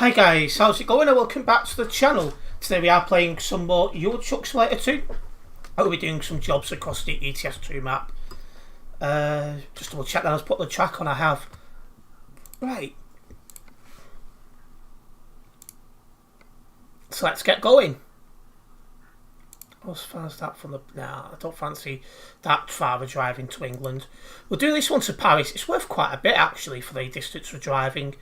Hi guys, how's it going and welcome back to the channel. Today we are playing some more Euro Truck Simulator 2. I'll be doing some jobs across the ETS2 map. Just double check that I've put the track on. I have. Right. So let's get going. As far as that from the... Nah, I don't fancy that far of driving to England. We'll do this one to Paris. It's worth quite a bit actually for the distance we're driving.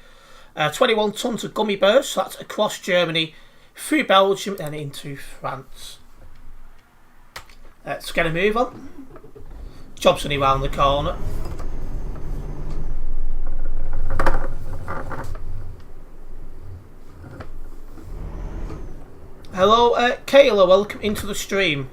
21 tonnes of gummy bears, so that's across Germany, through Belgium and into France. Let's get a move on. Job's only round the corner. Hello, Kayla, welcome into the stream.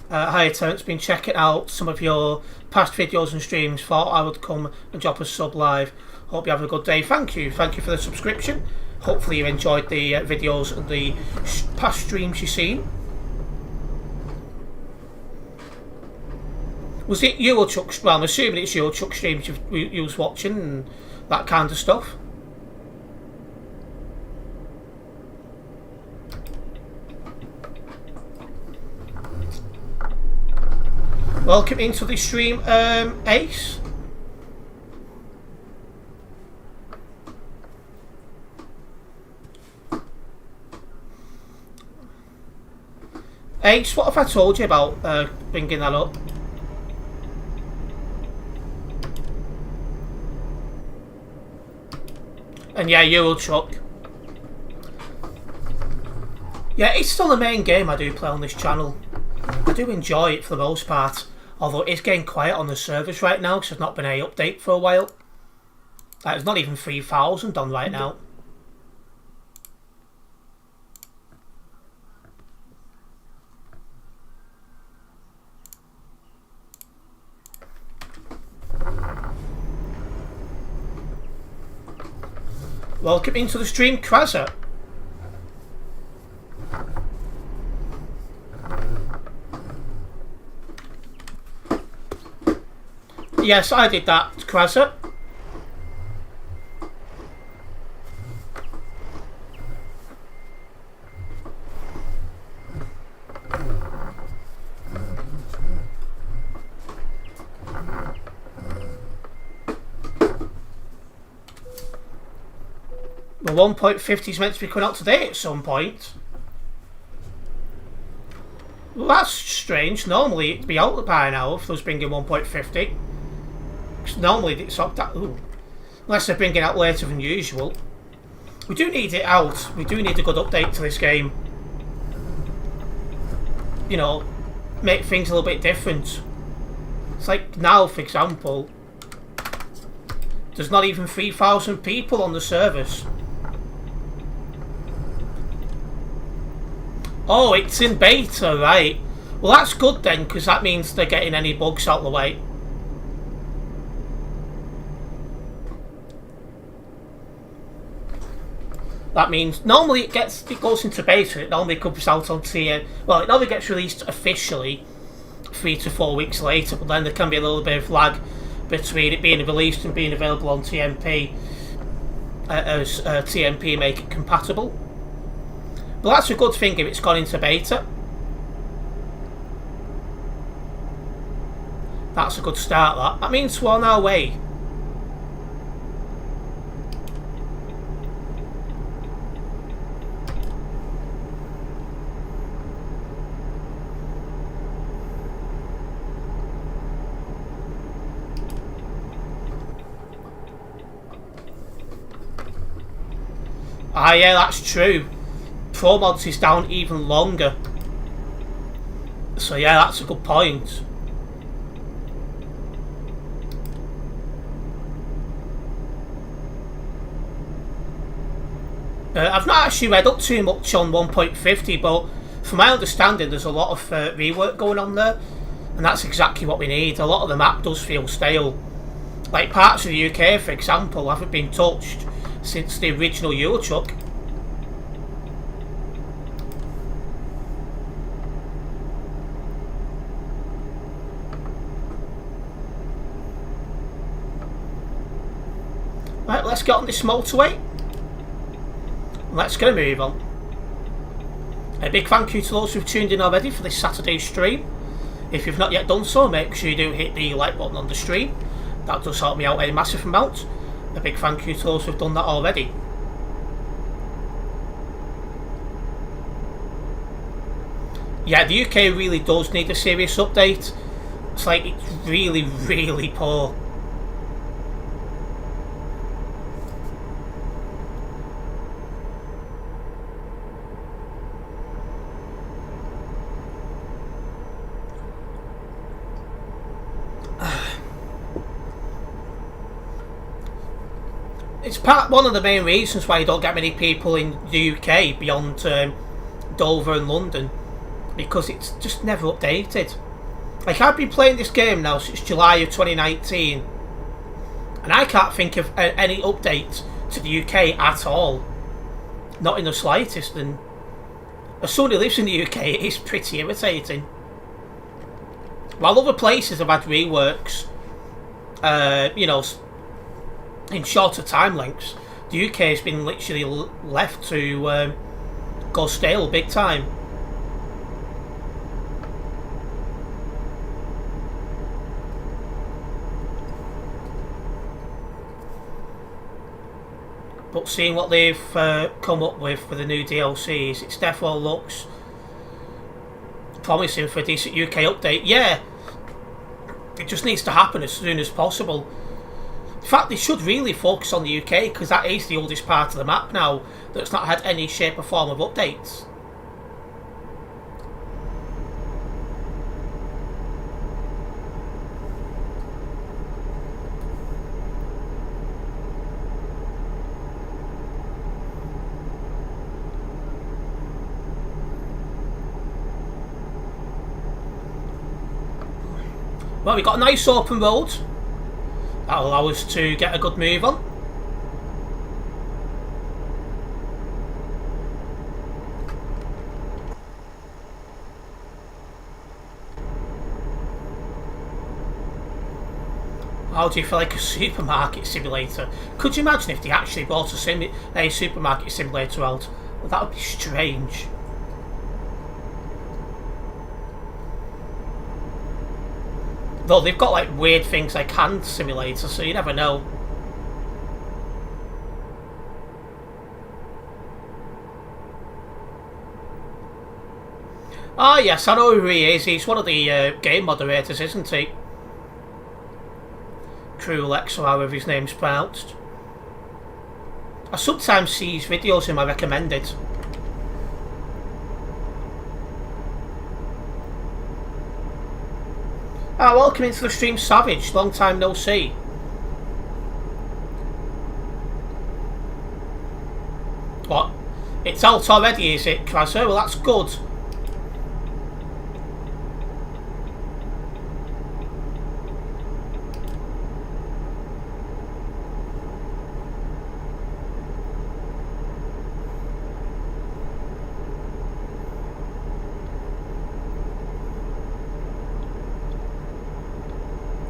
Hi Terence, been checking out some of your past videos and streams. Thought I would come and drop a sub live. Hope you have a good day. Thank you for the subscription. Hopefully you enjoyed the videos and the past streams you've seen. Was it Euro Truck? Well, I'm assuming it's Euro Truck streams you was watching and that kind of stuff. Welcome into the stream, Ace. Ace, what have I told you about bringing that up? And yeah, Euro Truck. Yeah, it's still the main game I do play on this channel. I do enjoy it for the most part. Although it's getting quiet on the servers right now because there's not been any update for a while. There's not even 3,000 on right now. Welcome into the stream, Kraza. Yes, I did that, Kraza. The 1.50 is meant to be coming out today at some point. Well, that's strange. Normally it'd be out by now if they was bringing 1.50. Normally it's up that. Ooh. Unless they're bringing it out later than usual. We do need it out. We do need a good update to this game. You know, make things a little bit different. It's like now, for example, there's not even 3,000 people on the service. Oh, it's in beta, right. Well, that's good then, because that means they're getting any bugs out of the way. That means normally it goes into beta. It normally comes out on tier. Well, it normally gets released officially 3 to 4 weeks later, but then there can be a little bit of lag between it being released and being available on TMP, as TMP make it compatible. But that's a good thing if it's gone into beta. That's a good start. That means we're on our way. Ah, yeah, that's true. Pro mods is down even longer. So yeah, that's a good point. I've not actually read up too much on 1.50, but from my understanding there's a lot of rework going on there, and that's exactly what we need. A lot of the map does feel stale. Like parts of the UK, for example, haven't been touched since the original Euro Truck. Right, let's get on this motorway. let's get a move on. A big thank you to those who've tuned in already for this Saturday stream. If you've not yet done so, make sure you do hit the like button on the stream. That does help me out a massive amount. A big thank you to those who've done that already. Yeah, the UK really does need a serious update. It's like, it's really, really poor. It's one of the main reasons why you don't get many people in the UK beyond Dover and London, because it's just never updated. Like, I've been playing this game now since July of 2019, and I can't think of any update to the UK at all. Not in the slightest, and as someone who lives in the UK, it is pretty irritating. While other places have had reworks, you know, in shorter time lengths, the UK has been literally left to go stale big time. But seeing what they've come up with for the new DLCs, it definitely looks promising for a decent UK update. Yeah, it just needs to happen as soon as possible. In fact, they should really focus on the UK, because that is the oldest part of the map now that's not had any shape or form of updates. Well, we've got a nice open road. That'll allow us to get a good move on. How do you feel like a supermarket simulator? Could you imagine if they actually brought a supermarket simulator out? Well, that would be strange. Though they've got like weird things like hand simulator, so you never know. Ah yes, I know who he is. He's one of the game moderators, isn't he? Cruel-X, or however his name's pronounced. I sometimes see his videos in my recommended. Ah, welcome into the stream, Savage. Long time no see. What? It's out already, is it, Krasser? Well, that's good.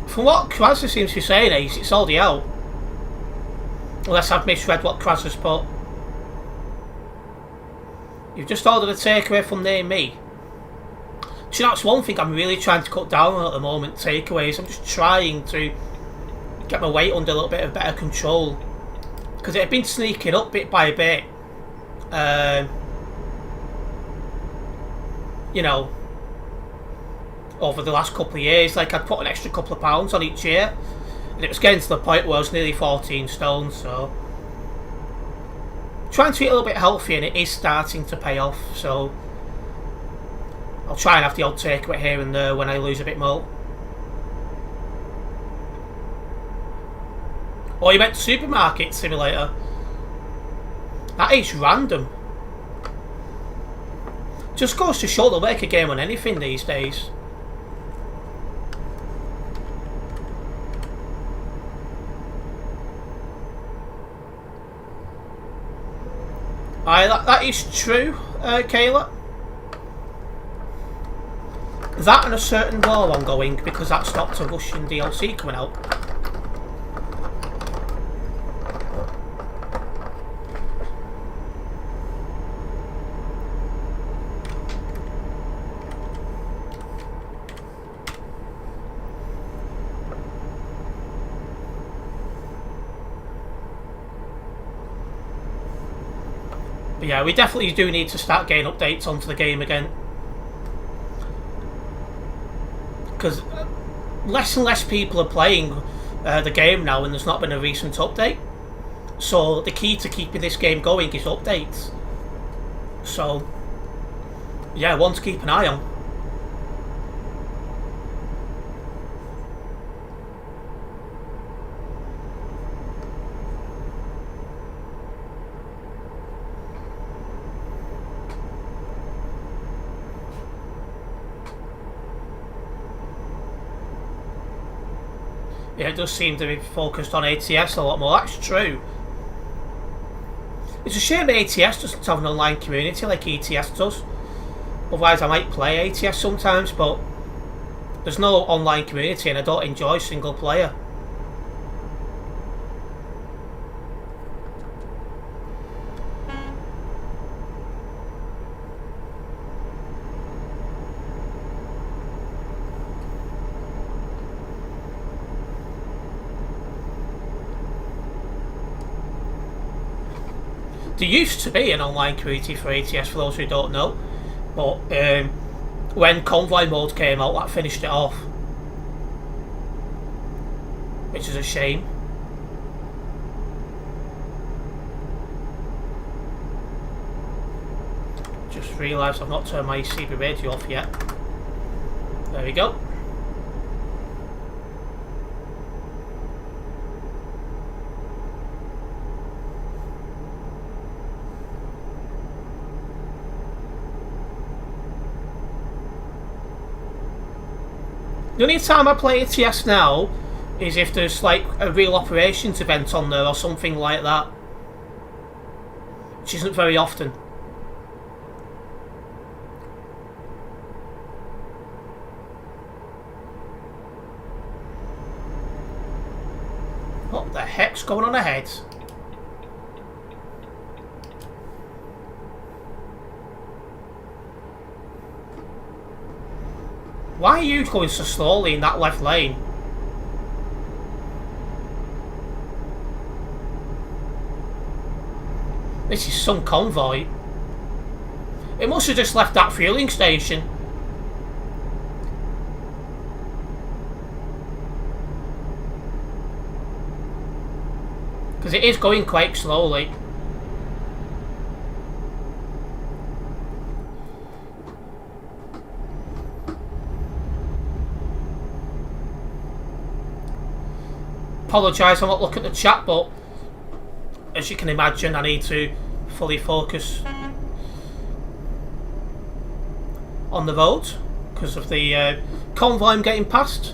From what Krasser seems to be saying, Ace, it's already out. Unless I've misread what Krasser's put. You've just ordered a takeaway from near me. Do you know, that's one thing I'm really trying to cut down on at the moment, takeaways. I'm just trying to get my weight under a little bit of better control. Because it had been sneaking up bit by bit. You know, over the last couple of years. Like, I'd put an extra couple of pounds on each year, and it was getting to the point where I was nearly 14 stone, so trying to eat a little bit healthy, and it is starting to pay off, so I'll try and have the odd takeaway here and there when I lose a bit more. Oh, you meant supermarket simulator? That is random. Just goes to show they'll make a game on anything these days. Aye, that is true, Kayla. That and a certain war ongoing, because that stopped a Russian DLC coming out. Yeah, we definitely do need to start getting updates onto the game again. Because less and less people are playing the game now, and there's not been a recent update. So the key to keeping this game going is updates. So yeah, one to keep an eye on. Yeah, it does seem to be focused on ATS a lot more. That's true. It's a shame that ATS doesn't have an online community like ETS does. Otherwise I might play ATS sometimes, but there's no online community and I don't enjoy single player. There used to be an online community for ATS, for those who don't know, but when Convoy mode came out, that finished it off, which is a shame. Just realised I've not turned my CB radio off yet. There we go. The only time I play ETS now is if there's like a real operations event on there or something like that, which isn't very often. What the heck's going on ahead? Why are you going so slowly in that left lane? This is some convoy. It must have just left that fueling station. Because it is going quite slowly. Apologise, I'm not looking at the chat, but as you can imagine, I need to fully focus on the road because of the convoy I'm getting past.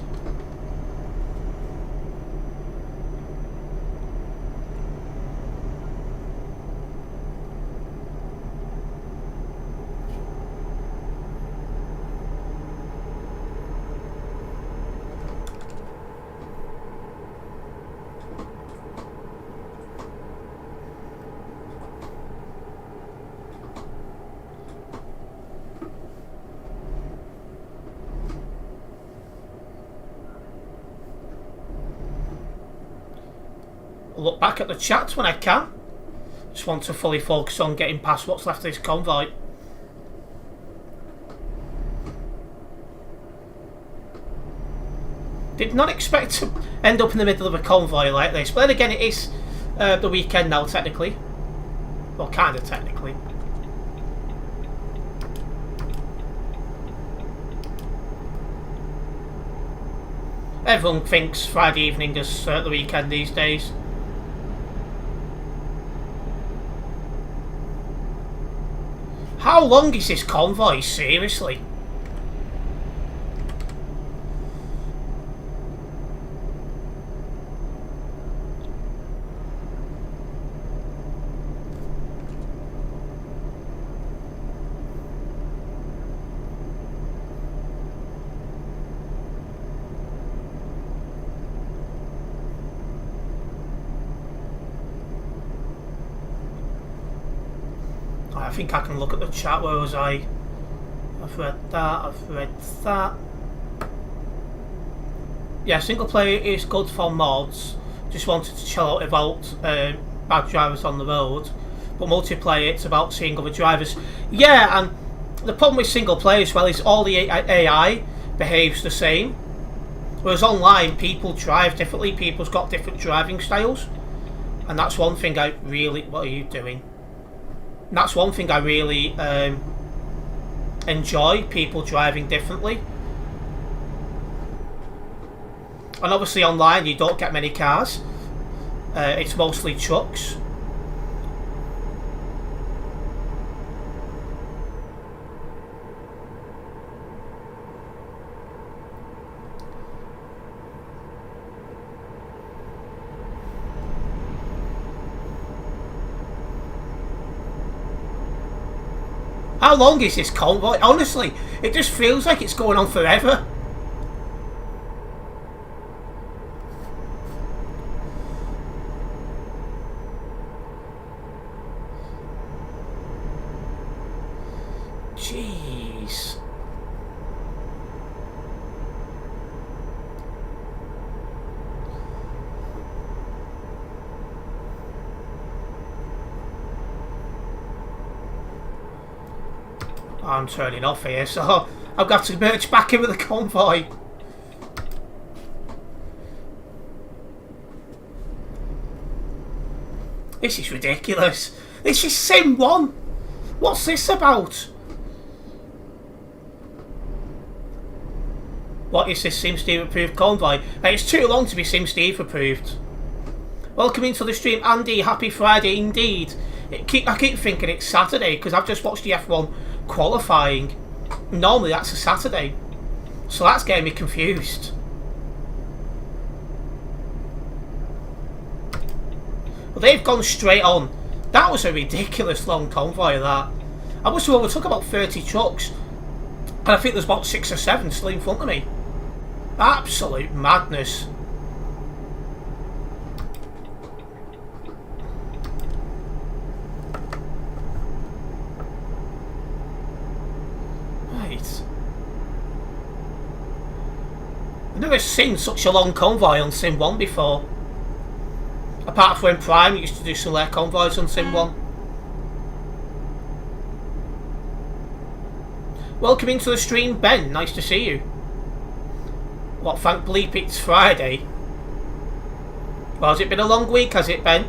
Look back at the chat when I can. Just want to fully focus on getting past what's left of this convoy. Did not expect to end up in the middle of a convoy like this, but then again it is the weekend now technically. Well, kind of technically. Everyone thinks Friday evening is the weekend these days. How long is this convoy? Seriously? I think I can look at the chat. Where was I? I've read that, I've read that. Yeah, single player is good for mods. Just wanted to chill out about bad drivers on the road. But multiplayer, it's about seeing other drivers. Yeah, and the problem with single player as well is all the AI behaves the same. Whereas online, people drive differently. People's got different driving styles. And that's one thing I really... What are you doing? And that's one thing I really enjoy, people driving differently. And obviously online, you don't get many cars. It's mostly trucks. How long is this convoy? Honestly, it just feels like it's going on forever. Jeez. I'm turning off here, so I've got to merge back in with the convoy. This is ridiculous. This is Sim 1. What's this about? What is this SimSteve approved convoy? It's too long to be SimSteve approved. Welcome into the stream, Andy. Happy Friday indeed. I keep thinking it's Saturday because I've just watched the F1 qualifying. Normally that's a Saturday, so that's getting me confused. Well, they've gone straight on. That was a ridiculous long convoy, that. I must have overtook about 30 trucks, and I think there's about 6 or 7 still in front of me. Absolute madness. I've never seen such a long convoy on Sim 1 before. Apart from when Prime used to do some of their convoys on Sim 1. Welcome into the stream, Ben. Nice to see you. What, thank bleep it's Friday. Well, has it been a long week, has it, Ben?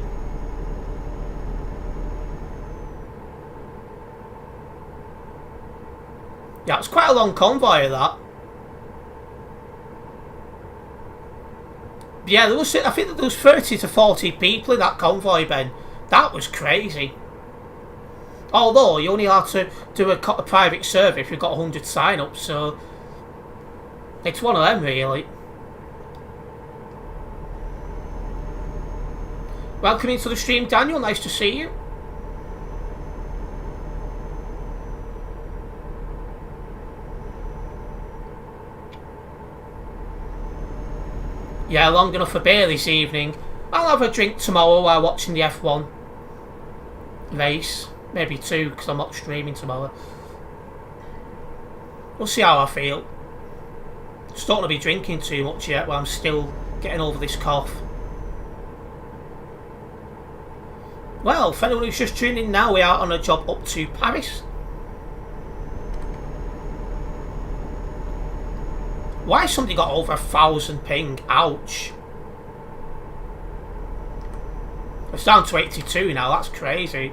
Yeah, it's quite a long convoy of that. Yeah, I think there was 30 to 40 people in that convoy, Ben. That was crazy. Although, you only had to do a private server if you've got 100 sign-ups, so... It's one of them, really. Welcome into the stream, Daniel. Nice to see you. Yeah, long enough for beer this evening. I'll have a drink tomorrow while watching the F1 race. Maybe 2, because I'm not streaming tomorrow. We'll see how I feel. Just don't want to be drinking too much yet while I'm still getting over this cough. Well, for anyone who's just tuning in now, we are on a job up to Paris. Why has somebody got over 1,000 ping? Ouch. It's down to 82 now, that's crazy.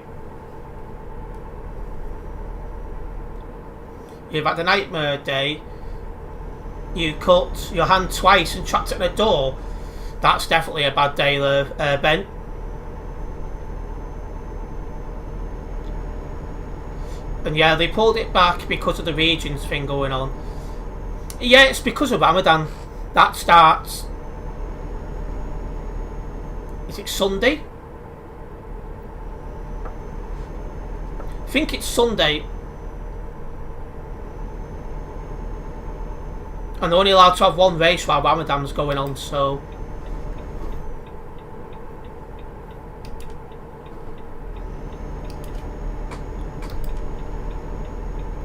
You've had a nightmare day. You cut your hand twice and trapped it in a door. That's definitely a bad day there, Ben. And yeah, they pulled it back because of the regions thing going on. Yeah, it's because of Ramadan. That starts... Is it Sunday? I think it's Sunday. And they're only allowed to have one race while Ramadan's going on, so...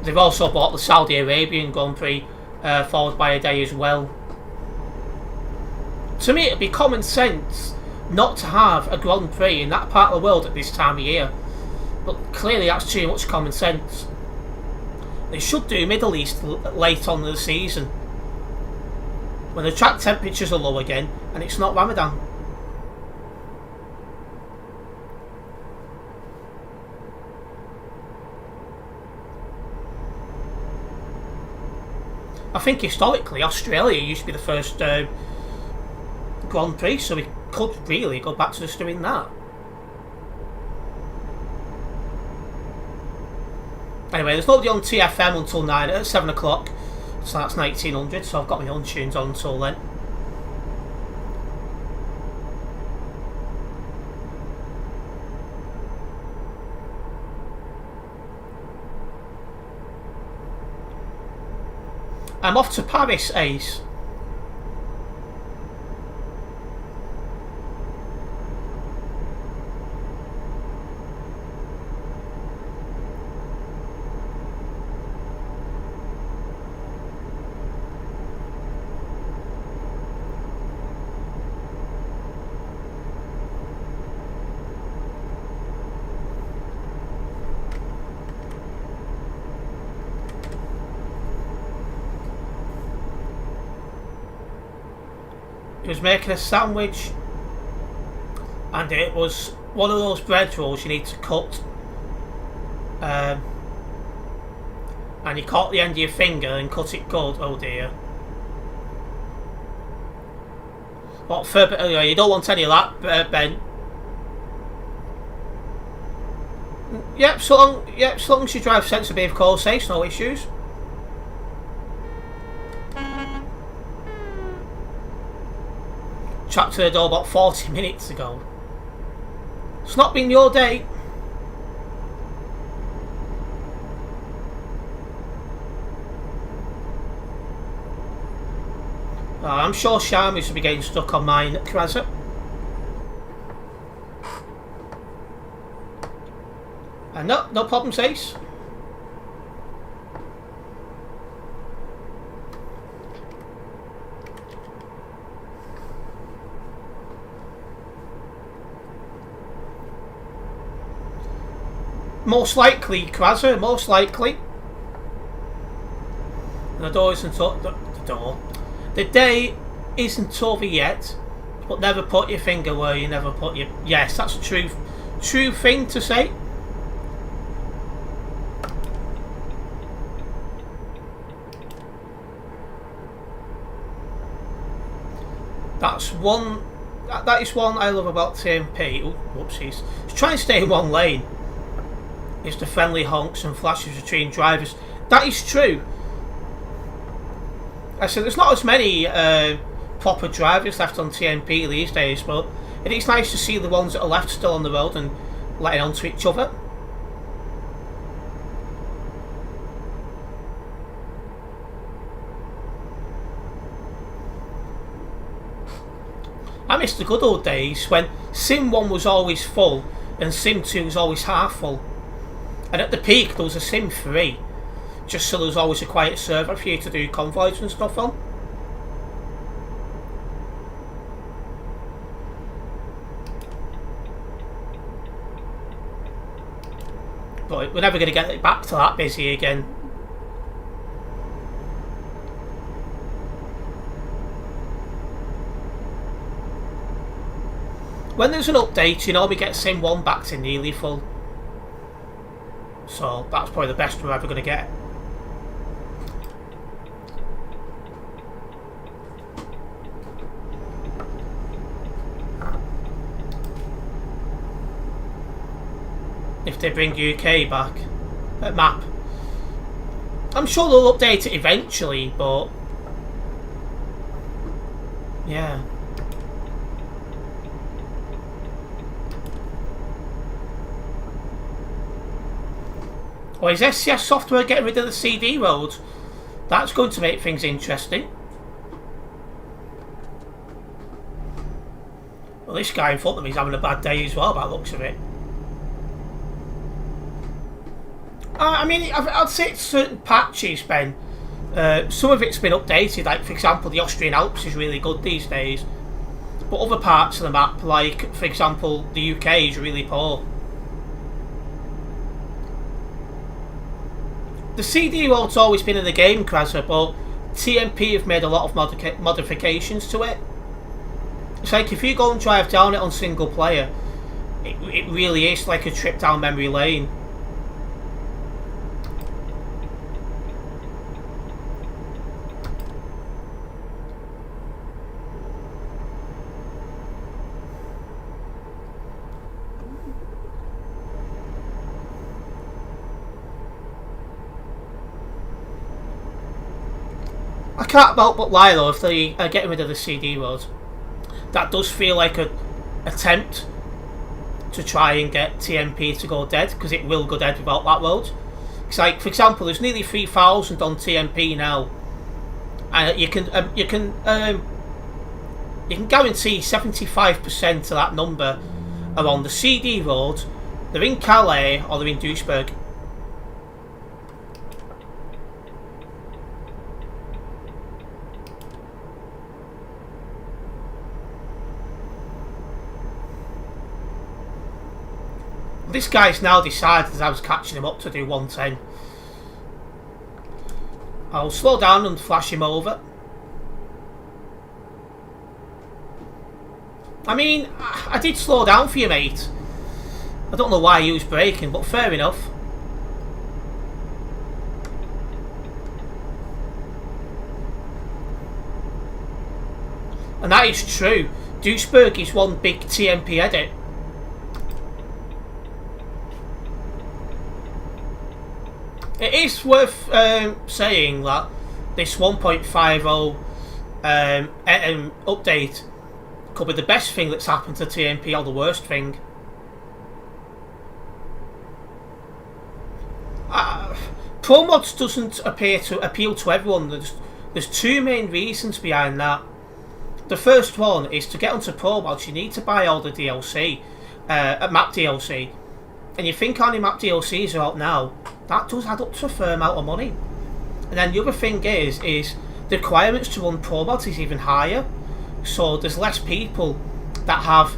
They've also bought the Saudi Arabian Grand Prix forward by a day as well. To me, it'd be common sense not to have a Grand Prix in that part of the world at this time of year. But clearly that's too much common sense. They should do Middle East late on in the season, when the track temperatures are low again and it's not Ramadan. I think historically Australia used to be the first Grand Prix, so we could really go back to just doing that. Anyway, there's nobody on TFM until 7 o'clock, so that's 1900, so I've got my own tunes on until then. I'm off to Paris, Ace. He was making a sandwich, and it was one of those bread rolls you need to cut, and you caught the end of your finger and cut it good. Oh dear. What further? Anyway, you don't want any of that, Ben. Yep, so long as you drive sensibly, of course, safe, no issues. Trapped to the door about 40 minutes ago. It's not been your day. I'm sure Sharmis will be getting stuck on mine, Krasa. No problems, Ace. Most likely, Krasa, most likely. The door isn't up. The day isn't over yet, but never put your finger where you never put your... Yes, that's a true thing to say. That is one I love about TMP. Oh, whoopsies. Just try and stay in one lane. It's the friendly honks and flashes between drivers. That is true. I said there's not as many proper drivers left on TMP these days, but it is nice to see the ones that are left still on the road and letting onto each other. I miss the good old days when Sim 1 was always full and Sim 2 was always half full. And at the peak there was a Sim 3, just so there was always a quiet server for you to do convoys and stuff on. But we're never going to get it back to that busy again. When there's an update, you normally get Sim 1 back to nearly full. So that's probably the best we're ever going to get. If they bring UK back at map. I'm sure they'll update it eventually, but yeah. Or is SCS Software getting rid of the CD roads? That's going to make things interesting. Well, this guy in front of me is having a bad day as well, by the looks of it. I mean, I'd say it's certain patches, Ben. Some of it's been updated, like for example the Austrian Alps is really good these days. But other parts of the map, like for example the UK, is really poor. the CD world's always been in the game, Krasa, but TMP have made a lot of modifications to it. It's like if you go and drive down it on single player, it really is like a trip down memory lane. I can't help but lie though, if they are getting rid of the CD world, that does feel like an attempt to try and get TMP to go dead, because it will go dead without that world. It's like, for example, there's nearly 3,000 on TMP now, and you can guarantee 75% of that number are on the CD road. They're in Calais or they're in Duisburg. This guy's now decided that I was catching him up to do 110. I'll slow down and flash him over. I mean, I did slow down for you, mate. I don't know why he was braking, but fair enough. And that is true. Duisburg is one big TMP edit. It is worth saying that this 1.50 update could be the best thing that's happened to TMP or the worst thing. Pro mods doesn't appear to appeal to everyone. There's two main reasons behind that. The first one is to get onto Pro mods you need to buy all the DLC, map DLC. And you think how many map DLCs are out now, that does add up to a fair amount of money. And then the other thing is the requirements to run pro mods is even higher. So there's less people that have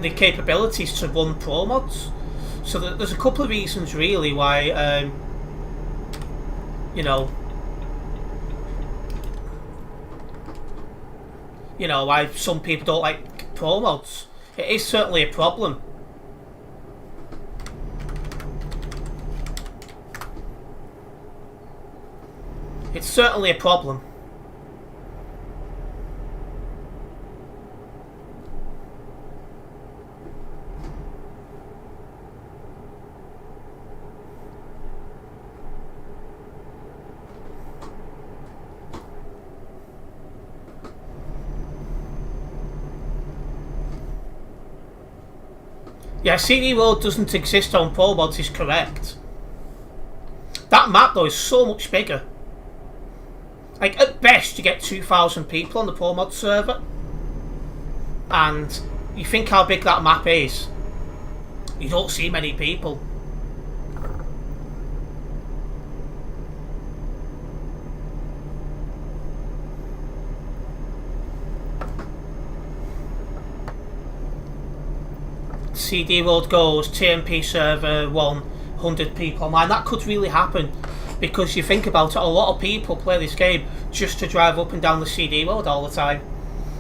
the capabilities to run pro mods. So there's a couple of reasons really why, why some people don't like pro mods. It is certainly a problem. It's certainly a problem. Yeah, CD World doesn't exist on Pro mods is correct. That map though is so much bigger. Like at best you get 2,000 people on the Pro mod server. And you think how big that map is. You don't see many people. CD World goes, TMP server 100 people online. That could really happen, because you think about it, a lot of people play this game just to drive up and down the CD World all the time.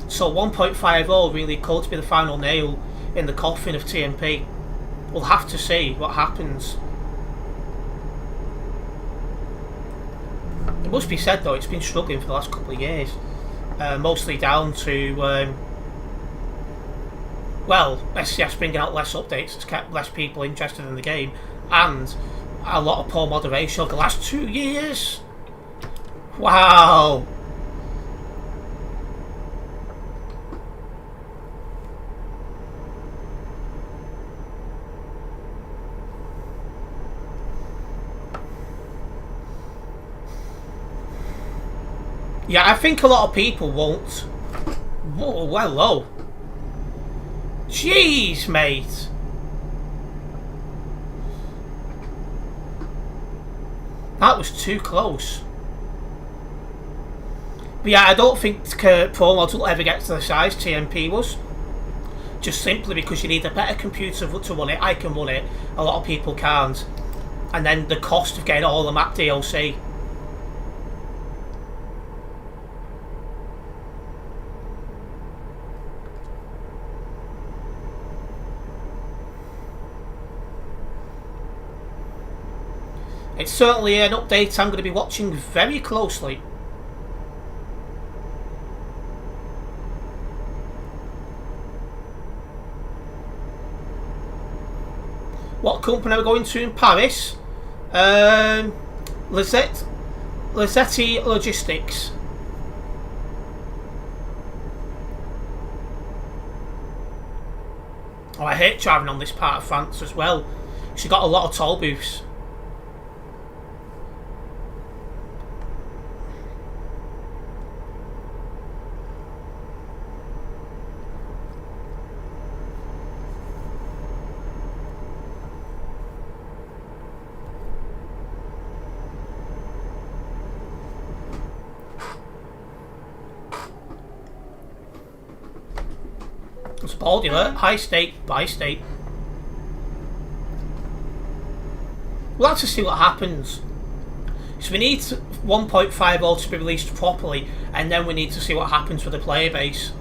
So 1.50 really could be the final nail in the coffin of TMP. We'll have to see what happens. It must be said though, it's been struggling for the last couple of years, mostly down to SCS bringing out less updates has kept less people interested in the game, and a lot of poor moderation over the last 2 years. Wow. Yeah, I think a lot of people won't. Whoa, well, low. Jeez, mate. That was too close. But yeah, I don't think Pro mods will ever get to the size TMP was. Just simply because you need a better computer to run it. I can run it. A lot of people can't. and then the cost of getting all the map DLC. It's certainly an update I'm going to be watching very closely. What company are we going to in Paris? Lizetti Logistics. Oh, I hate driving on this part of France as well. She got a lot of toll booths. It's baldy alert. High stake, buy state. We'll have to see what happens. So we need 1.50 to be released properly, and then we need to see what happens with the player base.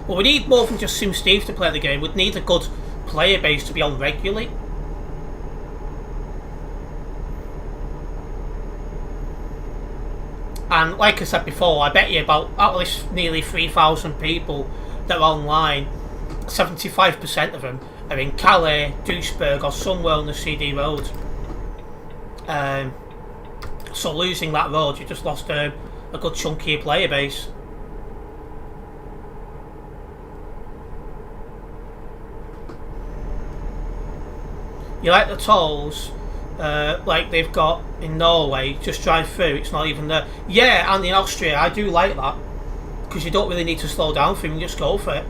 Well, we need more than just Sim Steve to play the game. We'd need a good player base to be on regularly. And like I said before, I bet you about at least nearly 3,000 people that are online, 75% of them are in Calais, Duisburg or somewhere on the CD road. So losing that road, you just lost a good chunk of your player base. You like the tolls, like they've got in Norway, just drive through, it's not even there. Yeah, and in Austria, I do like that. Because you don't really need to slow down for it, you just go for it.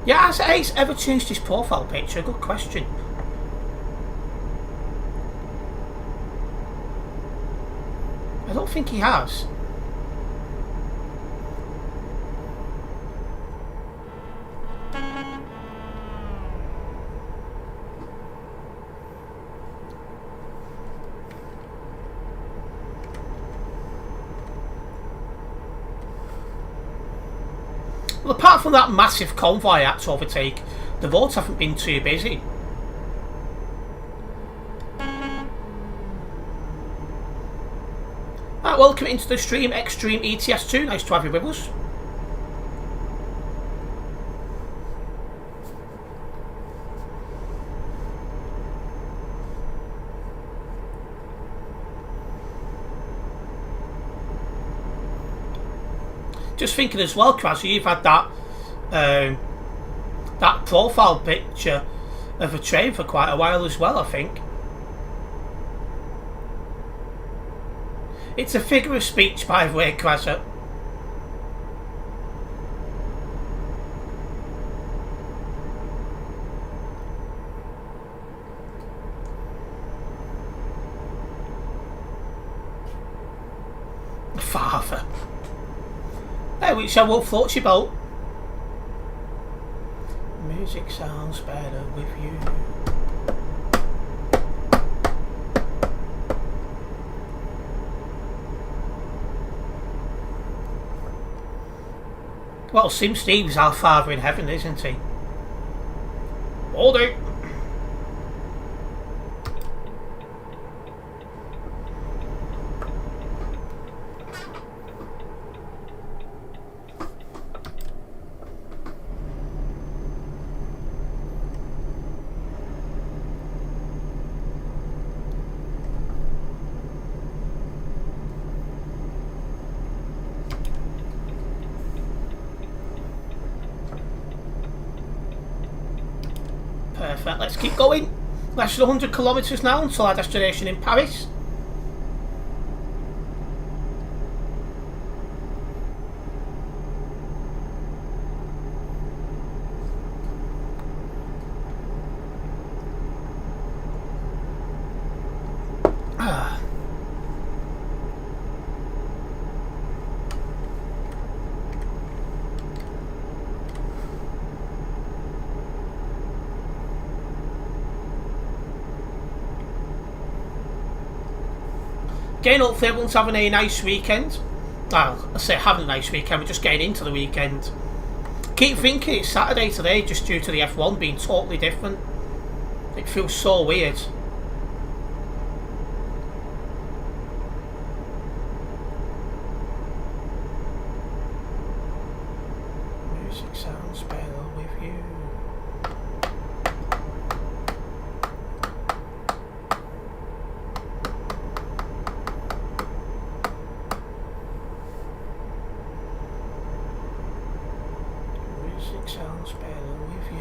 Yeah, has Ace ever changed his profile picture? Good question. I don't think he has. Well, apart from that massive convoy I had to overtake, the roads haven't been too busy. Right, welcome into the stream, Extreme ETS2. Nice to have you with us. Just thinking as well, Krasy, you've had that that profile picture of a train for quite a while as well, I think. It's a figure of speech, by the way, Krasy. Father. Hey, which I won't float your boat. Music sounds better with you. Well, Sim Steve's our father in heaven, isn't he? All day. Perfect. Let's keep going. Less than 100 kilometres now until our destination in Paris. Again, hopefully everyone's having a nice weekend. Well, I say having a nice weekend, we're just getting into the weekend. Keep thinking it's Saturday today just due to the F1 being totally different. It feels so weird. Music sounds better with you. Music sounds better with you.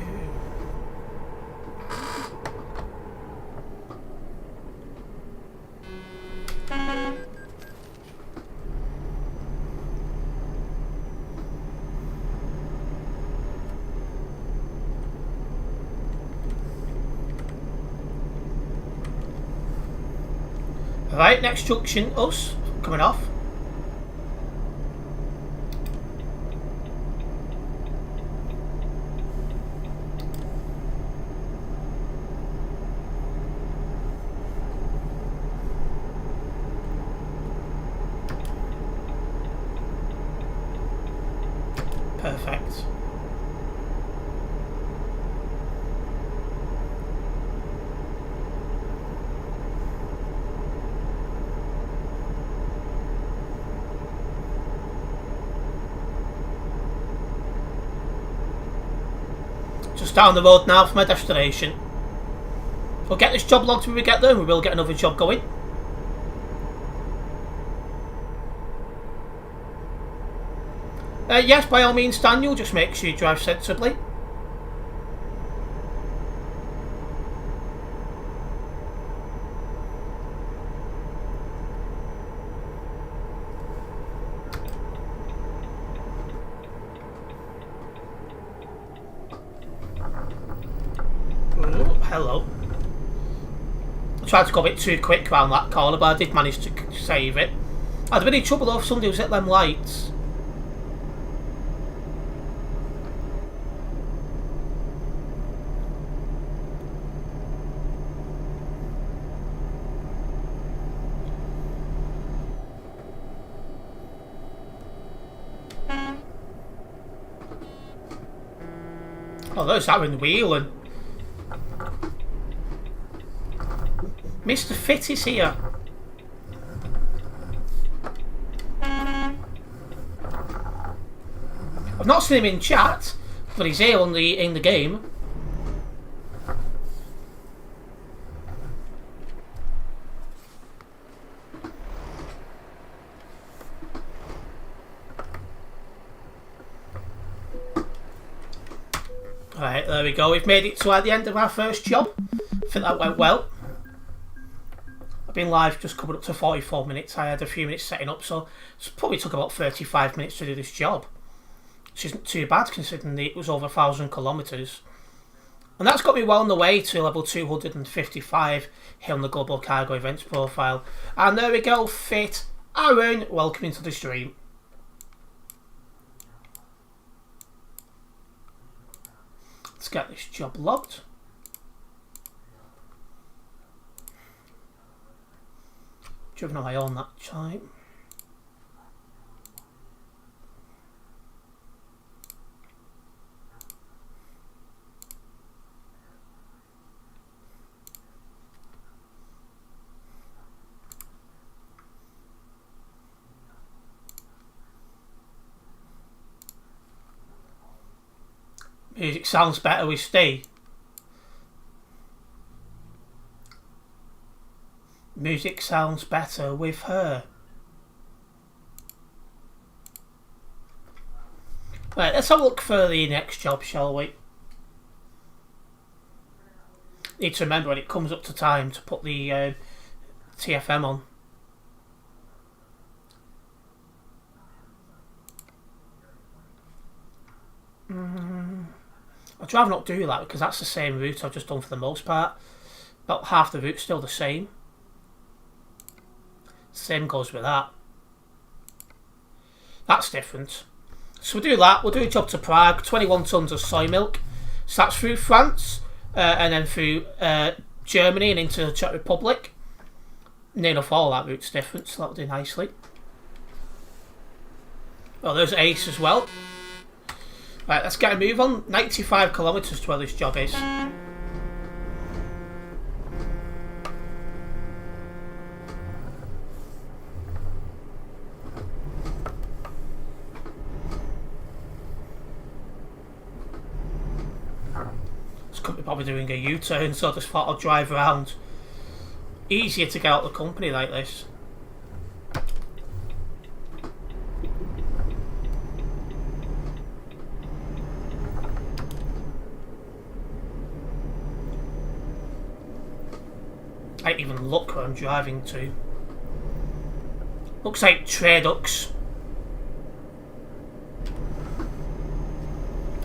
Right, next junction, us, coming off. Perfect. Just down the road now for my destination. We'll get this job logged when we get there and we will get another job going. Yes, by all means, Daniel, just make sure you drive sensibly. Ooh, hello. I tried to go a bit too quick around that corner, but I did manage to save it. I'd have been in trouble though if somebody was at them lights. Oh, there's that in the wheel and Mr. Fit is here. I've not seen him in chat, but he's here on in the game. Right, there we go. We've made it to the end of our first job. I think that went well. I've been live just coming up to 44 minutes. I had a few minutes setting up, so it probably took about 35 minutes to do this job. Which isn't too bad considering it was over 1,000 kilometres. And that's got me well on the way to level 255 here on the Global Cargo Events profile. And there we go, Fit Aaron, welcome into the stream. Let's get this job logged. Driven away on that time. Music sounds better with Steve. Music sounds better with her. Right, let's have a look for the next job, shall we? need to remember when it comes up to time to put the TFM on. I'd rather not do that because that's the same route I've just done for the most part. About half the route's still the same. Same goes with that. That's different. So we'll do that. We'll do a job to Prague, 21 tonnes of soy milk. So that's through France and then through Germany and into the Czech Republic. Near enough all that route's different, so that'll do nicely. Well, there's Ace as well. Right, let's get a move on. 95 kilometres to where this job is. This could be probably doing a U-turn, so I just thought I'd drive around. Easier to get out of the company like this. I don't even look where I'm driving to. Looks like Tradux.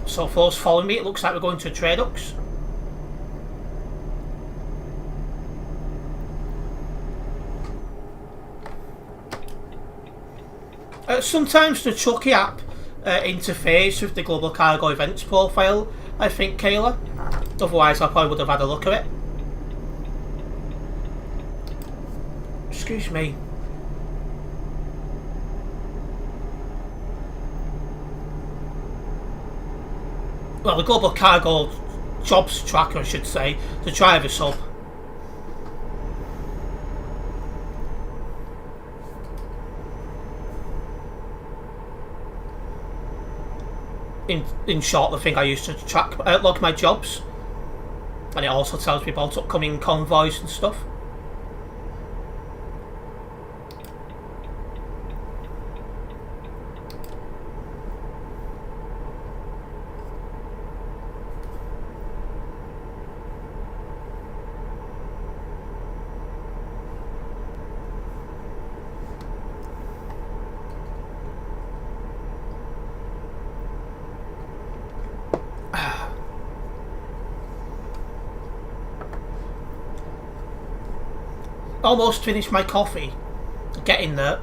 So for those following me, it looks like we're going to Tradux. Sometimes the Chucky app interface with the Global Cargo Events profile, I think, Kayla. Otherwise I probably would have had a look at it. Excuse me. Well, the Global Cargo Jobs Tracker, I should say, the driver sub. In short, the thing I use to track, log my jobs, and it also tells me about upcoming convoys and stuff. Almost finished my coffee. Getting there.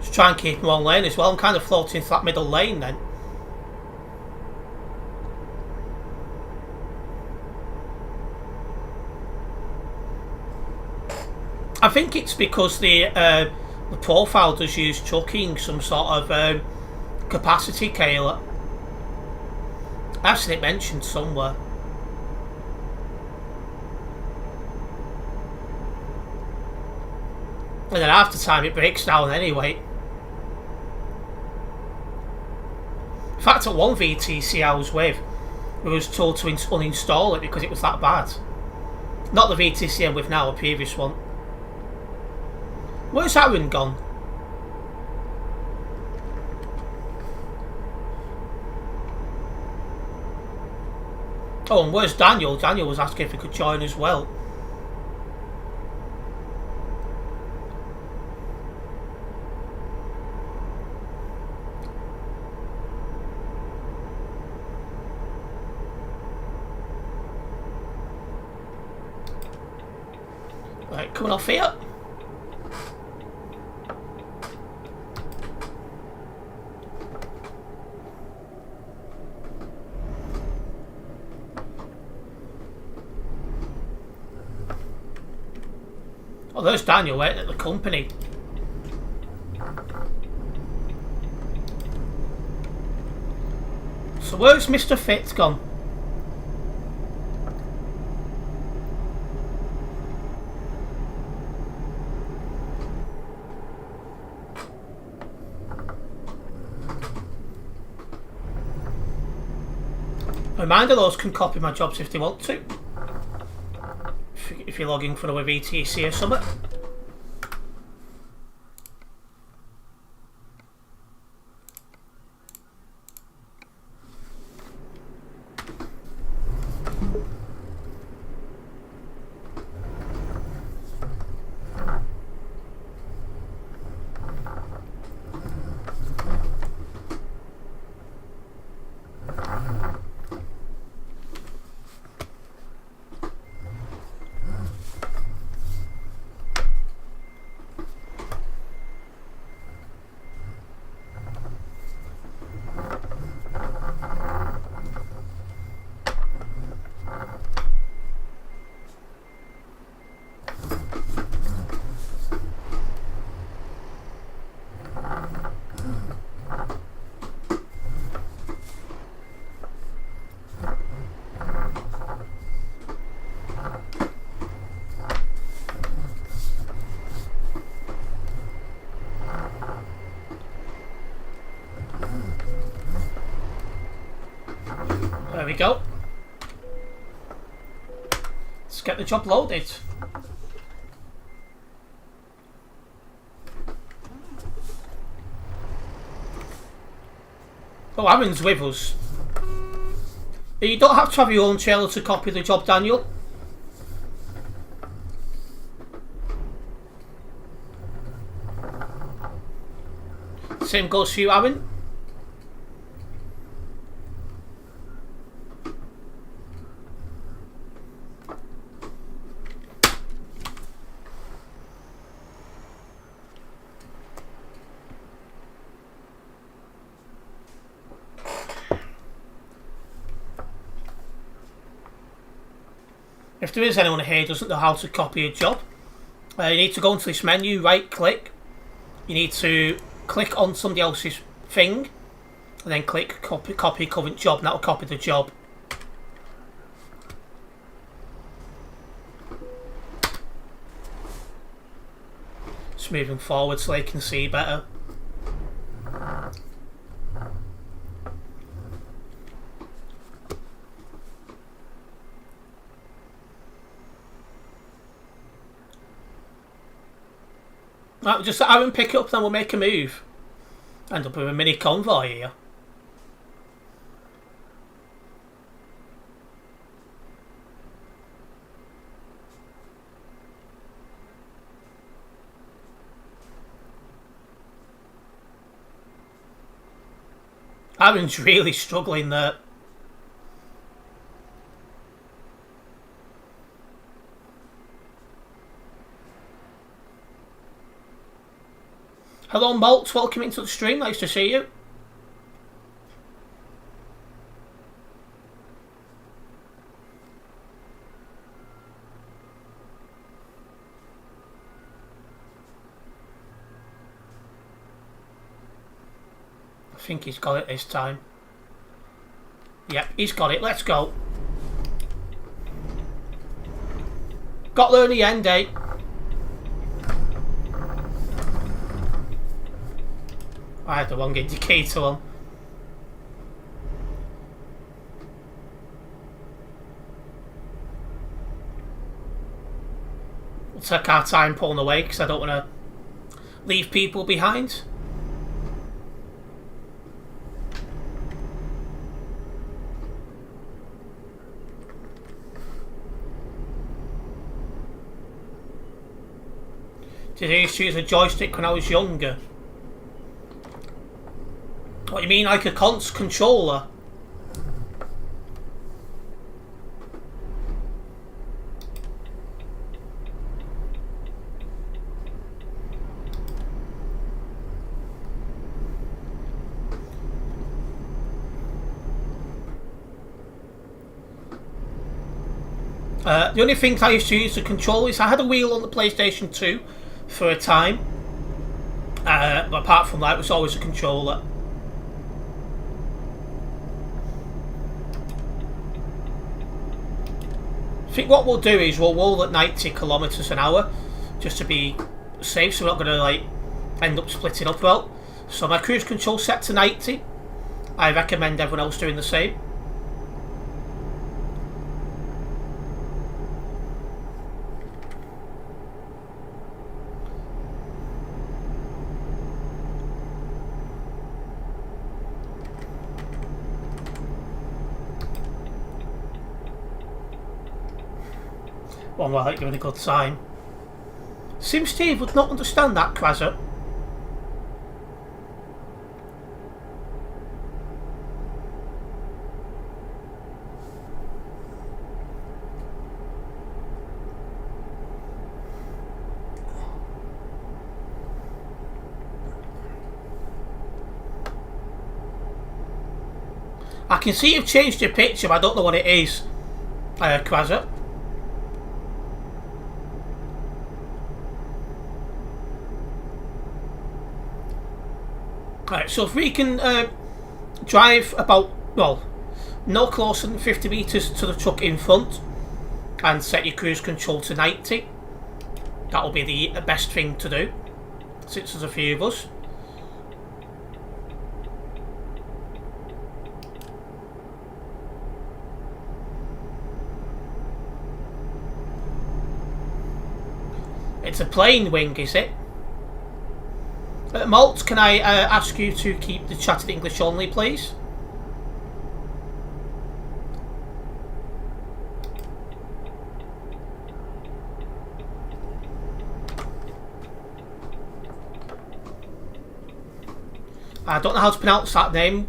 Just try and keep in one lane as well. I'm kind of floating into that middle lane then. I think it's because the profile does use chucking some sort of capacity, Kayla. I've seen it mentioned somewhere. And then after time it breaks down anyway. In fact, at one VTC I was with, we was told to uninstall it because it was that bad. Not the VTC I'm with now, a previous one. Where's Aaron gone? Oh, and where's Daniel? Daniel was asking if he could join as well. Right, coming off here. Oh, there's Daniel waiting at the company. So where's Mr. Fit gone? A reminder, those can copy my jobs if they want to. If you're logging for a VTC or something. go. Let's get the job loaded. Oh, Aaron's with us. You don't have to have your own trailer to copy the job, Daniel. Same goes for you, Aaron. If there is anyone here who doesn't know how to copy a job, you need to go into this menu, right click. You need to click on somebody else's thing and then click copy current job, and that will copy the job. Just moving forward so they can see better. Right, just let Aaron pick it up, then we'll make a move. End up with a mini convoy here. Aaron's really struggling there. Hello Malt, welcome into the stream, nice to see you. I think he's got it this time. Yep, he's got it, let's go. Got there in the end, eh? I had the wrong indicator on. We'll take our time pulling away because I don't want to leave people behind. Did I used to use a joystick when I was younger? What, you mean like a controller? The only things I used to use to control is I had a wheel on the PlayStation 2 for a time. But apart from that, it was always a controller. I think what we'll do is we'll roll at 90 kilometers an hour just to be safe, so we're not going to like end up splitting up. Well, so my cruise control set to 90. I recommend everyone else doing the same. One where like you're in a good time. Sim Steve would not understand that, Quasar. I can see you've changed your picture, but I don't know what it is, Quasar. Right, so if we can drive about, well, no closer than 50 metres to the truck in front and set your cruise control to 90, that'll be the best thing to do, since there's a few of us. It's a plain wing, is it? Malt, can I ask you to keep the chat in English only, please? I don't know how to pronounce that name.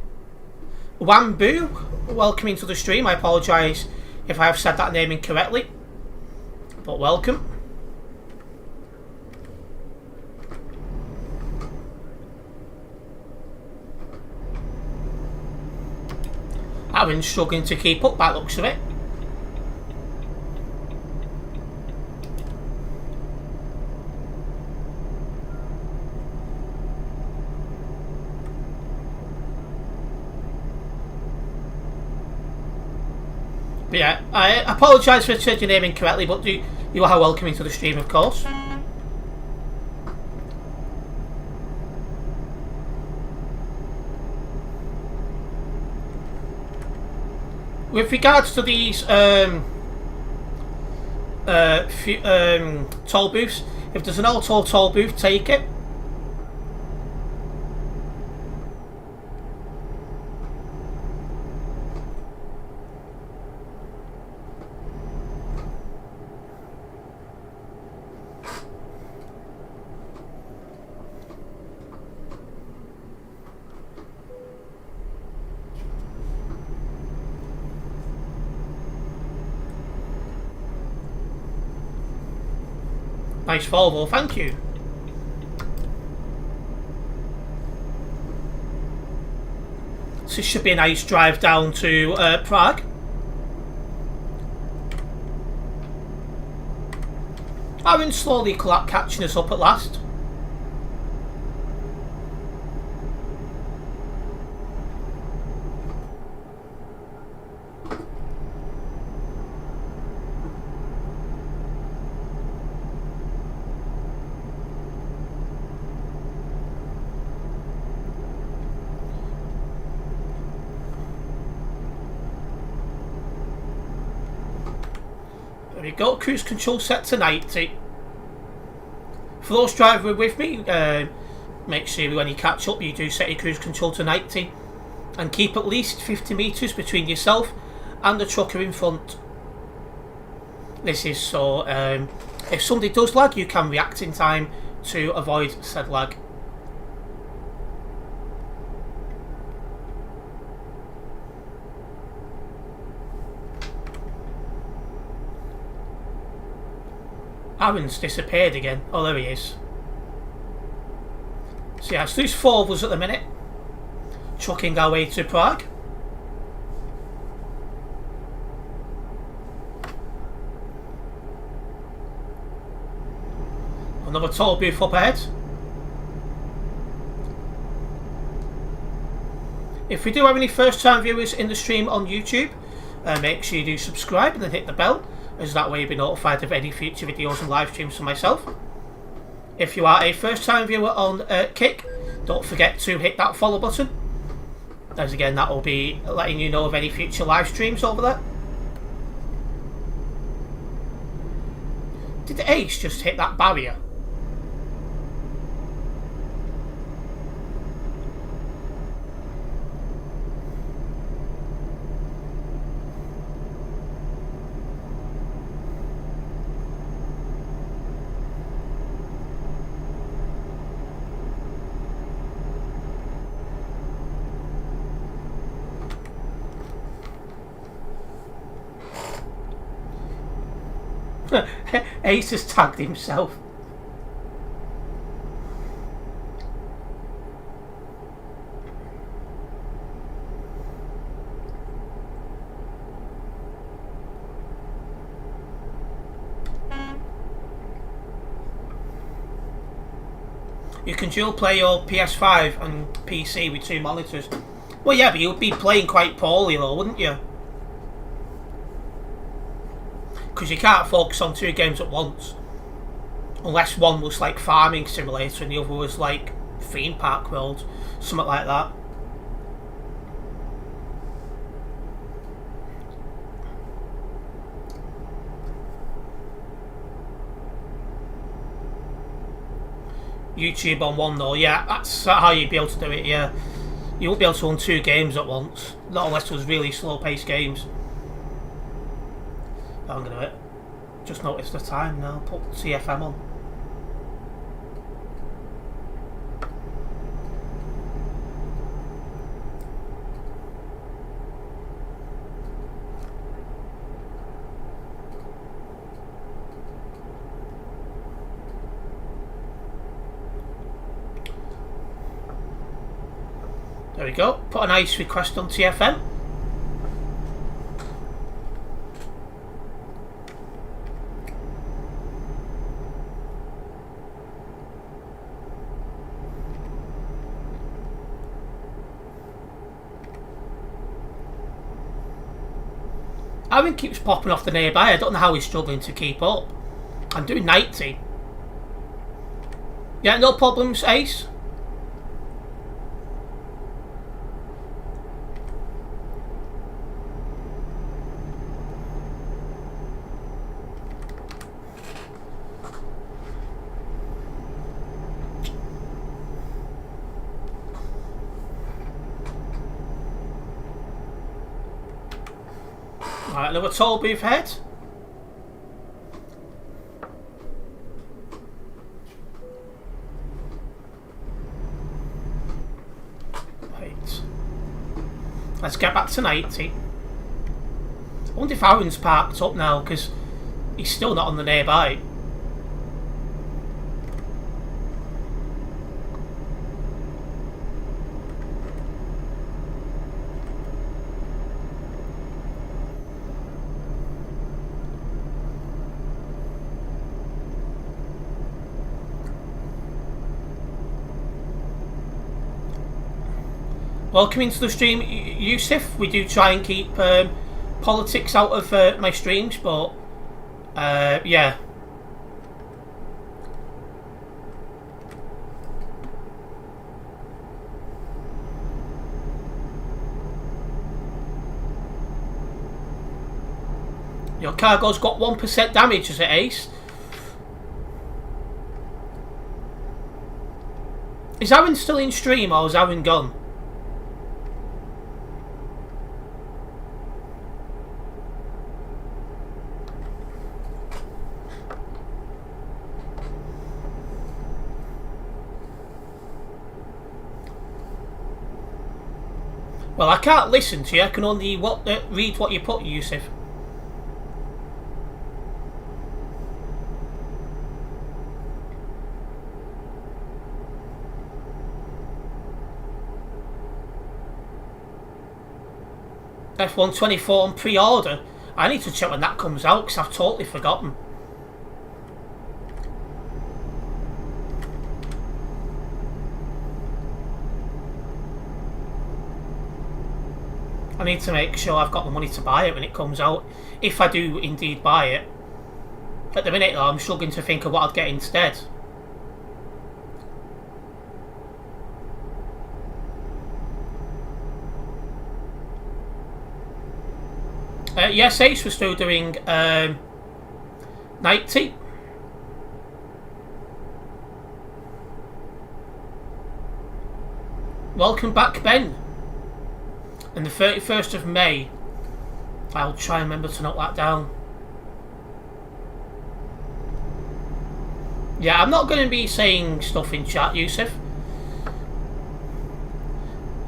Wambu, welcome into the stream. I apologise if I have said that name incorrectly, but welcome. Aaron's struggling to keep up by the looks of it. But yeah, I apologise for saying your name incorrectly, but you are welcome into the stream, of course. With regards to these toll booths, if there's an auto toll booth, take it. Nice Volvo, thank you. So this should be a nice drive down to Prague. Aaron's slowly catching us up at last. There we go, cruise control set to 90. For those driving with me, make sure when you catch up you do set your cruise control to 90 and keep at least 50 metres between yourself and the trucker in front. This is so if somebody does lag, you can react in time to avoid said lag. Aaron's disappeared again. Oh, there he is. So yeah, so there's 4 of us at the minute, trucking our way to Prague. Another toll booth up ahead. If we do have any first time viewers in the stream on YouTube, make sure you do subscribe and then hit the bell, as that way you'll be notified of any future videos and live streams from myself. If you are a first time viewer on Kick, don't forget to hit that follow button, as again that will be letting you know of any future live streams over there. Did Ace just hit that barrier? Ace has tagged himself. You can dual play your PS5 and PC with 2 monitors. Well, yeah, but you'd be playing quite poorly though, wouldn't you? Because you can't focus on 2 games at once, unless one was like Farming Simulator and the other was like Theme Park World, something like that. YouTube on one though. Yeah, that's how you'd be able to do it. Yeah, you won't be able to run 2 games at once, not unless it was really slow-paced games. I'm gonna just notice the time now. Put CFM on. There we go. Put a nice request on TFM. Aaron keeps popping off the nearby. I don't know how he's struggling to keep up. I'm doing 90. Yeah, no problems, Ace. Right, another toll booth head. Right. Let's get back to 90. I wonder if Aaron's parked up now, because he's still not on the nearby. Welcome into the stream, Yusuf. We do try and keep politics out of my streams, but yeah. Your cargo's got 1% damage, is it, Ace? Is Aaron still in stream, or is Aaron gone? Well, I can't listen to you. I can only read what you put, Yusuf. F124 on pre-order. I need to check when that comes out because I've totally forgotten. I need to make sure I've got the money to buy it when it comes out, if I do indeed buy it. At the minute though, I'm struggling to think of what I'd get instead. Yes, Ace, we're still doing 90. Welcome back, Ben. And the 31st of May, I'll try and remember to note that down. Yeah, I'm not going to be saying stuff in chat, Yusuf.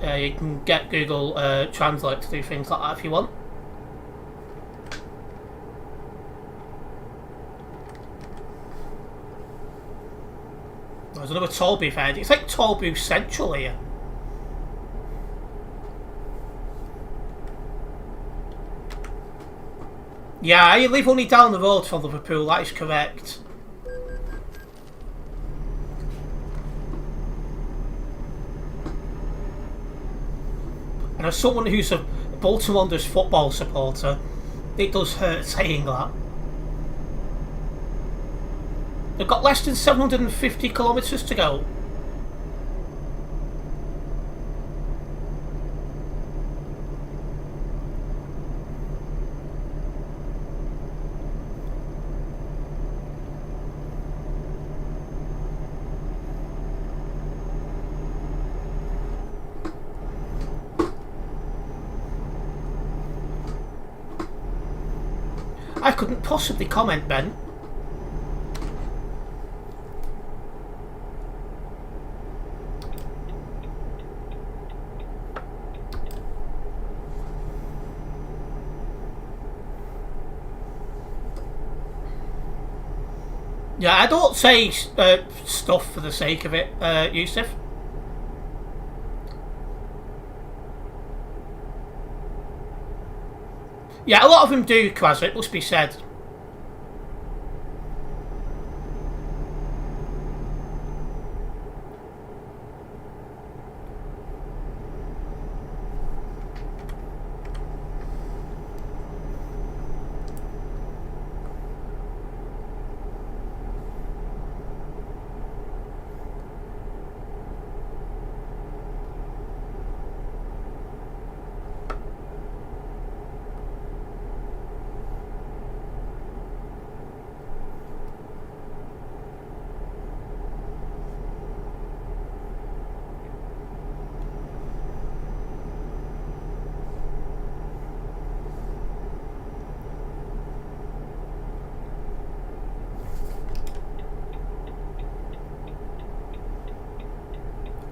You can get Google Translate to do things like that if you want. There's another toll booth head. It's like toll booth central here. Yeah, I live only down the road from Liverpool, that is correct. And as someone who's a Bolton Wanderers football supporter, it does hurt saying that. They've got less than 750 kilometres to go. I couldn't possibly comment, Ben. Yeah, I don't say stuff for the sake of it, Yusuf. Yeah, a lot of them do, Kraz, it must be said.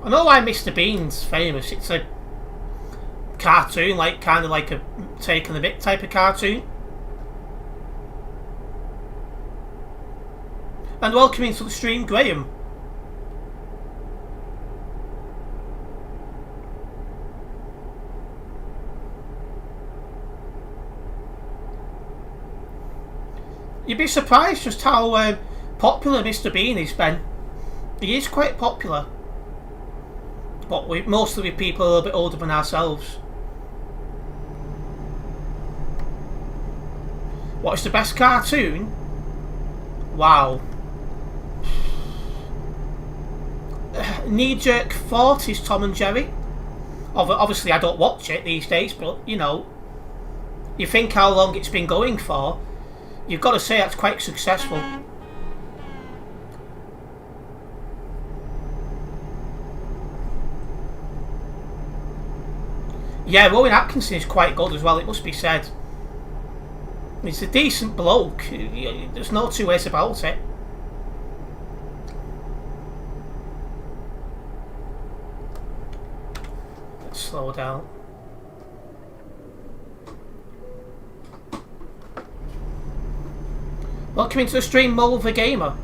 I know why Mr. Bean's famous. It's a cartoon, like kind of like a take on the bit type of cartoon. And welcome into the stream, Graham. You'd be surprised just how popular Mr. Bean is, Ben. He is quite popular. But mostly with people a little bit older than ourselves. What is the best cartoon? Wow. Knee-jerk thought is Tom and Jerry. Obviously I don't watch it these days, but you know, you think how long it's been going for, you've got to say that's quite successful. Yeah, Rowan Atkinson is quite good as well, it must be said. He's a decent bloke, there's no two ways about it. Let's slow down. Welcome into the stream, Mole the Gamer.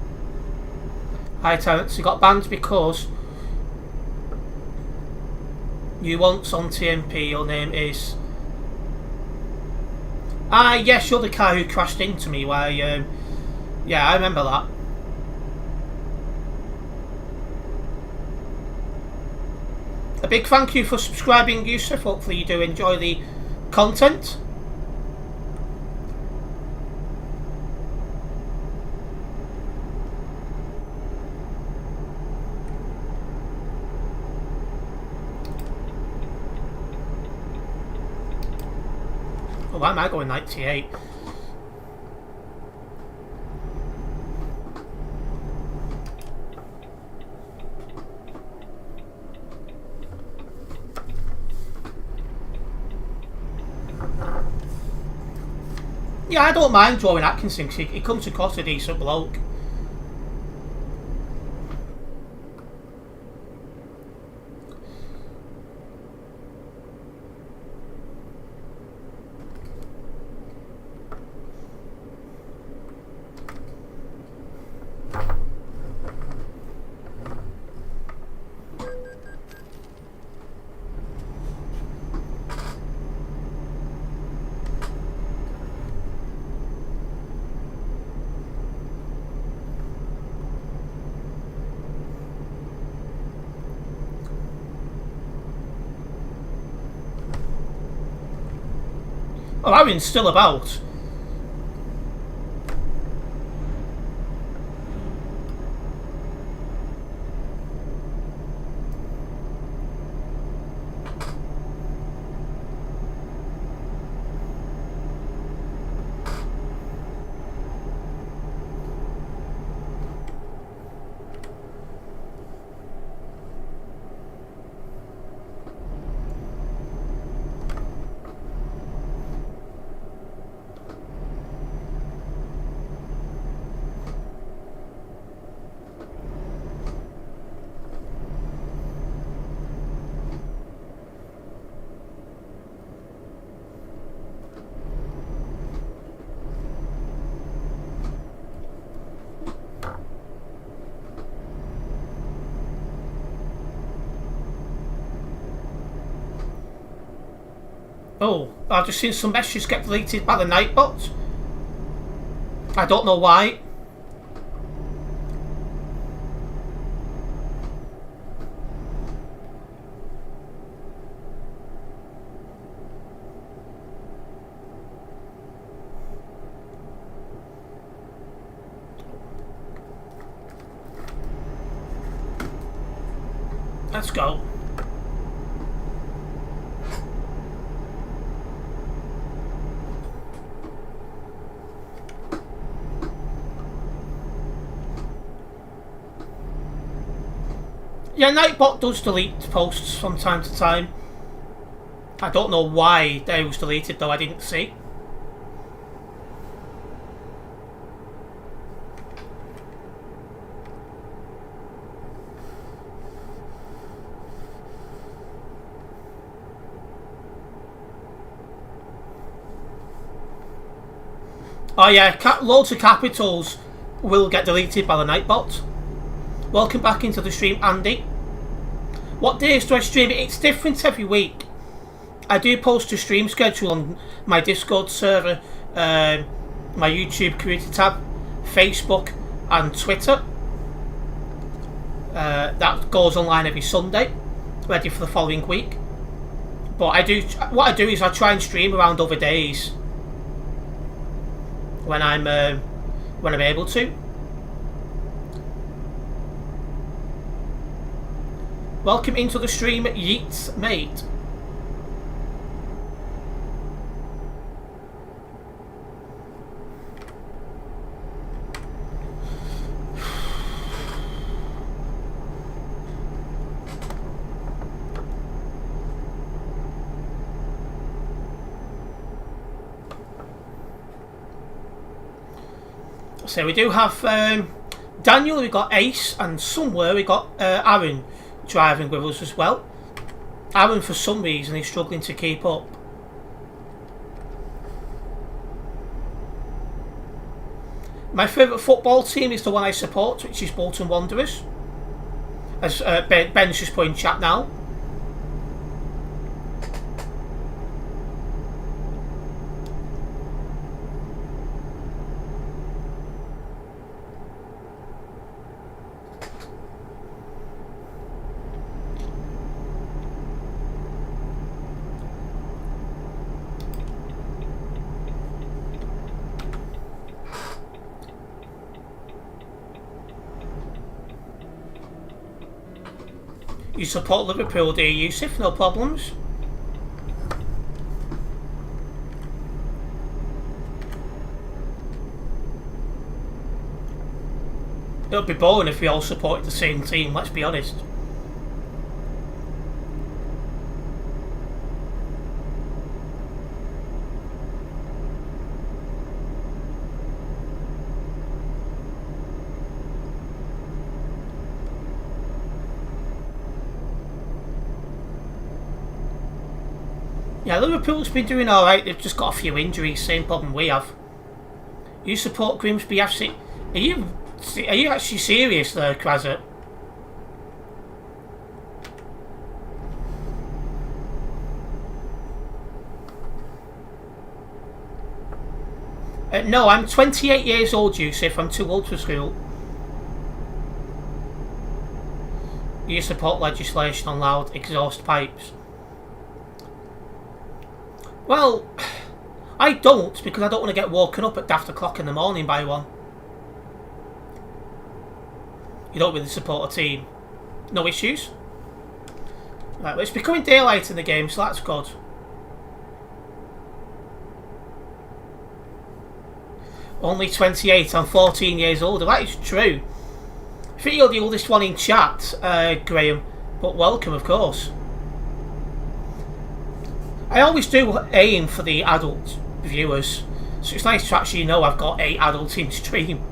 Hi Terence, you got banned because you once on TMP, your name is... Ah, yes, you're the guy who crashed into me where, yeah, I remember that. A big thank you for subscribing, Yusuf. Hopefully you do enjoy the content. Oh, why am I going 98? Yeah, I don't mind drawing Atkinson because he comes across a decent bloke. Oh, Aaron's still about. Oh, I've just seen some messages get deleted by the Nightbot. I don't know why. Let's go. Yeah, Nightbot does delete posts from time to time. I don't know why they was deleted though, I didn't see. Oh yeah, loads of capitals will get deleted by the Nightbot. Welcome back into the stream, Andy. What days do I stream it? It's different every week. I do post a stream schedule on my Discord server, my YouTube community tab, Facebook and Twitter. That goes online every Sunday, ready for the following week. But what I do is I try and stream around other days when I'm able to. Welcome into the stream, Yeats mate. So we do have Daniel, we got Ace, and somewhere we got Aaron driving with us as well. Aaron, for some reason, is struggling to keep up. My favourite football team is the one I support, which is Bolton Wanderers. As Ben's just put in chat now. You support Liverpool, do you, Yusuf? No problems. It would be boring if we all supported the same team, let's be honest. Yeah, Liverpool's been doing alright, they've just got a few injuries, same problem we have. You support Grimsby FC? Are you actually serious there, Krazet? No, I'm 28 years old, Yusuf, I'm too old for school. You support legislation on loud exhaust pipes? Well, I don't, because I don't want to get woken up at daft o'clock in the morning by one. You don't really support a team. No issues? Right, well, it's becoming daylight in the game, so that's good. Only 28, I'm 14 years older. That is true. I think you're the oldest one in chat, Graham, but welcome, of course. I always do aim for the adult viewers, so it's nice to actually know I've got 8 adults in stream.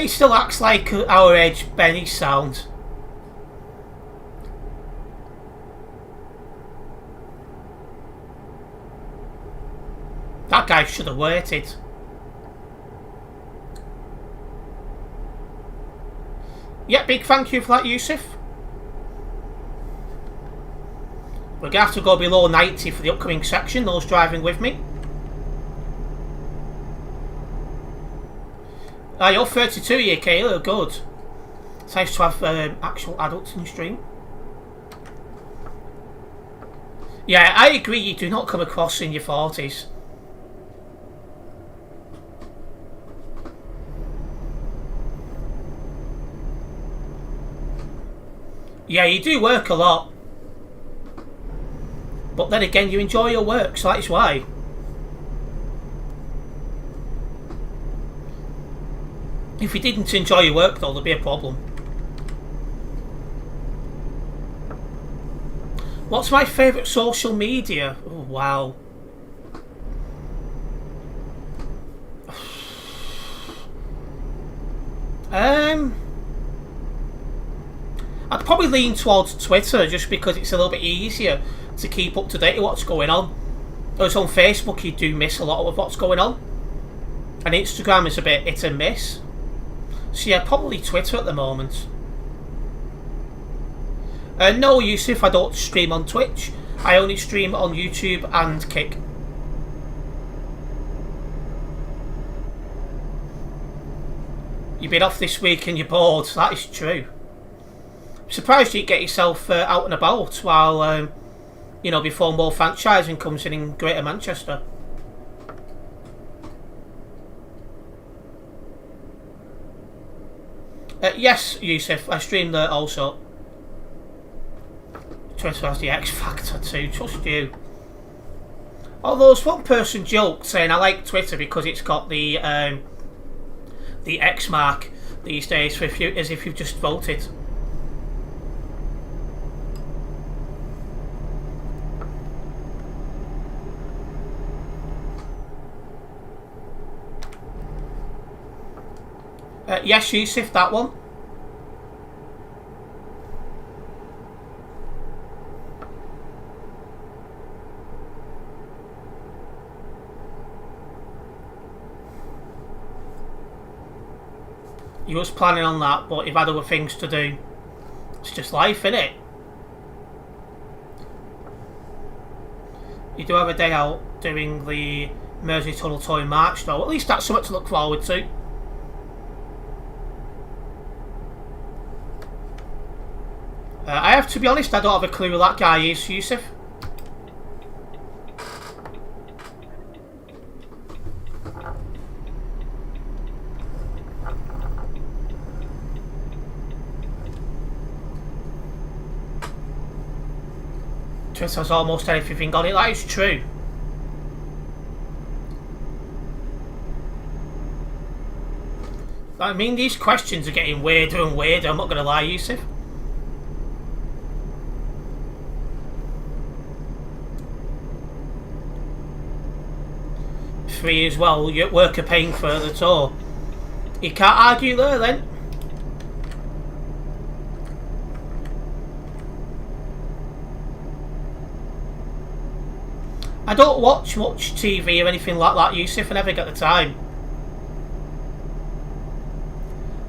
He still acts like our age Benny sound. That guy should have waited. Yeah, big thank you for that, Yusuf. We're going to have to go below 90 for the upcoming section, those driving with me. You're 32 here, Kayla, good. It's nice to have actual adults in the stream. Yeah, I agree, you do not come across in your 40s. Yeah, you do work a lot. But then again, you enjoy your work, so that is why. If you didn't enjoy your work, though, there'd be a problem. What's my favourite social media? Oh, wow. I'd probably lean towards Twitter just because it's a little bit easier to keep up to date with what's going on. Whereas on Facebook you do miss a lot of what's going on. And Instagram is a bit hit and miss. So yeah, probably Twitter at the moment. No, Yusuf, I don't stream on Twitch. I only stream on YouTube and Kick. You've been off this week and you're bored. That is true. I'm surprised you get yourself out and about while, you know, before more franchising comes in Greater Manchester. Yes, Yusuf, I stream there also. Twitter has the X Factor too, trust you. Although there's one person joked saying I like Twitter because it's got the X mark these days for if you, as if you've just voted. Yes, Yusuf, that one. You was planning on that, but you've had other things to do. It's just life, innit? You do have a day out doing the Mersey Tunnel Toy March, though. At least that's something to look forward to. I have to be honest, I don't have a clue who that guy is, Yusuf. Twitter has almost everything on it, that is true. I mean, these questions are getting weirder and weirder, I'm not going to lie, Yusuf. Free as well, your worker paying for the tour. You can't argue there then. I don't watch much TV or anything like that, Yusuf. I never get the time.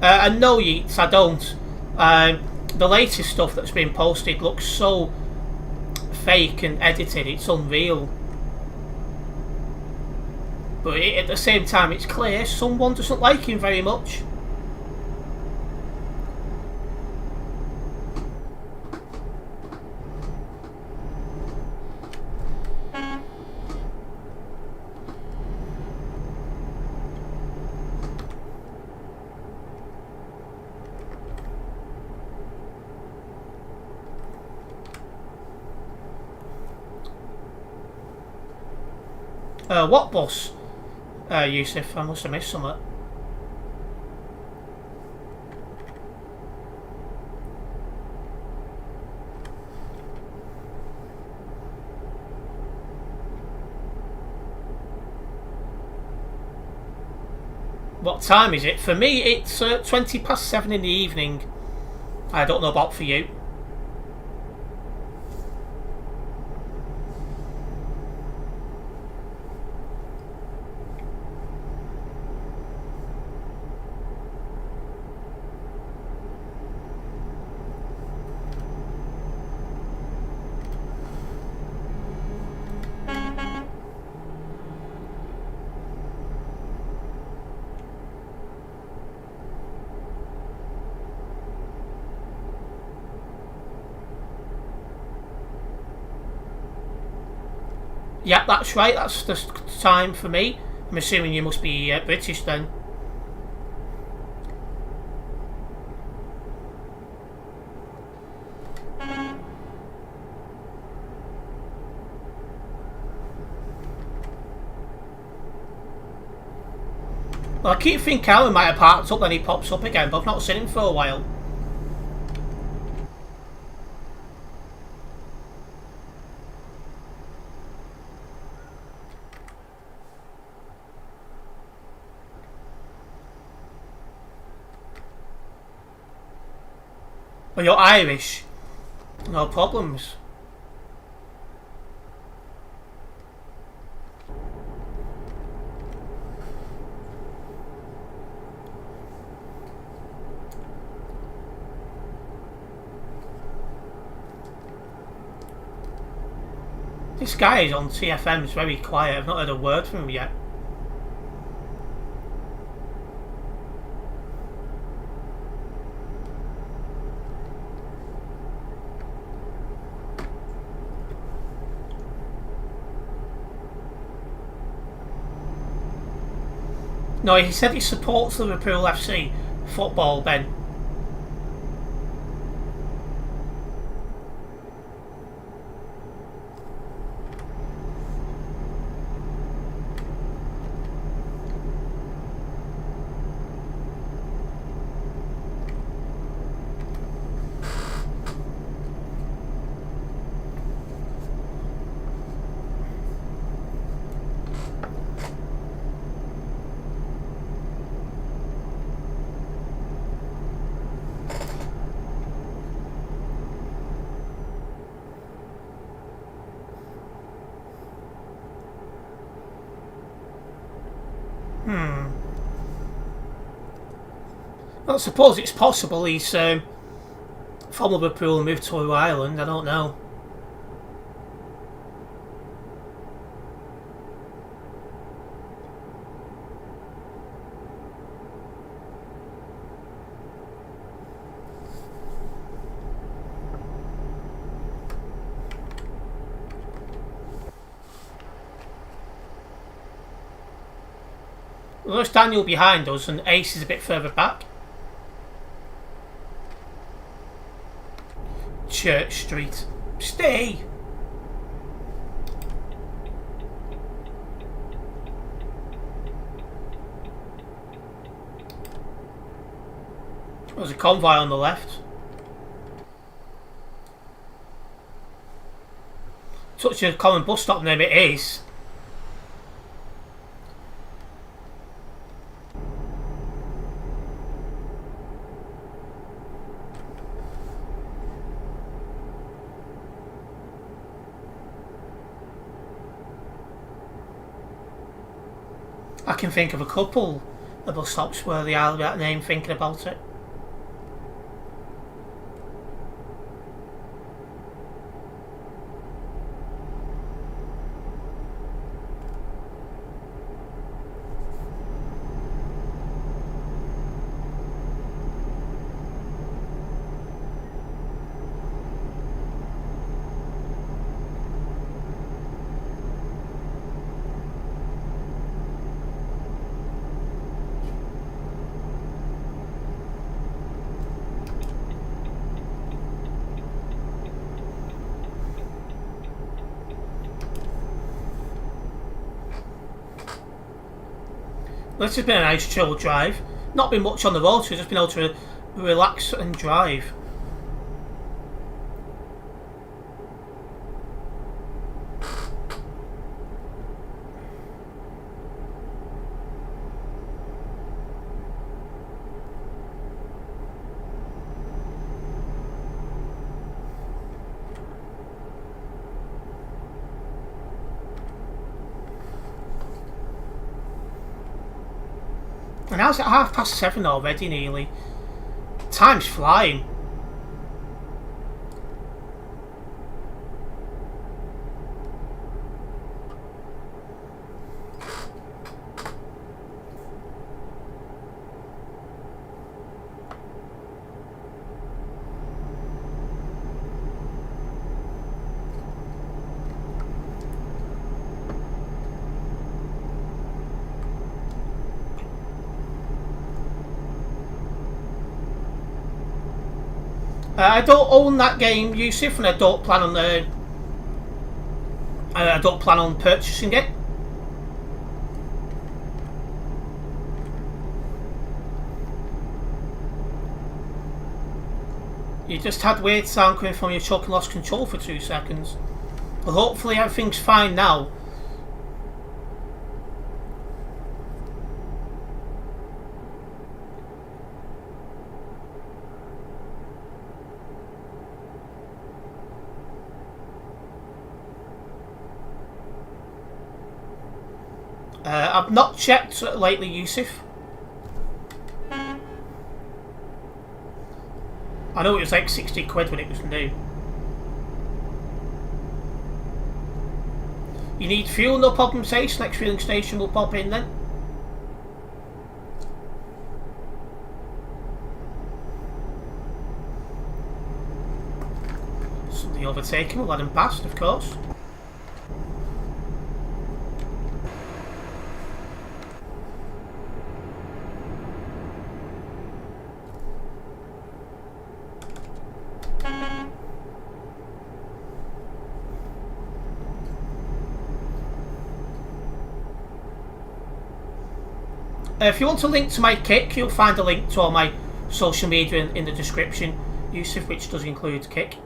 And no, Yeats, I don't. The latest stuff that's been posted looks so fake and edited, it's unreal. But at the same time, it's clear someone doesn't like him very much. What bus? Yusuf, I must have missed something. What time is it? For me, it's 20 past 7 in the evening. I don't know about for you. Yeah, that's right. That's the time for me. I'm assuming you must be British then. Well, I keep thinking Alan might have parked up, then he pops up again, but I've not seen him for a while. Well, you're Irish. No problems. This guy is on TFM, is very quiet. I've not heard a word from him yet. No, he said he supports Liverpool FC football, Ben. Well, I suppose it's possible he's from Liverpool and moved to Ireland. I don't know. Well, there's Daniel behind us and Ace is a bit further back. Church Street. Stay! There's a convoy on the left. Such a common bus stop name it is. I can think of a couple of bus stops where they are that name thinking about it. This has been a nice chill drive. Not been much on the road, so we've just been able to relax and drive. And now it's at 7:30 already nearly. Time's flying. I don't own that game, Yusuf, and I don't plan on purchasing it. You just had weird sound coming from your truck and lost control for 2 seconds. But hopefully everything's fine now. I've not checked lately, Yusuf. I know it was like 60 quid when it was new. You need fuel, no problem, Sace. Next fueling station will pop in then. Somebody overtaking, we'll let him past, of course. If you want a link to my Kick, you'll find a link to all my social media in the description, Yusuf, which does include Kick.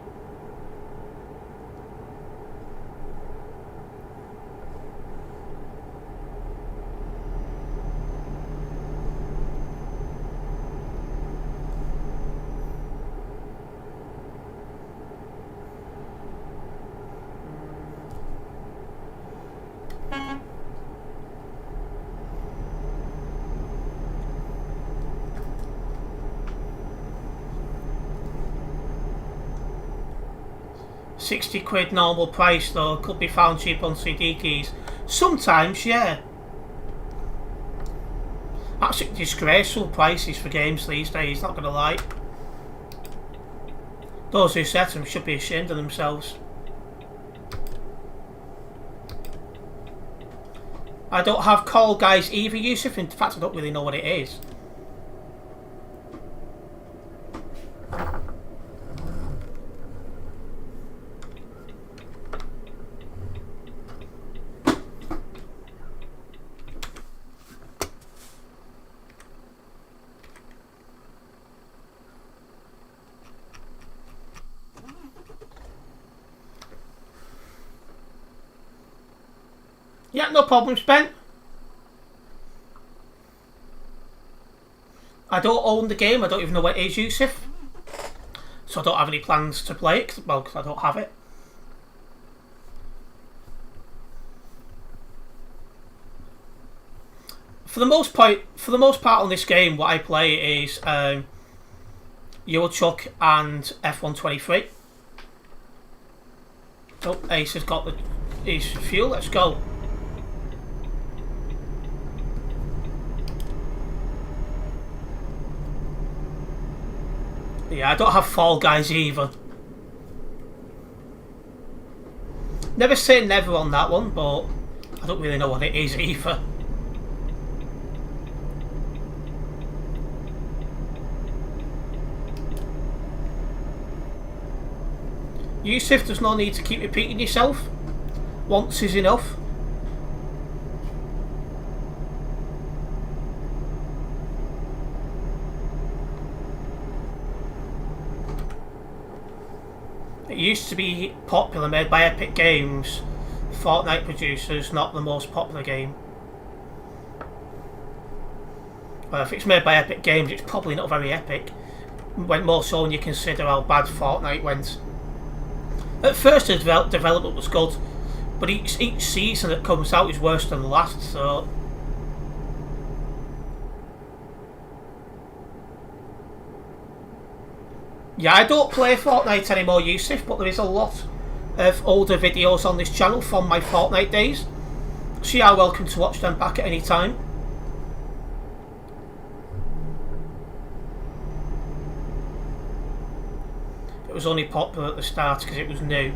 £60 normal price though, could be found cheap on CD keys. Sometimes, yeah. Absolutely disgraceful prices for games these days, not gonna lie. Those who set them should be ashamed of themselves. I don't have Call Guys either, Yusuf. In fact, I don't really know what it is. Yeah, no problem, Ben. I don't own the game. I don't even know what it is, Yusuf. So I don't have any plans to play it. Well, because I don't have it. For the most part on this game, what I play is Euro Truck and F123. Oh, Ace has got his fuel. Let's go. Yeah, I don't have Fall Guys either. Never say never on that one, but I don't really know what it is either. Yusuf, there's no need to keep repeating yourself. Once is enough. It used to be popular, made by Epic Games, Fortnite producers, not the most popular game. Well, if it's made by Epic Games, it's probably not very epic. Went more so when you consider how bad Fortnite went. At first, the development was good, but each season that comes out is worse than the last, so... Yeah, I don't play Fortnite anymore, Yusuf, but there is a lot of older videos on this channel from my Fortnite days, so you are welcome to watch them back at any time. It was only popular at the start because it was new.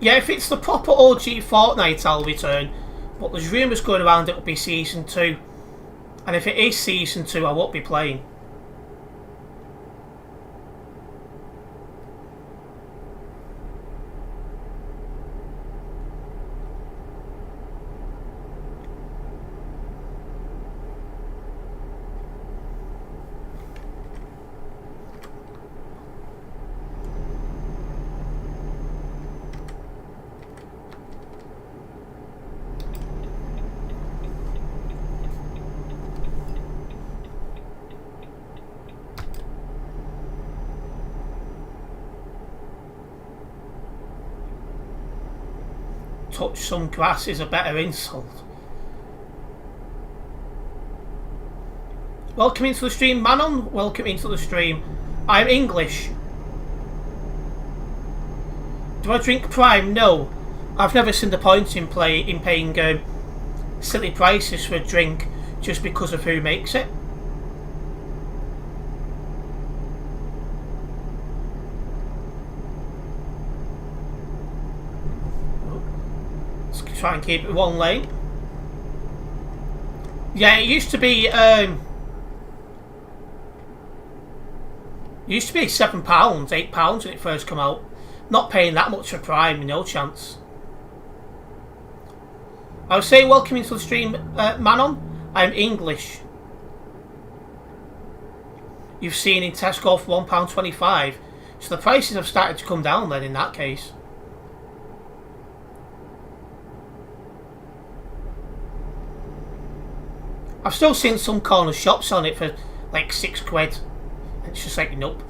Yeah, if it's the proper OG Fortnite, I'll return. But there's rumours going around it'll be Season 2. And if it is Season 2, I won't be playing. Touch some grass is a better insult. Welcome into the stream, Manon. Welcome into the stream. I'm English. Do I drink Prime? No. I've never seen the point in paying silly prices for a drink just because of who makes it. Let's try and keep it one lane. Yeah, it used to be £7, £8 when it first came out. Not paying that much for Prime, no chance. I was saying, welcome into the stream, Manon. I'm English. You've seen in Tesco for £1.25, so the prices have started to come down then in that case. I've still seen some corner shops on it for like £6. It's just like, nope.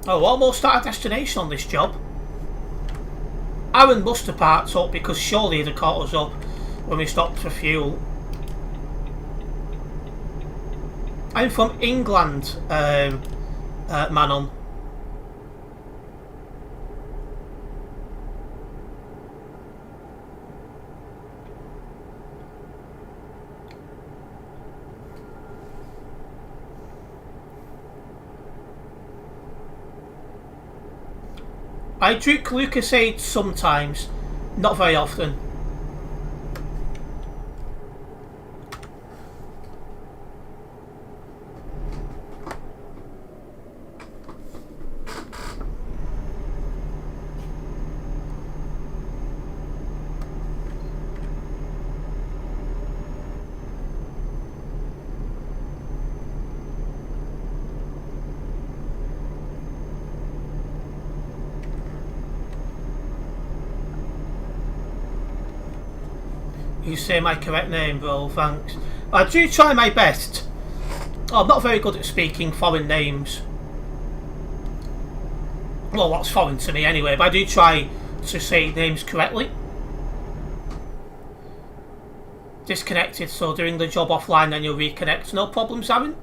Oh, almost at our destination on this job. Aaron must have parked up because surely he'd have caught us up when we stopped for fuel. I'm from England, Manon. I drink Lucasade sometimes, not very often. You say my correct name, bro, thanks. I do try my best. I'm not very good at speaking foreign names. Well, what's foreign to me anyway, but I do try to say names correctly. Disconnected, so doing the job offline then you'll reconnect. No problems, Aaron?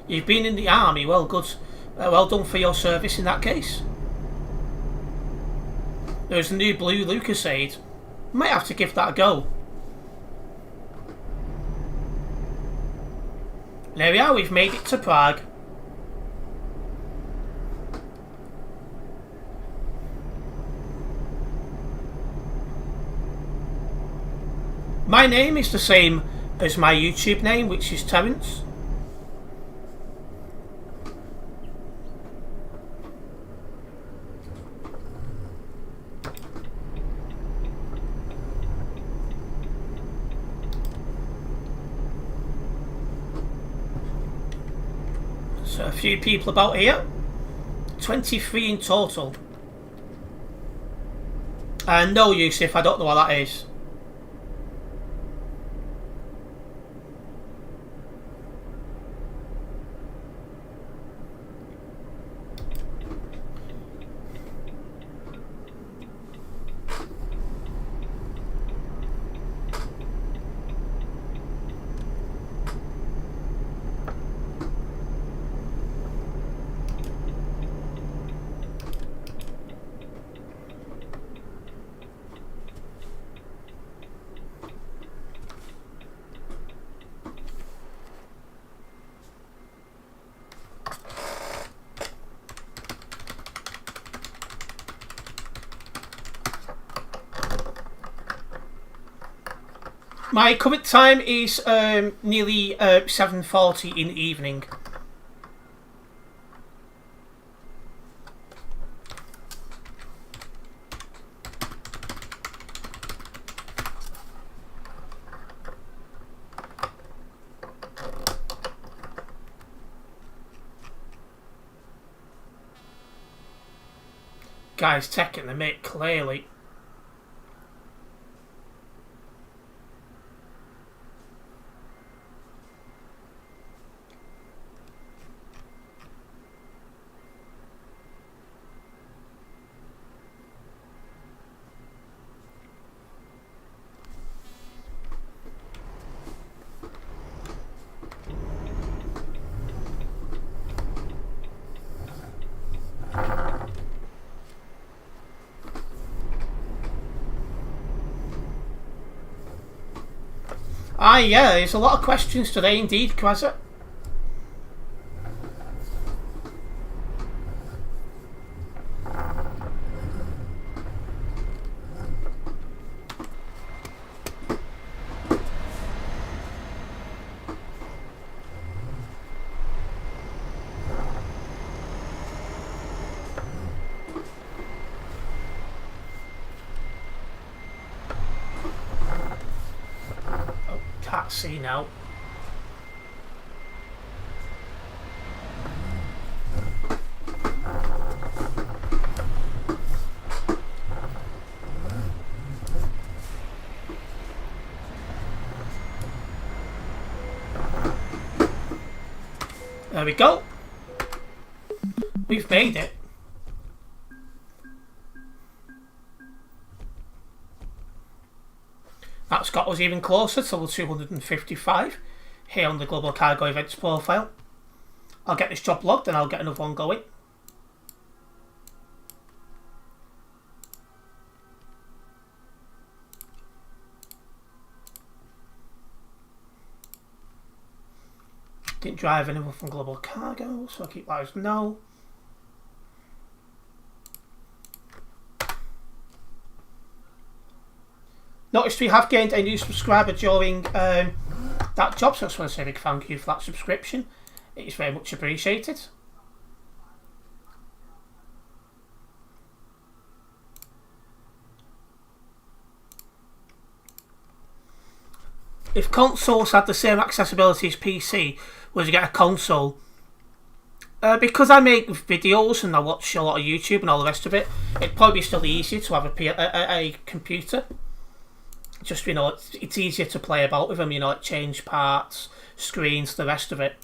You've been in the army, well good. Well done for your service in that case. There's a new blue Lucasade. Might have to give that a go. There we are, we've made it to Prague. My name is the same as my YouTube name, which is Terence. So a few people about here. 23 in total. No, Yusuf, I don't know what that is. My current time is nearly 7:40 in the evening. Guys taking the mick, clearly. Yeah, there's a lot of questions today indeed, Kwazza. Oh, can't see now. There we go. We've made it. That's got us even closer to the 255 here on the Global Cargo Events profile. I'll get this job logged and I'll get another one going. Didn't drive anyone from Global Cargo, so I'll keep that as no. Noticed we have gained a new subscriber during that job, so I just want to say a big thank you for that subscription. It is very much appreciated. If consoles had the same accessibility as PC, would you get a console? Because I make videos and I watch a lot of YouTube and all the rest of it, it'd probably be still easier to have a computer. Just, you know, it's easier to play about with them, you know, like change parts, screens, the rest of it.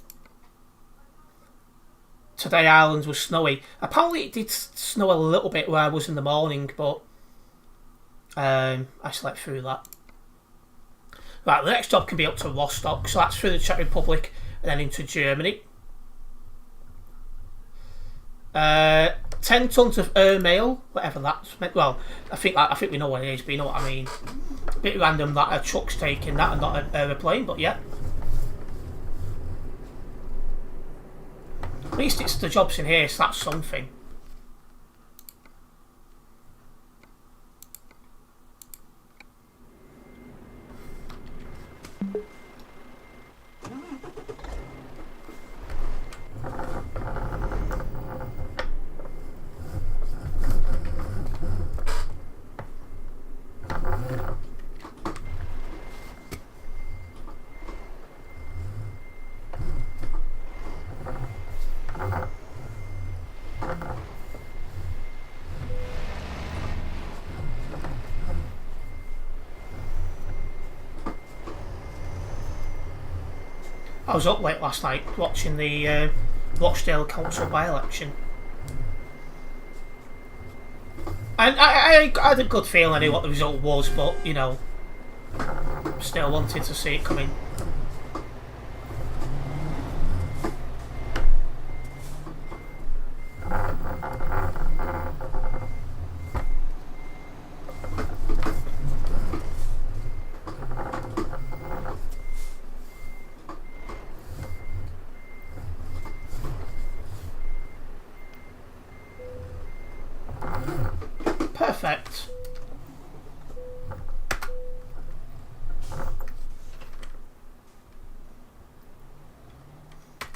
Today Ireland was snowy. Apparently it did snow a little bit where I was in the morning, but I slept through that. Right, the next job can be up to Rostock, so that's through the Czech Republic and then into Germany. 10 tons of airmail, whatever that's meant. Well, I think we know what it is, but you know what I mean. A bit random that a truck's taking that and not an aeroplane, but yeah. At least it's the jobs in here, so that's something. I was up late last night watching the Rochdale Council by-election. And I had a good feeling I knew what the result was, but, you know, still wanted to see it coming. Perfect.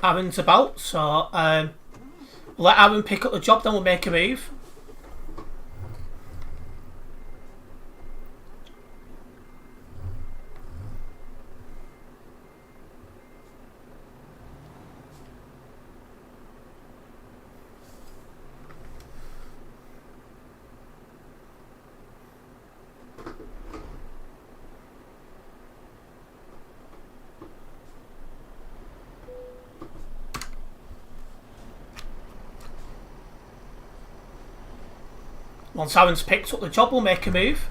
Aaron's about, so we'll let Aaron pick up the job, then we'll make a move. Once Aaron's picked up the job, we'll make a move.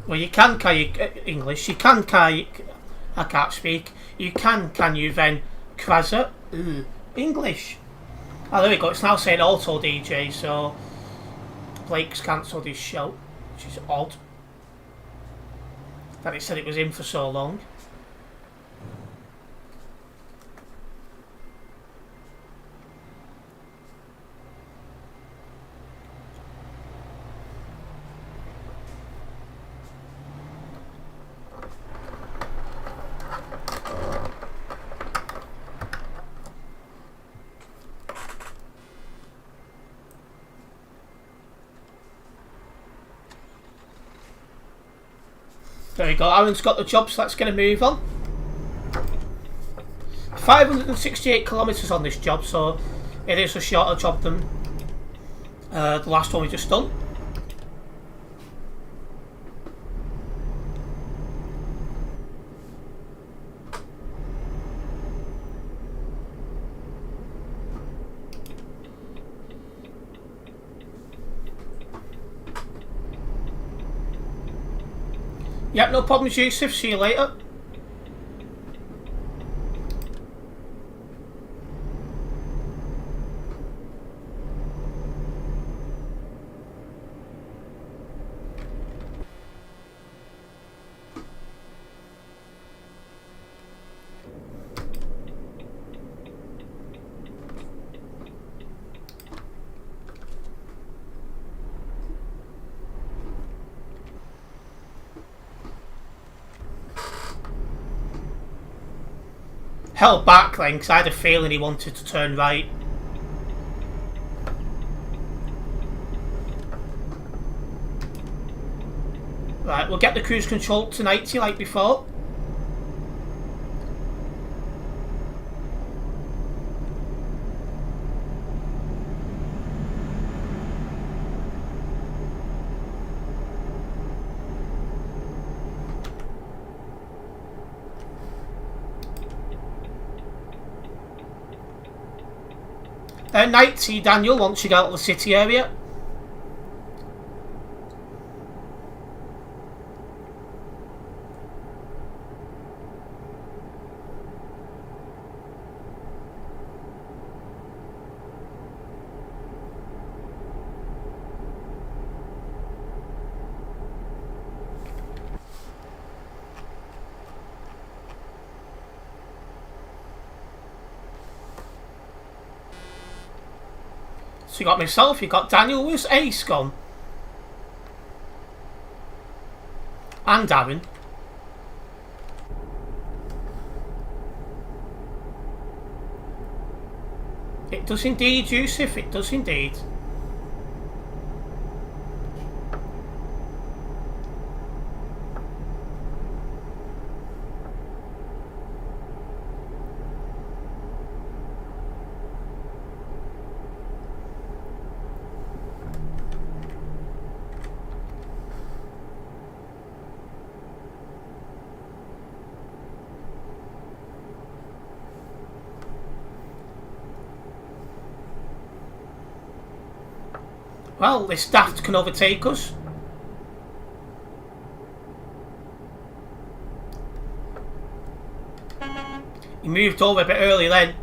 Well, you can you English? You can you? I can't speak. You can you then? Krasa? English. Oh, there we go. It's now saying auto DJ, so Blake's cancelled his show, which is odd. That it said it was in for so long. There we go, Aaron's got the job, so let's get a move on. 568 kilometres on this job, so it is a shorter job than the last one we just done. Yep, no problems, Yusuf. See you later. Held back then because I had a feeling he wanted to turn right. Right, we'll get the cruise control to 90 like before. Then 90, Daniel, once you get out of the city area. So you got myself, you got Daniel, where's Ace gone? And Darren. It does indeed, Yusuf, it does indeed. Well, this daft can overtake us. He moved over a bit early then.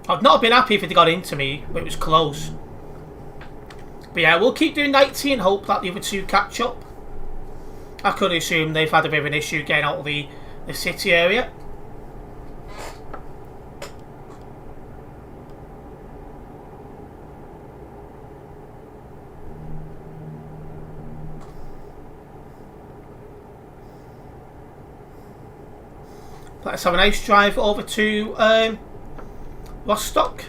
I'd not have been happy if it got into me, but it was close. But yeah, we'll keep doing 90 and hope that the other two catch up. I could assume they've had a bit of an issue getting out of the city area. Let's have a nice drive over to Rostock.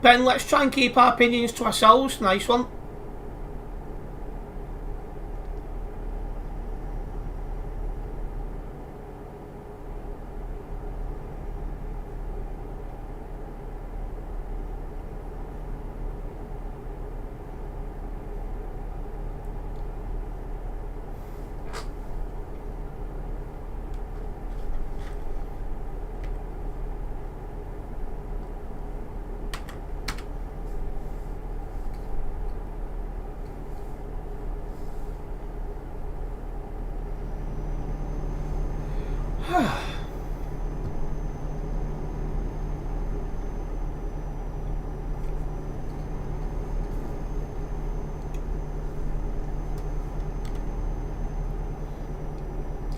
Ben, let's try and keep our opinions to ourselves. Nice one.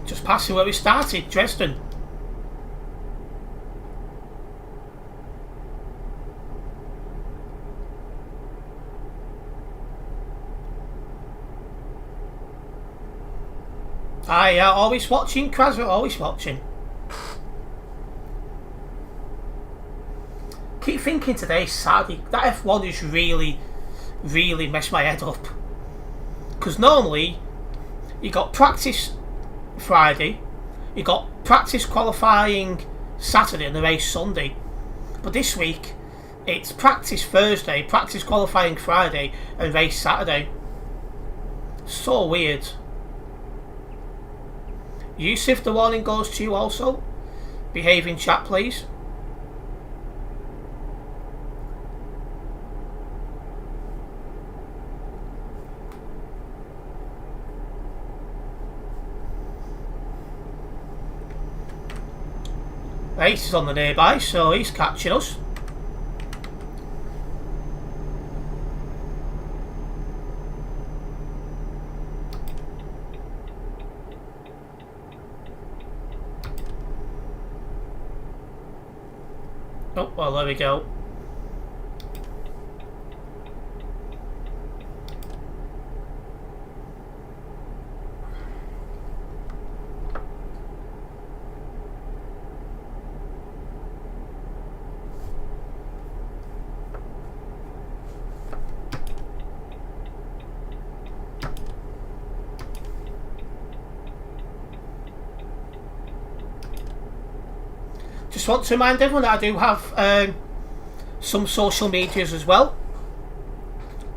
Just passing where we started, Dresden. Always watching, Krasver, always watching. Keep thinking today, sadly, that F1 has really messed my head up. Because normally, you got practice Friday, you got practice qualifying Saturday and the race Sunday. But this week, it's practice Thursday, practice qualifying Friday and race Saturday. So weird. Yusuf, the warning goes to you also. Behave in chat, please. Ace is on the nearby, so he's catching us. Oh, well, there we go. Just want to remind everyone that I do have some social medias as well.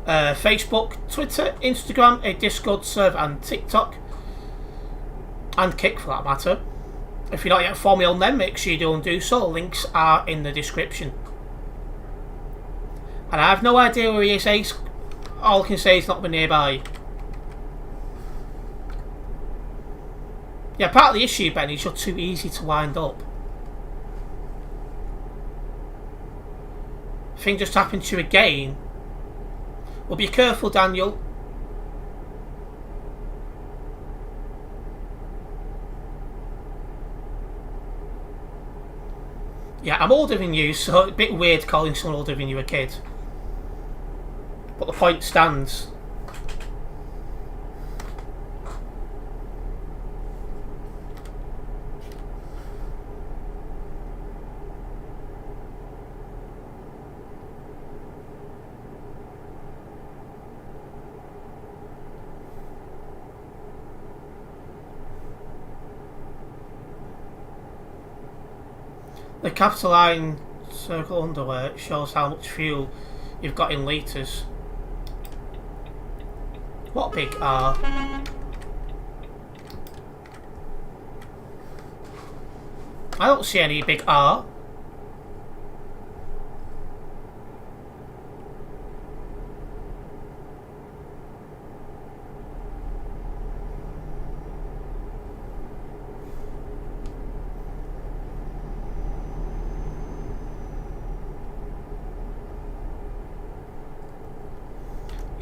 Facebook, Twitter, Instagram, a Discord server and TikTok. And Kick for that matter. If you're not yet following me on them, make sure you do and do so. Links are in the description. And I have no idea where he is, Ace. All I can say is not been nearby. Yeah, part of the issue, Ben, is you're too easy to wind up. Thing just happened to you again. Well, be careful, Daniel. Yeah, I'm older than you, so it's a bit weird calling someone older than you a kid. But the point stands. The Capitoline circle underwear shows how much fuel you've got in litres. What big R? I don't see any big R.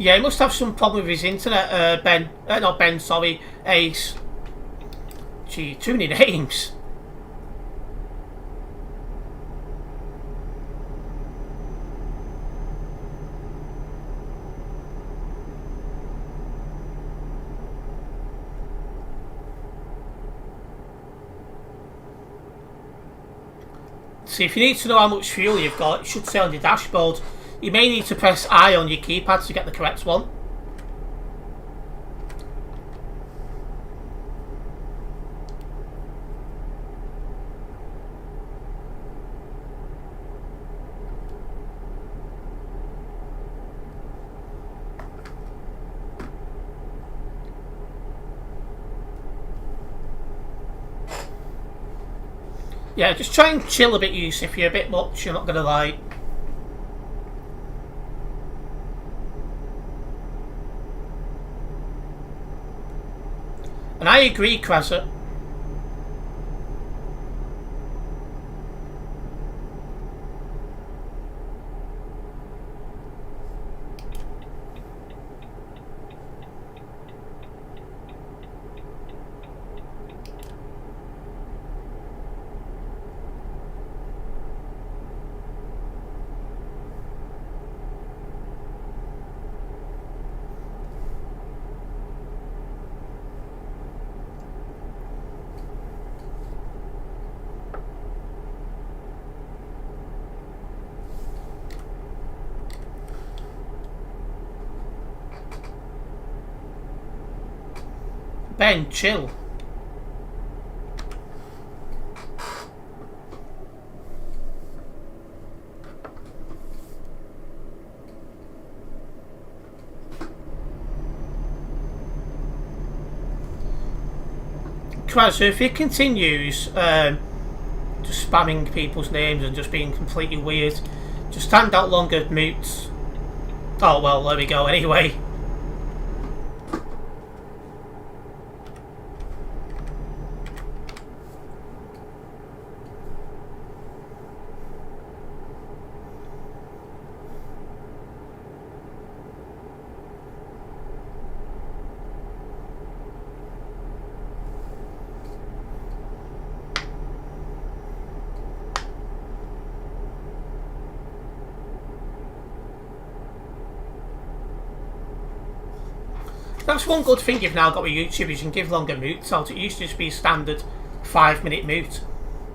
Yeah, he must have some problem with his internet, Ben. Not Ben, sorry, Ace. Gee, too many names. See, if you need to know how much fuel you've got, it should say on your dashboard. You may need to press I on your keypad to get the correct one. Yeah, just try and chill a bit, Yusuf. If you're a bit much, you're not going to lie. And I agree, Krasa. Ben, chill. Kraz, if it continues just spamming people's names and just being completely weird, just stand out longer, mute. Oh well, there we go anyway. That's one good thing you've now got with YouTube, is you can give longer mutes out. It used to just be a standard 5-minute mute.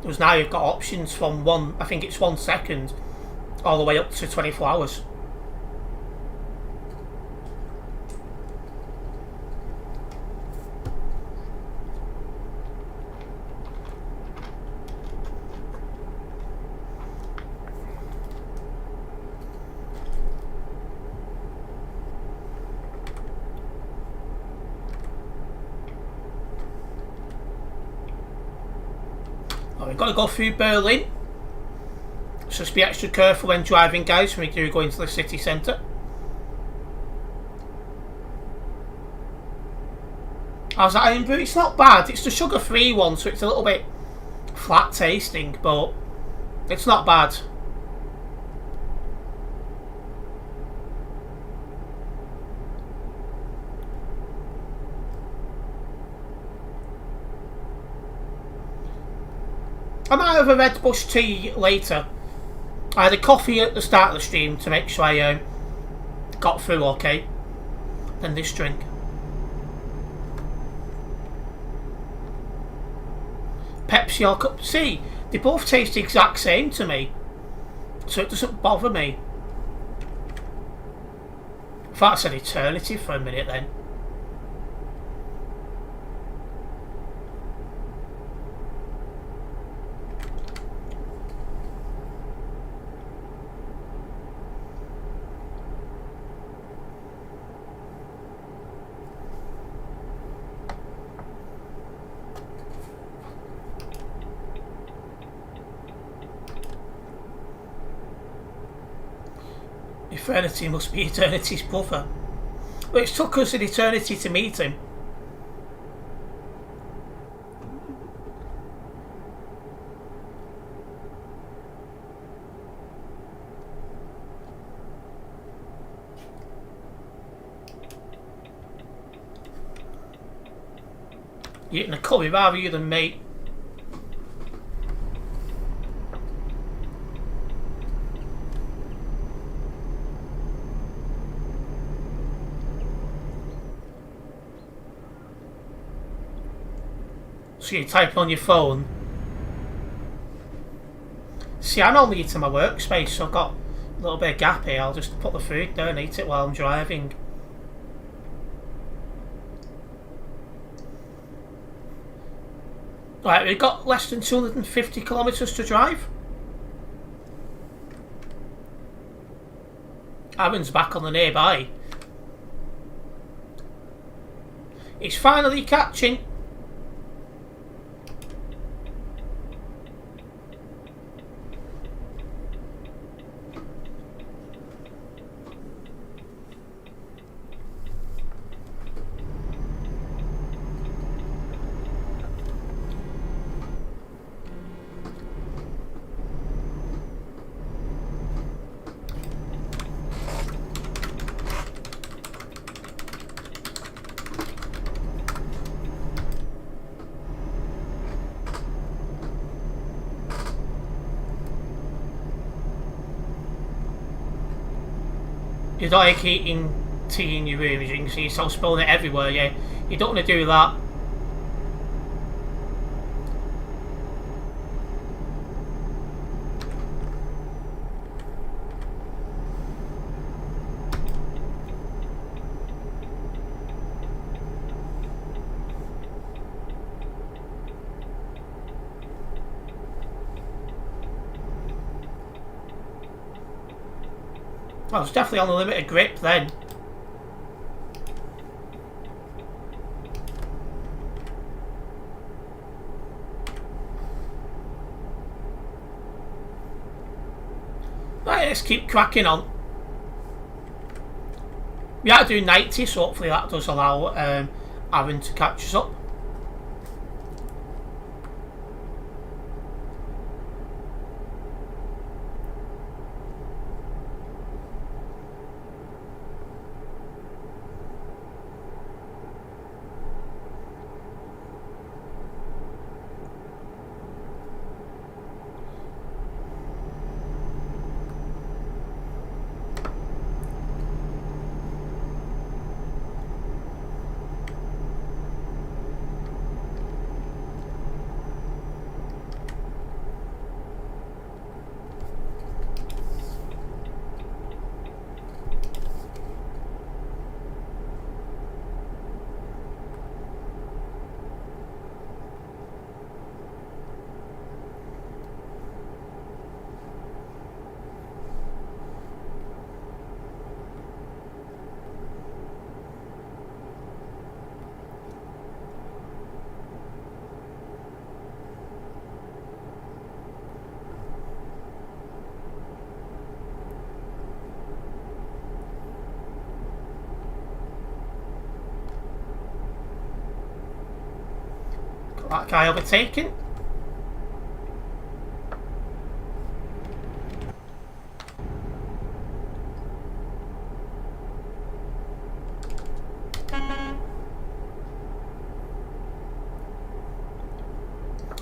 Whereas now you've got options from I think it's 1 second, all the way up to 24 hours. We've got to go through Berlin, so just be extra careful when driving, guys, when we do go into the city centre. How's that Edinburgh? It's not bad. It's the sugar-free one, so it's a little bit flat tasting, but it's not bad. I might have a Red Bush tea later. I had a coffee at the start of the stream to make sure I got through okay. Then this drink. Pepsi or cup. See, they both taste the exact same to me, so it doesn't bother me. I thought I said eternity for a minute then. Eternity must be Eternity's brother. Well, it took us an eternity to meet him. You're eating a curry rather you than me. So you type on your phone. See, I normally eat in my workspace, so I've got a little bit of gap here. I'll just put the food down and eat it while I'm driving. Right, we've got less than 250 kilometres to drive. Aaron's back on the nearby. He's finally catching. You don't like eating tea in your room, as you can see yourself spilling it everywhere, yeah. You don't want to do that. I was definitely on the limited grip then. Right, let's keep cracking on. We are doing 90, so hopefully that does allow Aaron to catch us up. Got that guy overtaken.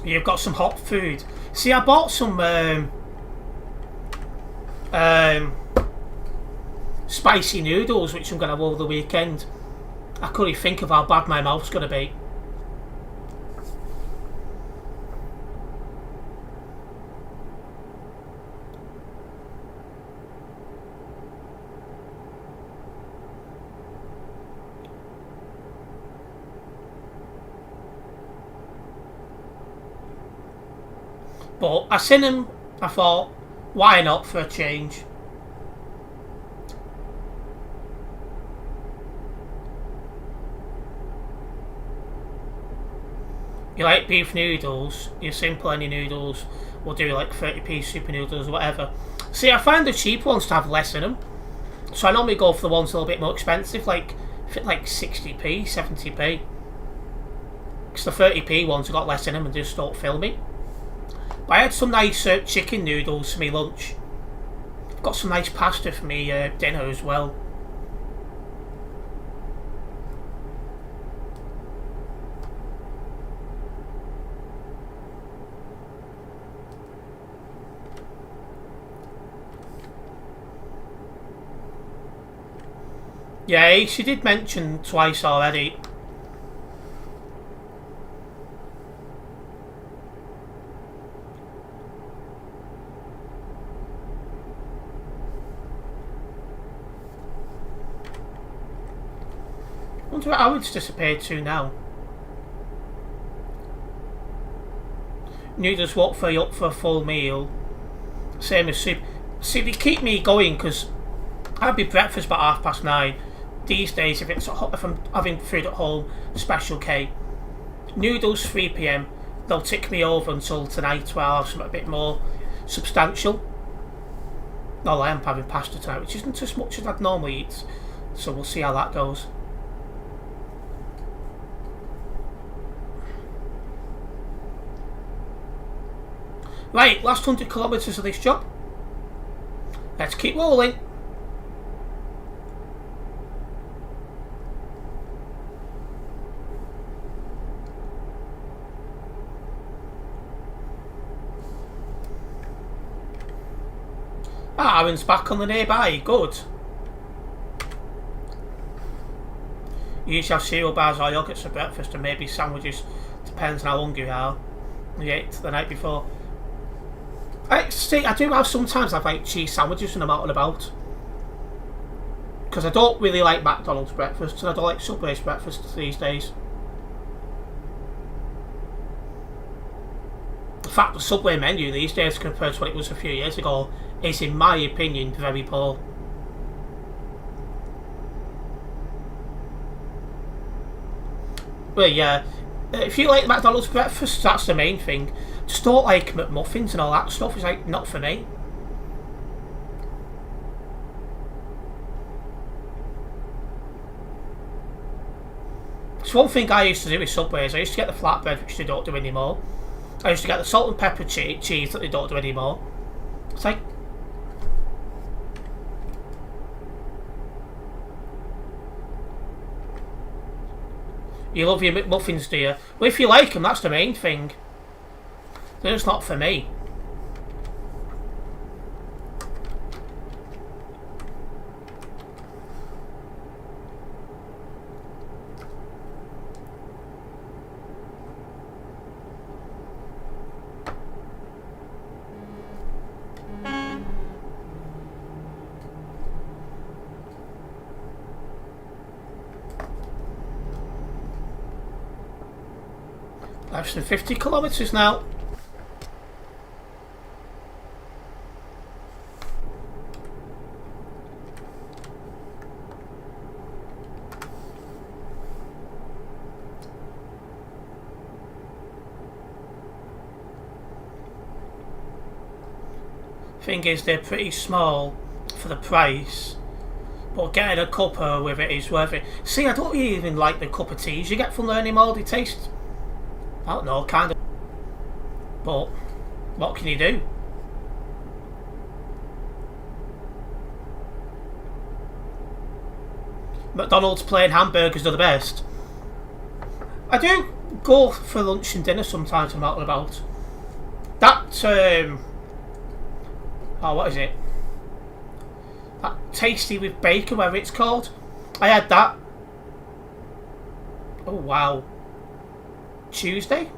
You've got some hot food. See, I bought some spicy noodles, which I'm going to have over the weekend. I couldn't think of how bad my mouth's going to be. But I seen him, I thought, why not for a change? You like beef noodles, your simple any noodles, we'll do like 30p super noodles or whatever. See, I find the cheap ones to have less in them. So I normally go for the ones a little bit more expensive, like 60p, 70p. Because the 30p ones have got less in them and just don't fill me. But I had some nice chicken noodles for me lunch. I've got some nice pasta for me dinner as well. Yeah, she did mention twice already. I wonder what Howard's disappeared to now. Noodles won't fill you up for a full meal. Same as soup. See, they keep me going because I'd be breakfast by 9:30. These days, if I'm having food at home, special K. Noodles 3 p.m. They'll tick me over until tonight where I'll have something a bit more substantial. No, I am having pasta tonight, which isn't as much as I'd normally eat. So we'll see how that goes. Right, last 100 kilometres of this job. Let's keep rolling. Aaron's back on the nearby, good. You usually have cereal bars or yogurts for breakfast and maybe sandwiches, depends on how hungry you are. You ate the night before. I do have sometimes have like cheese sandwiches when I'm out and about. Because I don't really like McDonald's breakfast and I don't like Subway's breakfast these days. In fact, the Subway menu these days compared to what it was a few years ago is, in my opinion, very poor. Well, yeah, if you like McDonald's breakfast, that's the main thing. Just don't like McMuffins and all that stuff. It's like, not for me. It's one thing I used to do with Subways. I used to get the flatbread, which they don't do anymore. I used to get the salt and pepper cheese that they don't do anymore. It's like, you love your McMuffins, do you? Well, if you like them, that's the main thing. They're just not for me. Less than 50 kilometres now. Thing is, they're pretty small for the price, but getting a cuppa with it is worth it. See, I don't even like the cup of teas you get from there anymore. They taste, I don't know, kind of. But what can you do? McDonald's plain hamburgers are the best. I do go for lunch and dinner sometimes when I'm out and about. That oh, what is it? That tasty with bacon, whatever it's called. I had that. Oh wow. Tuesday?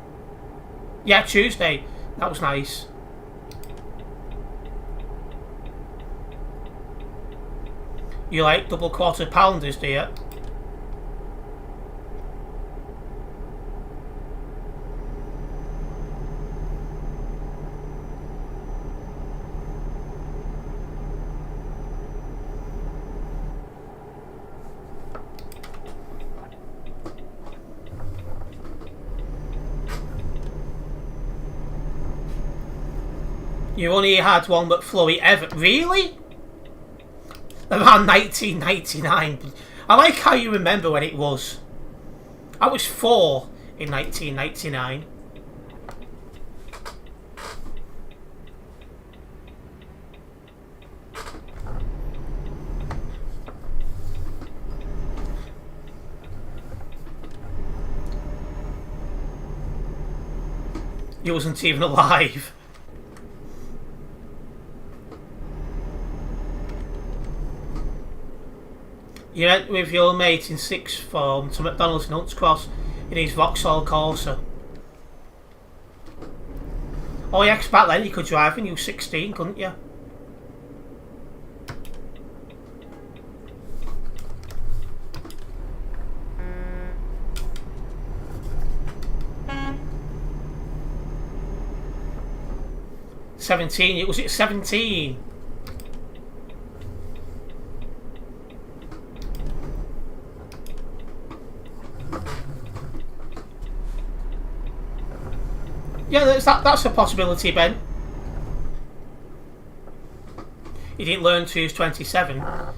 Yeah, Tuesday. That was nice. You like double quarter pounders, do you? You only had one McFlurry ever. Really? Around 1999. I like how you remember when it was. I was 4 in 1999. You wasn't even alive. You went with your mate in sixth form to McDonald's in Hunts Cross in his Vauxhall Corsa. Oh yeah, 'cause back then you could drive when you were 16, couldn't you? Was it 17? Yeah, that's a possibility, Ben. You didn't learn to use 27. I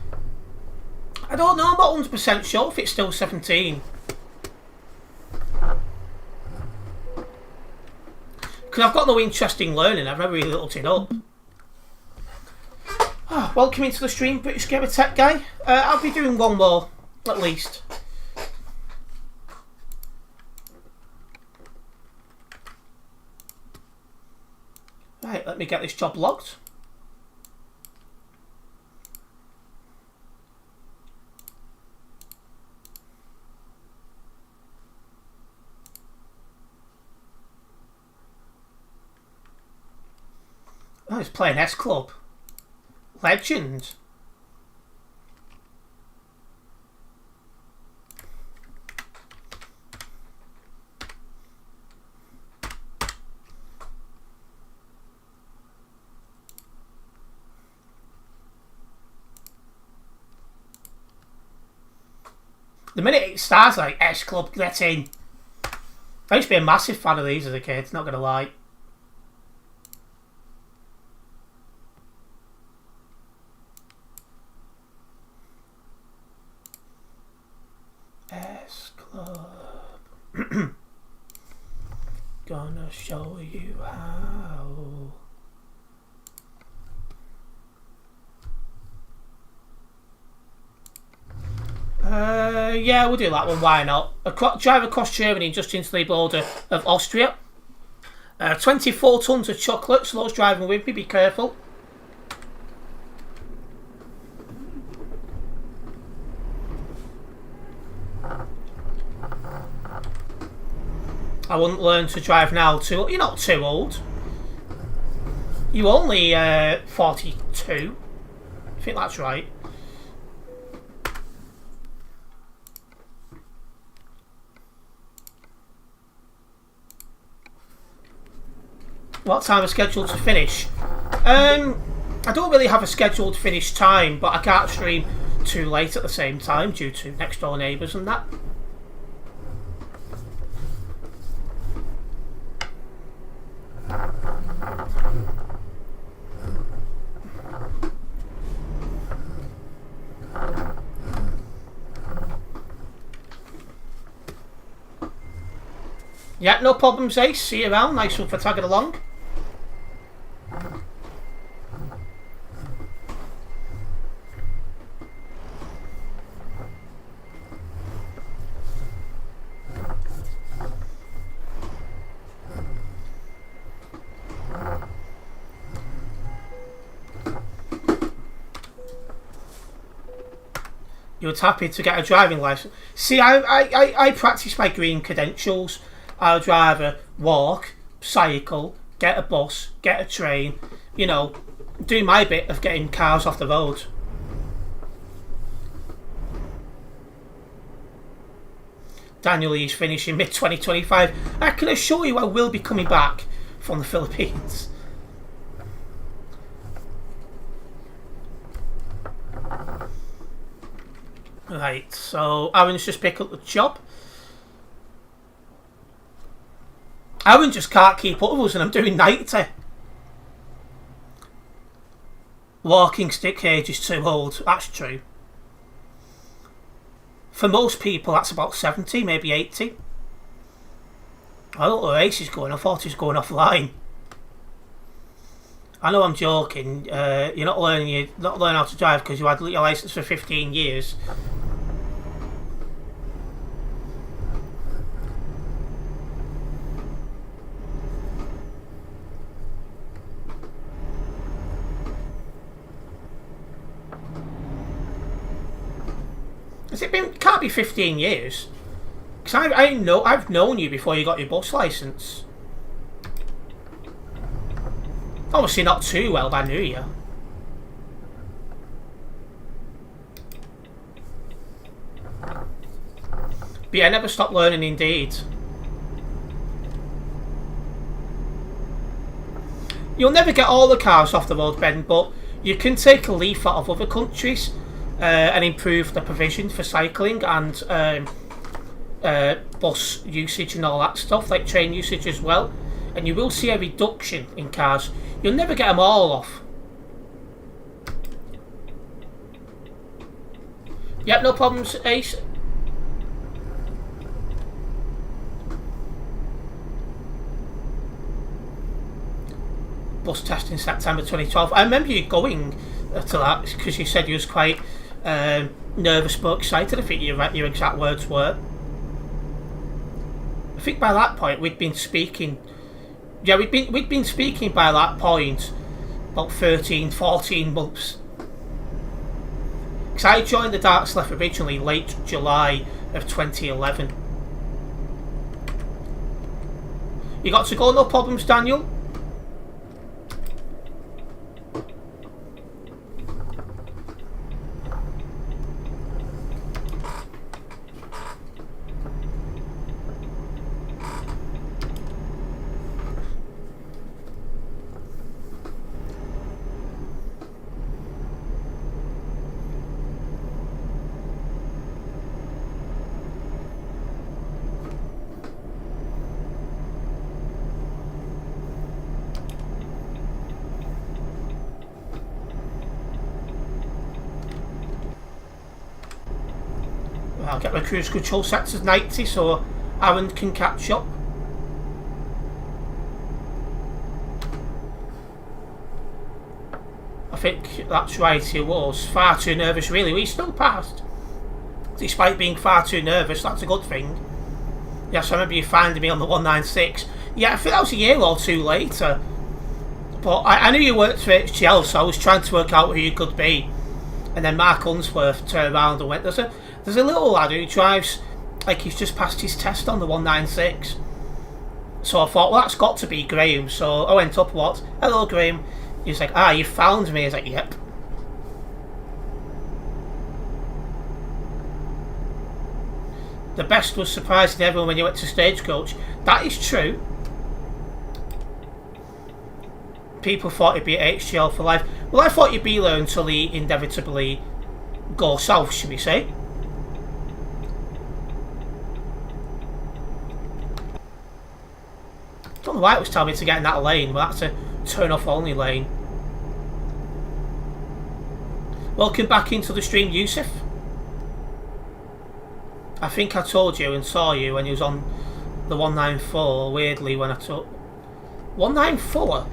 don't know, I'm not 100% sure if it's still 17. Because I've got no interest in learning, I've never really looked it up. Oh, welcome into the stream, British Gamer Tech Guy. I'll be doing one more, at least. Right, let me get this job logged. Oh, he's playing S Club. Legend. The minute it starts like S Club, get in. I used to be a massive fan of these as a kid, not gonna lie. S Club. Gonna show you how. Yeah, we'll do that one, why not? Drive across Germany just into the border of Austria. 24 tonnes of chocolate, so those driving with me, be careful. I wouldn't learn to drive now. You're not too old. You're only 42. I think that's right. What time is scheduled to finish? I don't really have a scheduled finish time, but I can't stream too late at the same time due to next door neighbours and that. Yeah, no problems, Ace. See you around. Nice one for tagging along. You was happy to get a driving licence. See, I practice my green credentials. I'll drive walk, cycle, get a bus, get a train, you know, do my bit of getting cars off the road. Daniel is finishing mid-2025. I can assure you I will be coming back from the Philippines. Right, so Aaron's just picked up the job. Aaron just can't keep up with us and I'm doing 90. Walking stick age is too old, that's true. For most people that's about 70, maybe 80. I don't know where Ace is going, I thought he was going offline. I know I'm joking, you're not learning how to drive because you had your licence for 15 years. Has it been? Can't be 15 years. Because I've known you before you got your bus licence. Obviously not too well, but I knew you. But yeah, I never stopped learning indeed. You'll never get all the cars off the road, Ben, but you can take a leaf out of other countries and improve the provision for cycling and bus usage and all that stuff, like train usage as well. And you will see a reduction in cars. You'll never get them all off. Yep, no problems, Ace. Bus test in September 2012. I remember you going to that because you said you was quite nervous but excited. I think your exact words were. I think by that point we'd been speaking. Yeah, we'd been speaking by that point about 13, 14 months. Because I joined the Dark Left originally late July of 2011. You got to go, no problems, Daniel. I'll get my cruise control set to 90 so Aaron can catch up. I think that's right, he was far too nervous really. We still passed. Despite being far too nervous, that's a good thing. Yes, I remember you finding me on the 196. Yeah, I think that was a year or two later. But I knew you worked for HTL, so I was trying to work out who you could be. And then Mark Unsworth turned around and went, there's a little lad who drives like he's just passed his test on the 196. So I thought, well, that's got to be Graham. So I went up, what? Hello, Graham. He's like, you found me. I was like, yep. The best was surprising everyone when you went to Stagecoach. That is true. People thought he'd be at HGL for life. Well, I thought you'd be there until he inevitably go south, should we say. Don't know why it was telling me to get in that lane, but that's a turn off only lane. Welcome back into the stream, Yusuf. I think I told you and saw you when you was on the 194, weirdly, when I took... 194?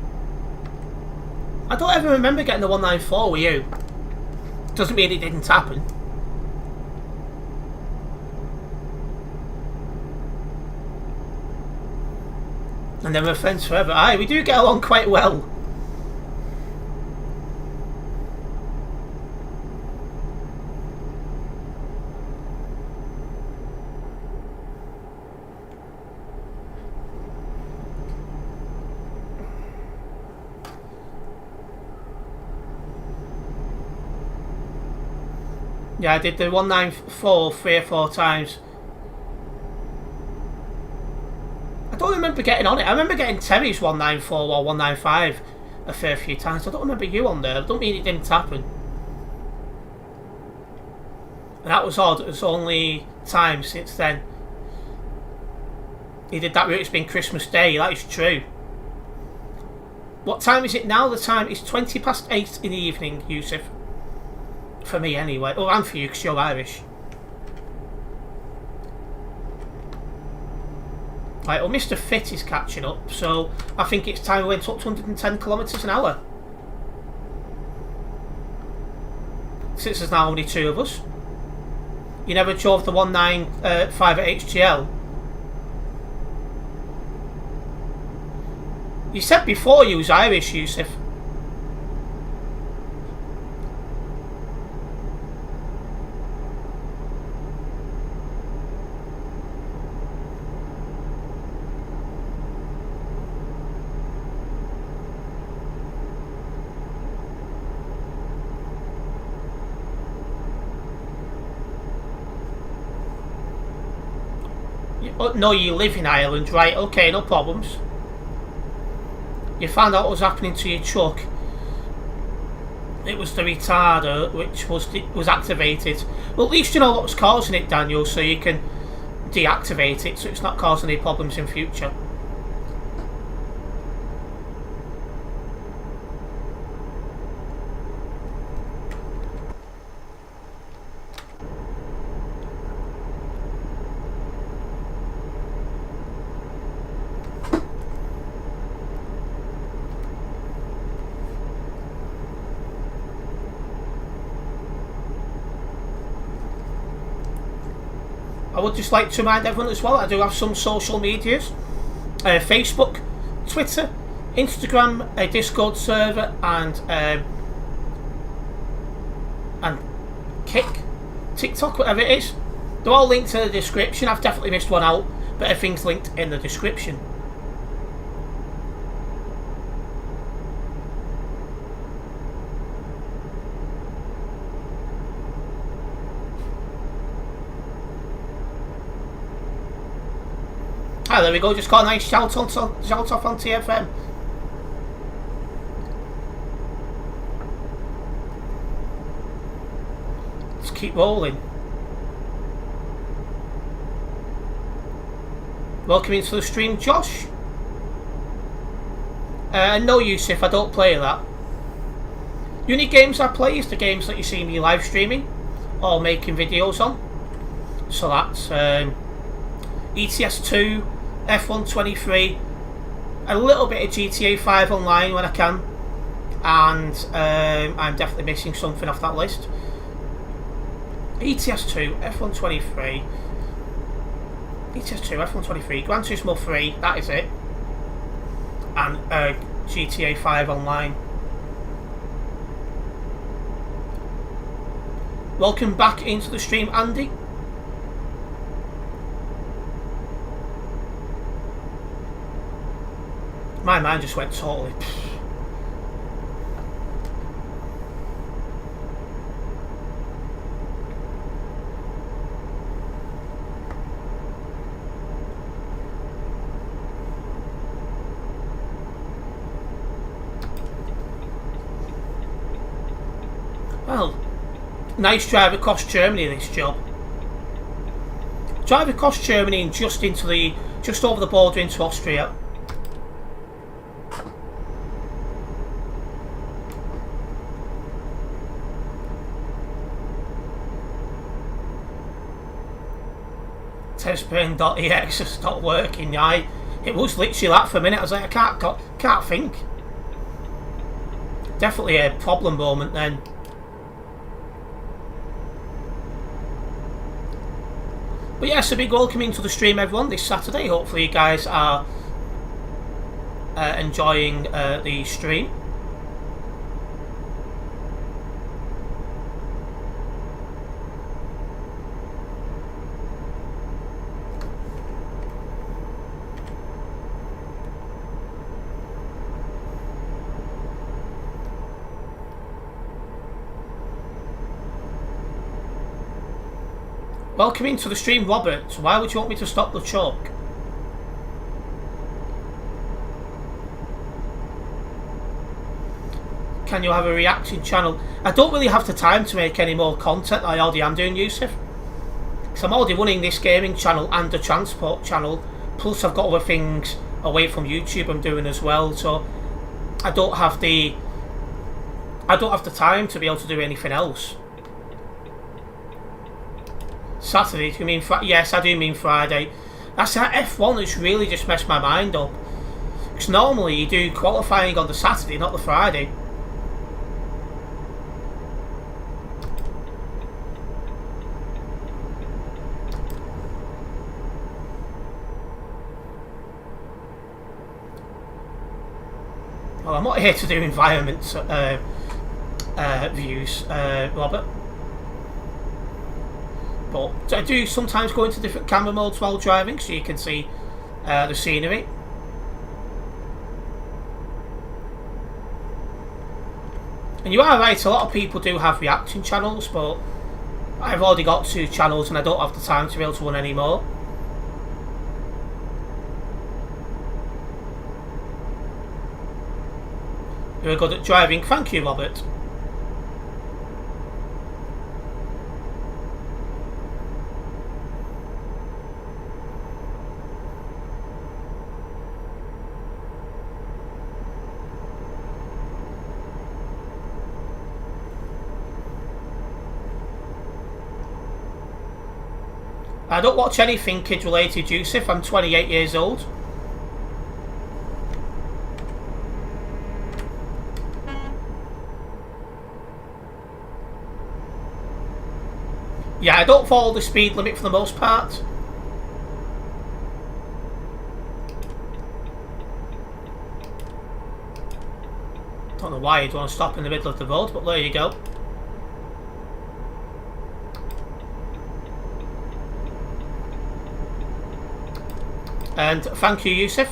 I don't ever remember getting the 194 with you. Doesn't mean it didn't happen. And then we're friends forever. Aye, we do get along quite well. Yeah, I did the 194 3 or 4 times. I don't remember getting on it. I remember getting Terry's 194 or 195 a fair few times. I don't remember you on there. I don't mean it didn't happen. And that was odd. It was only time since then. He did that route. It's been Christmas Day. That is true. What time is it now? The time is 20 past 8 in the evening, Yusuf. For me anyway. Oh, and for you because you're Irish. Right, well, Mr. Fit is catching up, so I think it's time we went up to 110 kilometres an hour. Since there's now only 2 of us. You never drove the 195 at HGL? You said before you was Irish, Yusuf. No, you live in Ireland, right? Okay, no problems. You found out what was happening to your truck. It was the retarder which was activated. Well, at least you know what was causing it, Daniel, so you can deactivate it so it's not causing any problems in future. I would just like to remind everyone as well, I do have some social medias. Facebook, Twitter, Instagram, a Discord server, and TikTok, whatever it is. They're all linked in the description. I've definitely missed one out, but everything's linked in the description. Ah, there we go, just got a nice shout off on TFM. Let's keep rolling. Welcome into the stream, Josh. No, Yusuf, I don't play that. The only games I play is the games that you see me live streaming or making videos on. So that's ETS2, F123, a little bit of GTA 5 online when I can, and I'm definitely missing something off that list. ETS2, F123, ETS2, F123, Gran Turismo 3, that is it, and GTA 5 online. Welcome back into the stream, Andy. My mind just went totally. Well, nice drive across Germany, this job. Drive across Germany and just over the border into Austria. Testbrain.exe has stopped working. Yeah, it was literally that for a minute. I was like, I can't think. Definitely a problem moment then. But yes, a big welcome into the stream, everyone, this Saturday. Hopefully you guys are enjoying the stream. Welcome into the stream, Robert. Why would you want me to stop the chalk? Can you have a reaction channel? I don't really have the time to make any more content. I already am doing, Yusuf. Because I'm already running this gaming channel and the transport channel. Plus I've got other things away from YouTube I'm doing as well. So I don't have the time to be able to do anything else. Saturday, do you mean Friday? Yes, I do mean Friday. That's that F1 has really just messed my mind up. Because normally you do qualifying on the Saturday, not the Friday. Well, I'm not here to do environment views, Robert. But I do sometimes go into different camera modes while driving, so you can see the scenery. And you are right, a lot of people do have reaction channels, but I've already got 2 channels and I don't have the time to be able to run any more. You're good at driving. Thank you, Robert. I don't watch anything kid related, Yusuf. I'm 28 years old. Yeah, I don't follow the speed limit for the most part. Don't know why you'd want to stop in the middle of the road, but there you go. And thank you, Yusuf.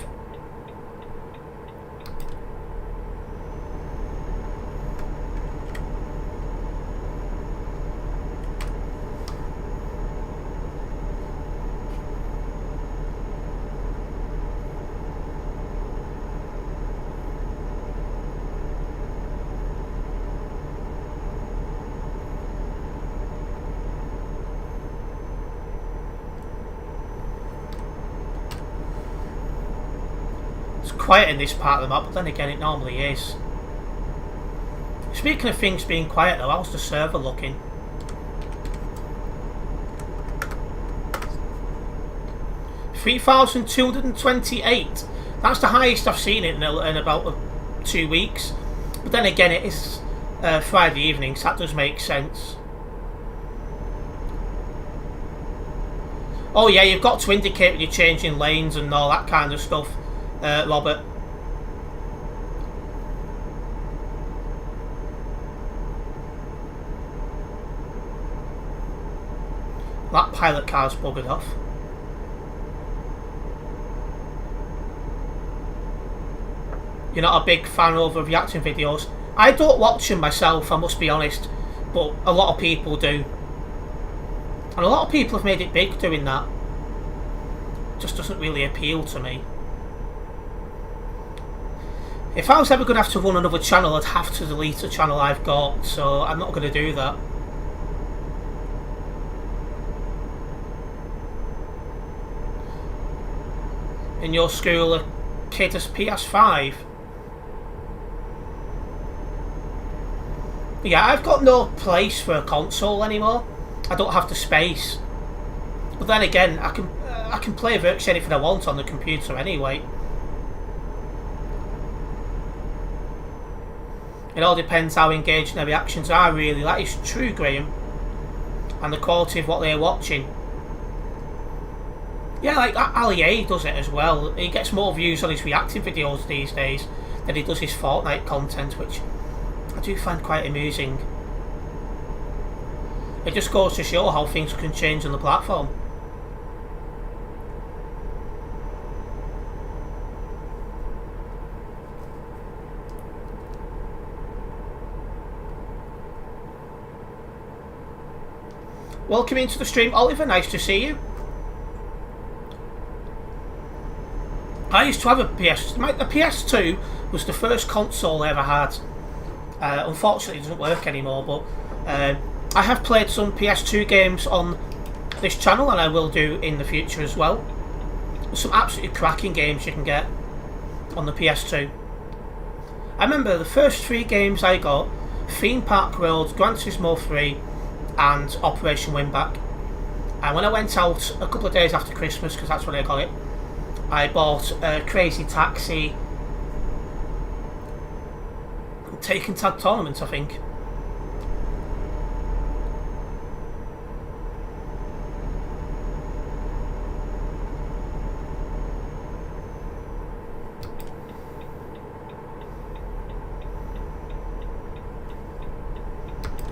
Quiet in this part of the map, but then again it normally is. Speaking of things being quiet though, how's the server looking? $3,228. That's the highest I've seen it in about 2 weeks. But then again it is Friday evening, so that does make sense. Oh yeah, you've got to indicate when you're changing lanes and all that kind of stuff. Robert. That pilot car's buggered off. You're not a big fan of reacting videos. I don't watch them myself, I must be honest, but a lot of people do. And a lot of people have made it big doing that. It just doesn't really appeal to me. If I was ever going to have to run another channel, I'd have to delete the channel I've got, so I'm not going to do that. In your school, a kid has PS5. Yeah, I've got no place for a console anymore. I don't have the space. But then again, I can play virtually anything I want on the computer anyway. It all depends how engaging their reactions are, really. That is true, Graham. And the quality of what they're watching. Yeah, like Ali A does it as well. He gets more views on his reacting videos these days than he does his Fortnite content, which I do find quite amusing. It just goes to show how things can change on the platform. Welcome into the stream, Oliver. Nice to see you. I used to have a PS. The PS2 was the first console I ever had. Unfortunately, it doesn't work anymore. But I have played some PS2 games on this channel, and I will do in the future as well. There's some absolutely cracking games you can get on the PS2. I remember the first 3 games I got: Theme Park World, Gran Turismo 3. And Operation Winback. And when I went out a couple of days after Christmas, because that's when I got it, I bought Crazy Taxi, Taken Tag Tournament, I think.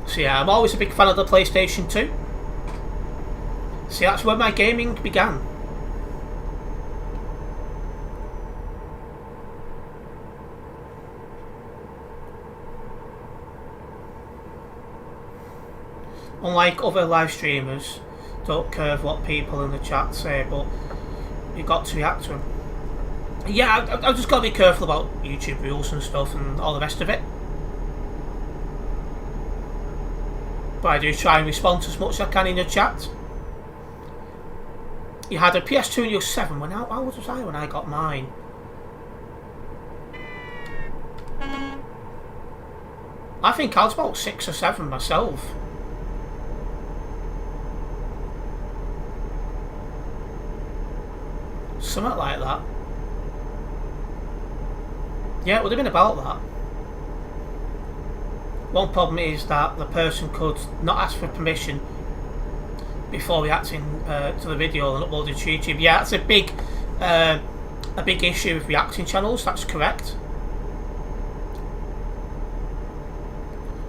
So yeah, I'm always a big fan of the PlayStation 2. See, that's where my gaming began. Unlike other live streamers, don't care what people in the chat say, but you've got to react to them. Yeah, I've just got to be careful about YouTube rules and stuff and all the rest of it. But I do try and respond as much as I can in the chat. You had a PS2 and you were 7. How old was I when I got mine? I think I was about 6 or 7 myself. Something like that. Yeah, it would have been about that. One problem is that the person could not ask for permission before reacting to the video and uploading to YouTube. Yeah, that's a big issue with reacting channels. That's correct.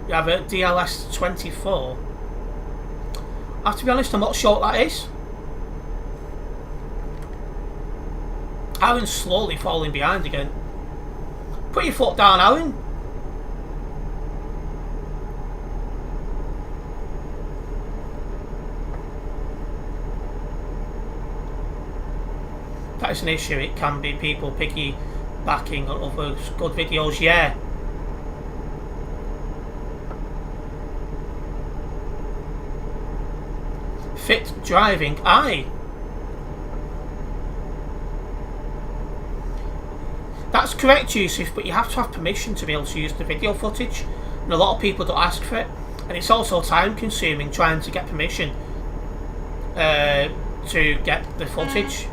You have a DLS24. I have to be honest, I'm not sure what that is. Aaron's slowly falling behind again. Put your foot down, Aaron. That is an issue. It can be people piggybacking on other good videos, yeah. Fit driving, aye. That's correct, Yusuf, but you have to have permission to be able to use the video footage, and a lot of people don't ask for it, and it's also time consuming trying to get permission to get the footage.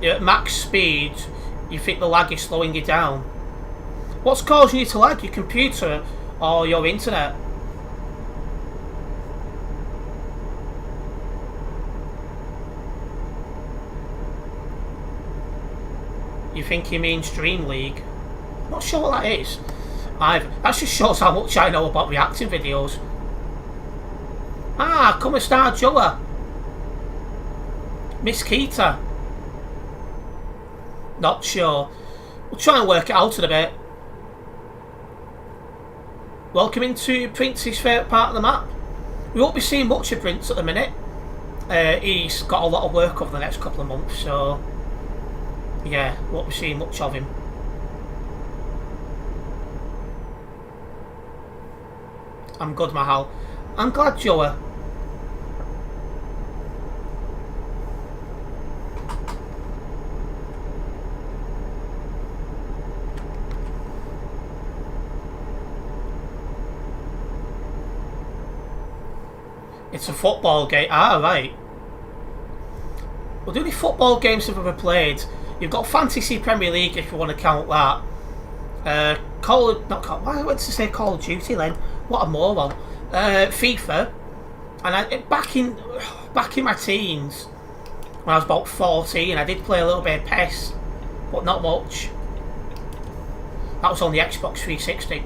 At max speed, you think the lag is slowing you down. What's causing you to lag? Your computer or your internet? You think you mean Stream League? Not sure what that is. That just shows how much I know about reacting videos. Ah, come and start Joa. Miss Keita. Not sure. We'll try and work it out in a bit. Welcome into Prince's favourite part of the map. We won't be seeing much of Prince at the minute. He's got a lot of work over the next couple of months, so yeah, won't be seeing much of him. I'm good, Mahal. I'm glad, Joa. It's a football game. Ah, right. Well, the only football games I've ever played, you've got Fantasy Premier League if you want to count that. I went to say Call of Duty then. What a moron. FIFA, and back in my teens, when I was about 14, I did play a little bit of PES, but not much. That was on the Xbox 360.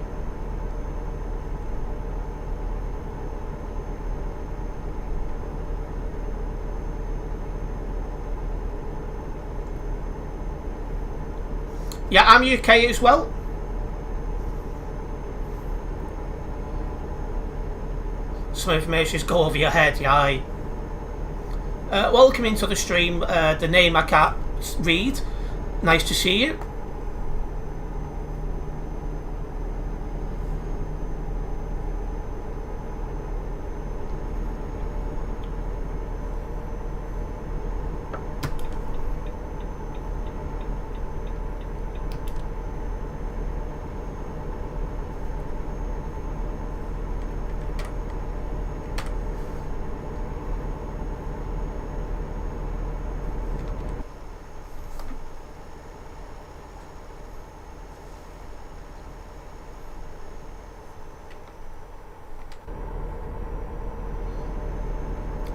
Yeah, I'm UK as well. Some information's go over your head, yeah. Welcome into the stream. The name I can't read. Nice to see you.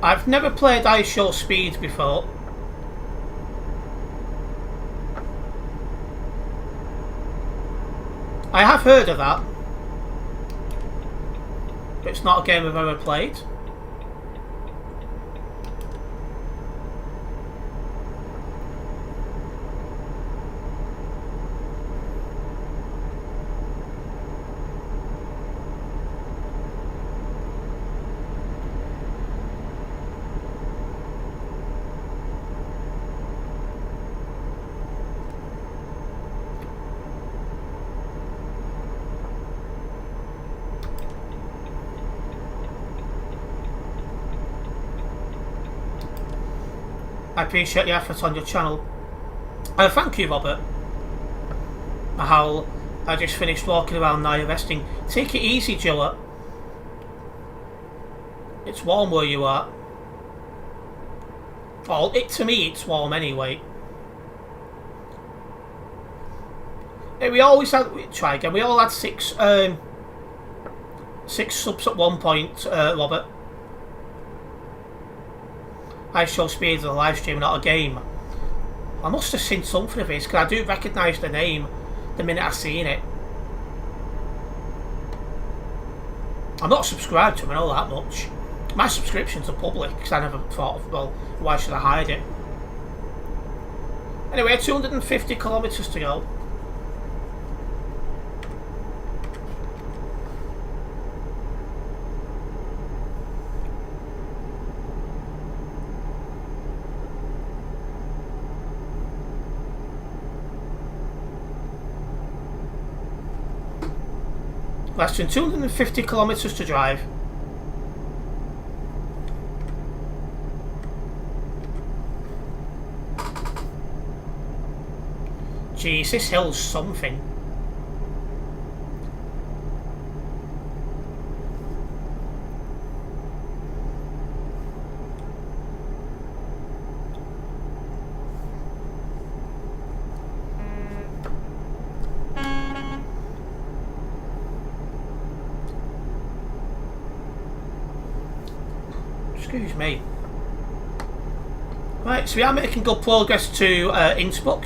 I've never played Ice Show Speed before. I have heard of that, but it's not a game I've ever played. I appreciate the effort on your channel. Thank you, Robert. How I just finished walking around now resting. Take it easy, Gillett. It's warm where you are. Well, to me, it's warm anyway. Hey, we always had. Try again. We all had six subs at one point, Robert. I show speed of the live stream, not a game. I must have seen something of his, because I do recognise the name the minute I seen it. I'm not subscribed to him, I know that much. My subscriptions are public, because I never thought of, well, why should I hide it? Anyway, 250 kilometres to go. Less than 250 kilometres to drive. Jeez, this hill's something. Excuse me. Right, so we are making good progress to Innsbruck.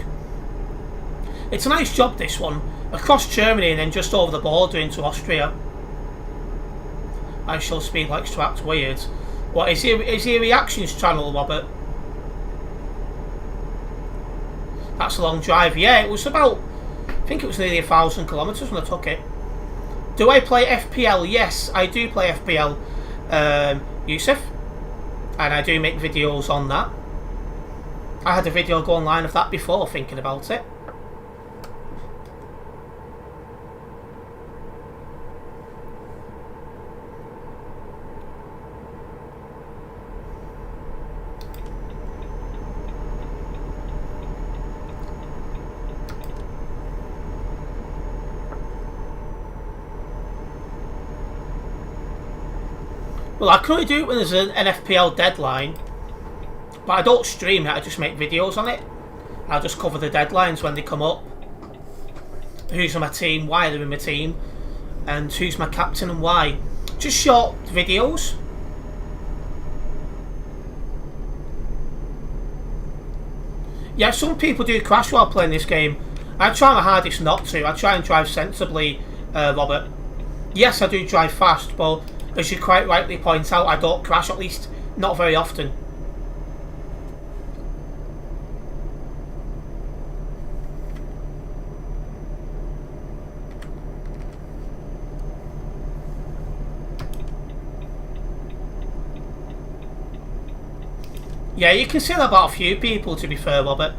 It's a nice job, this one. Across Germany and then just over the border into Austria. I shall speed likes to act weird. What, is he a reactions channel, Robert? That's a long drive. Yeah, it was about, I think it was nearly 1,000 kilometres when I took it. Do I play FPL? Yes, I do play FPL, Yusuf. And I do make videos on that. I had a video go online of that before, thinking about it. Well, I can only do it when there's an FPL deadline, but I don't stream it, I just make videos on it. I'll just cover the deadlines when they come up. Who's on my team, why they're in my team, and who's my captain and why. Just short videos. Yeah, some people do crash while playing this game. I try my hardest not to. I try and drive sensibly, Robert. Yes, I do drive fast, but as you quite rightly point out, I don't crash, at least not very often. Yeah, you can say that about a few people, to be fair, Robert.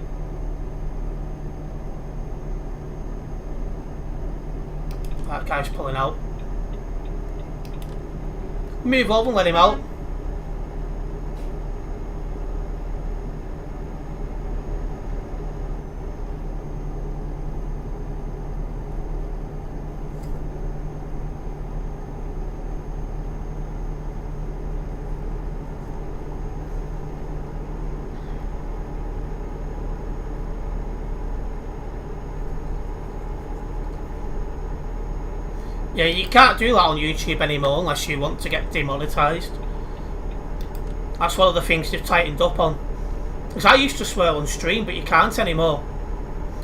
That guy's pulling out. Move over and let him out. Yeah, you can't do that on YouTube anymore unless you want to get demonetised. That's one of the things they've tightened up on. Because I used to swear on stream, but you can't anymore.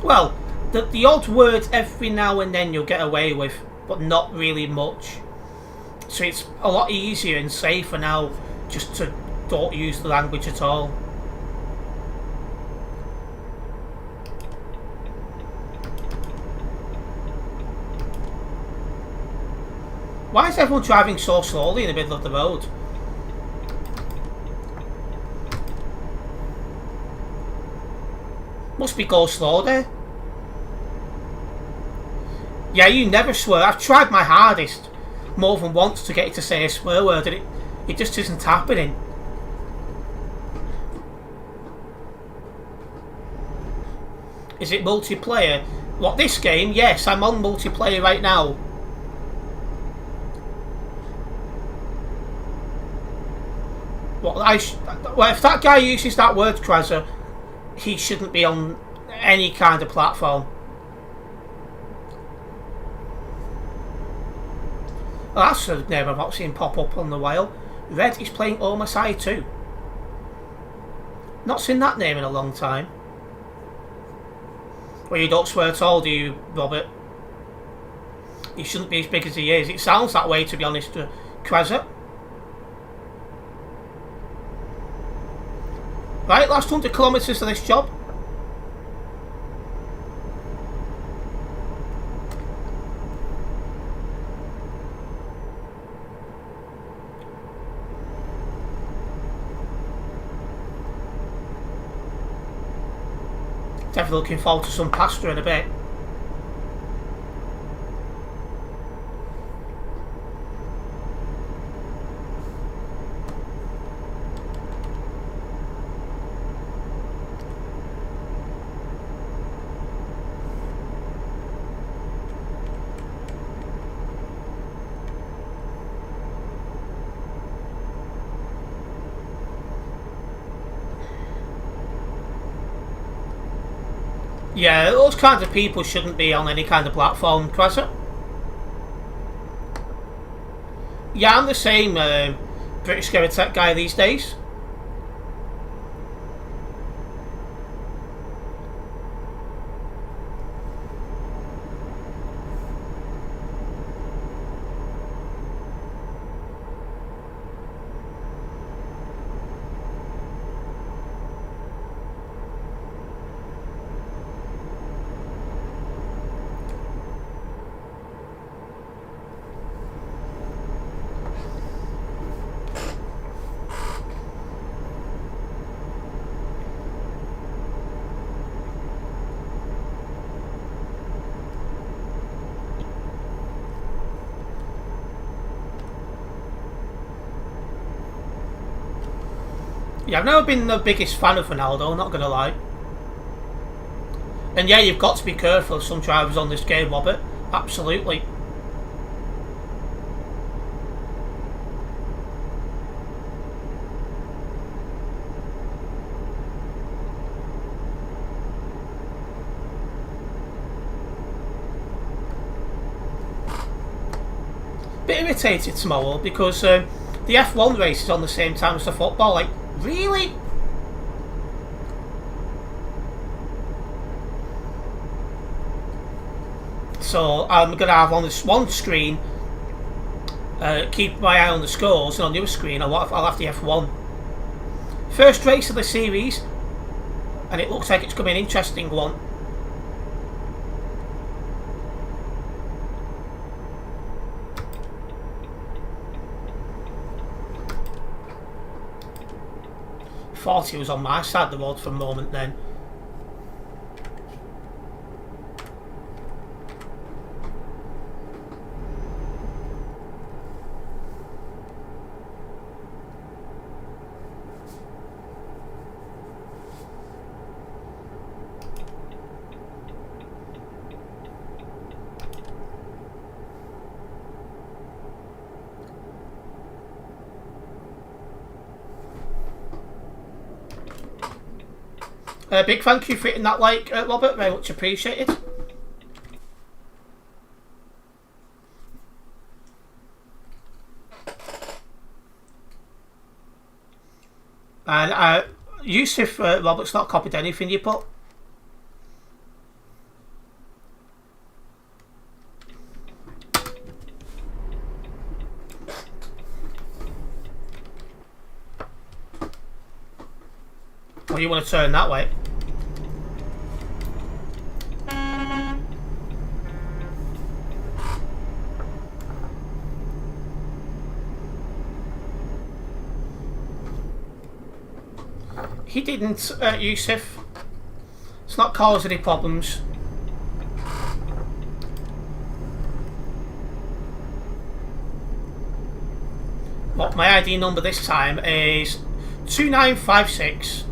Well, the odd words every now and then you'll get away with, but not really much. So it's a lot easier and safer now just to don't use the language at all. Why is everyone driving so slowly in the middle of the road? Must be go slow there. Yeah, you never swear. I've tried my hardest more than once to get you to say a swear word and it just isn't happening. Is it multiplayer? What, this game? Yes, I'm on multiplayer right now. Well, if that guy uses that word, Krezza, he shouldn't be on any kind of platform. Well, that's a name I've not seen pop up on the while. Red is playing Omasai too. Not seen that name in a long time. Well, you don't swear at all, do you, Robert? He shouldn't be as big as he is. It sounds that way, to be honest, Krezza. Right, last 100 kilometres of this job. Definitely looking forward to some pasta in a bit. Yeah, those kinds of people shouldn't be on any kind of platform, Krezza. Yeah, I'm the same British Tech guy these days. Yeah, I've never been the biggest fan of Ronaldo, not gonna lie. And yeah, you've got to be careful of some drivers on this game, Robert. Absolutely. Bit irritated tomorrow because the F1 race is on the same time as the football. Like, really? So I'm going to have on this one screen, keep my eye on the scores, and on the other screen I'll have the F1. First race of the series, and it looks like it's going to be an interesting one. Thought he was on my side of the road for a moment then. Big thank you for hitting that like, Robert. Very much appreciated. And Yusuf, Robert's not copied anything you put. Well, you want to turn that way. He didn't, Yusuf. It's not causing any problems. What my ID number this time is 2956.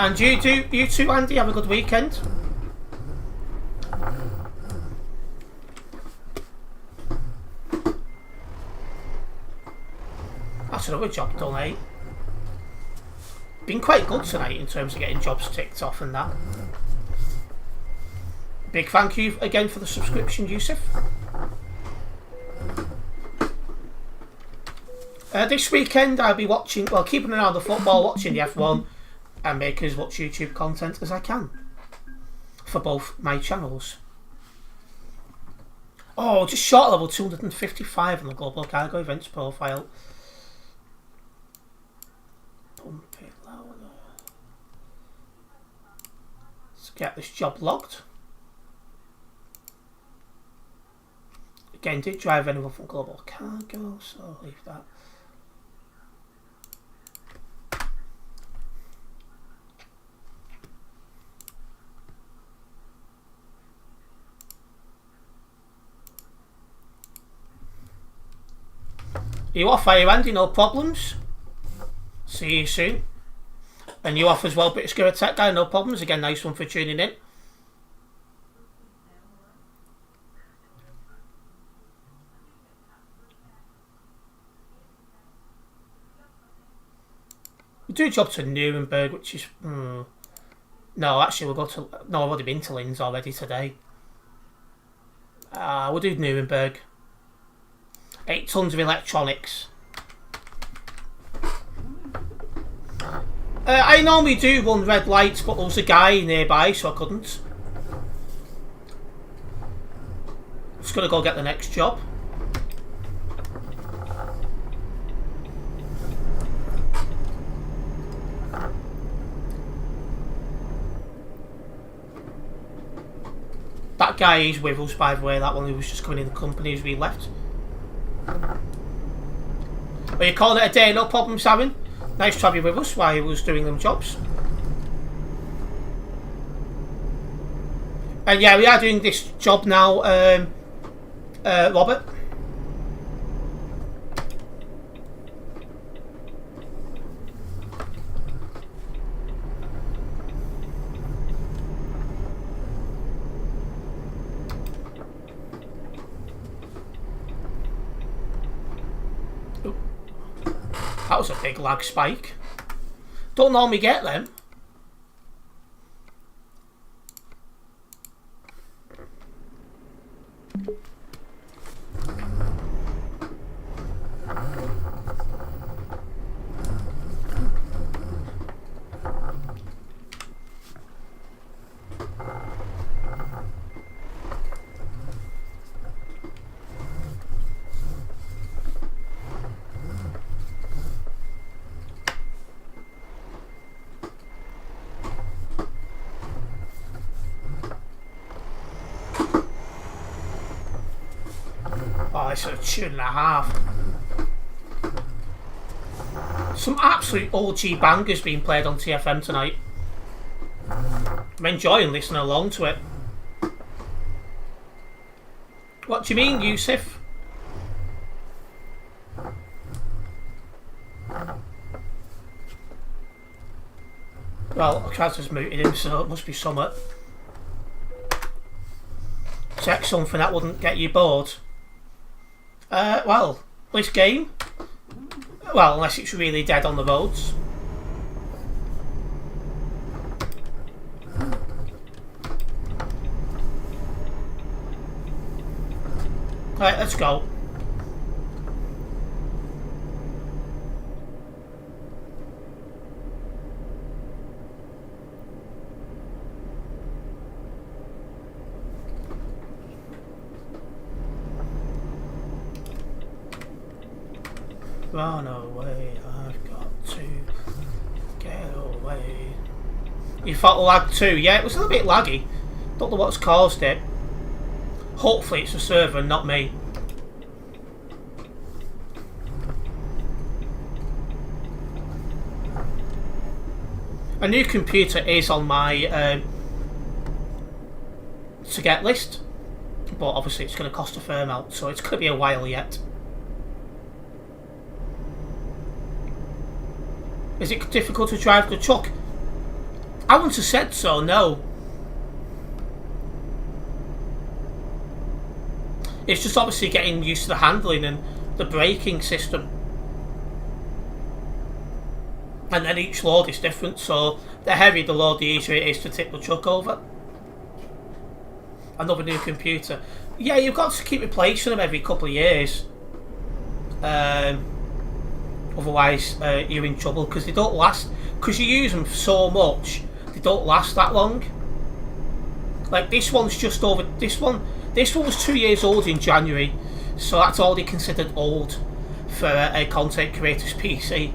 And you too, Andy. Have a good weekend. That's another job done, eh? Been quite good tonight in terms of getting jobs ticked off and that. Big thank you again for the subscription, Yusuf. This weekend I'll be watching, well, keeping an eye on the football, watching the F1, and making as much YouTube content as I can for both my channels. Oh, just short level 255 on the Global Cargo Events profile. Pump it louder. Let's get this job logged. Again, did drive anyone from Global Cargo, so I'll leave that. You off, are you, Andy? No problems. See you soon. And you off as well, British Gear Tech Guy? No problems. Again, nice one for tuning in. We do a job to Nuremberg, which is... No, actually, we'll go to... No, I've already been to Linz already today. We'll do Nuremberg. 8 tons of electronics. I normally do run red lights, but there was a guy nearby, so I couldn't. Just gonna go get the next job. That guy is with us, by the way. That one who was just coming in the company as we left. Are you calling it a day? No problem, Simon. Nice to have you with us while he was doing them jobs. And yeah, we are doing this job now, Robert. That was a big lag spike. Don't normally get them. Oh, it's a 2.5. Some absolute OG bangers being played on TFM tonight. I'm enjoying listening along to it. What do you mean, Yusuf? Well, Kaz muted him, so it must be something. Check something that wouldn't get you bored. Well, this game. Well, unless it's really dead on the roads. Right, let's go. Run away, I've got to get away. You felt lag too? Yeah, it was a little bit laggy. Don't know what's caused it. Hopefully it's the server and not me. A new computer is on my to get list, but obviously it's going to cost a fair amount, so it's going to be a while yet. Is it difficult to drive the truck? I wouldn't have said so, no. It's just obviously getting used to the handling and the braking system. And then each load is different, so the heavier the load, the easier it is to tip the truck over. Another new computer. Yeah, you've got to keep replacing them every couple of years. Otherwise, you're in trouble because they don't last. Because you use them so much, they don't last that long. Like this one's just over. This one was 2 years old in January, so that's already considered old for a content creator's PC.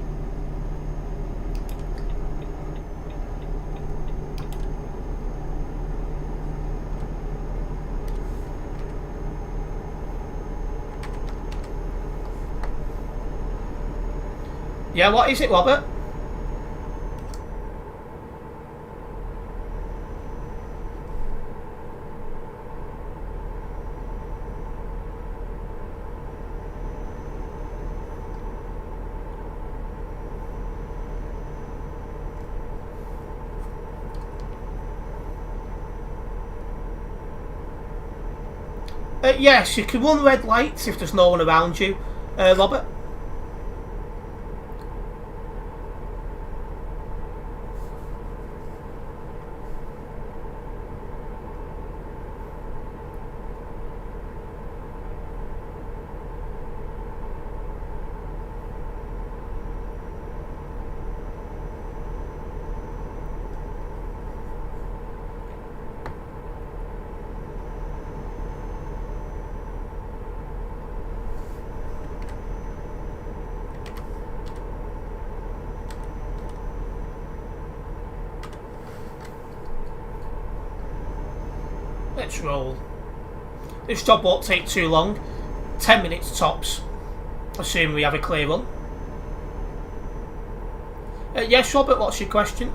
Yeah, what is it, Robert? Yes, you can run red lights if there's no one around you, Robert. Let's roll. This job won't take too long. 10 minutes tops. Assuming we have a clear run. Yes, Robert, what's your question?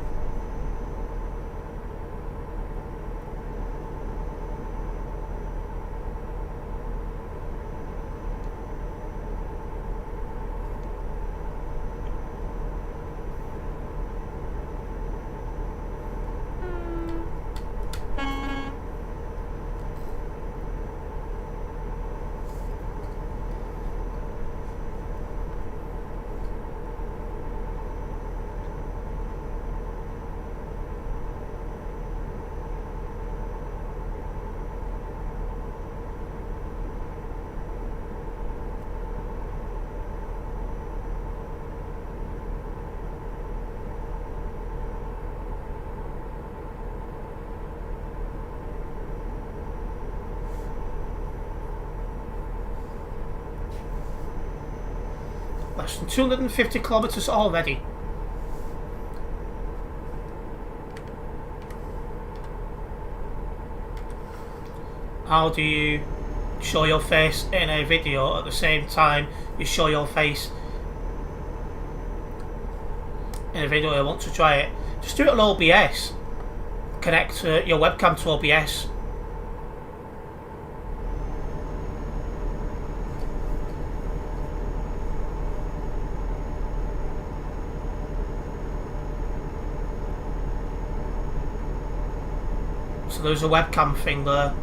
Less than 250 kilometres already. How do you show your face in a video at the same time you show your face in a video? I want to try it. Just do it on OBS. Connect your webcam to OBS. So there's a webcam thing there.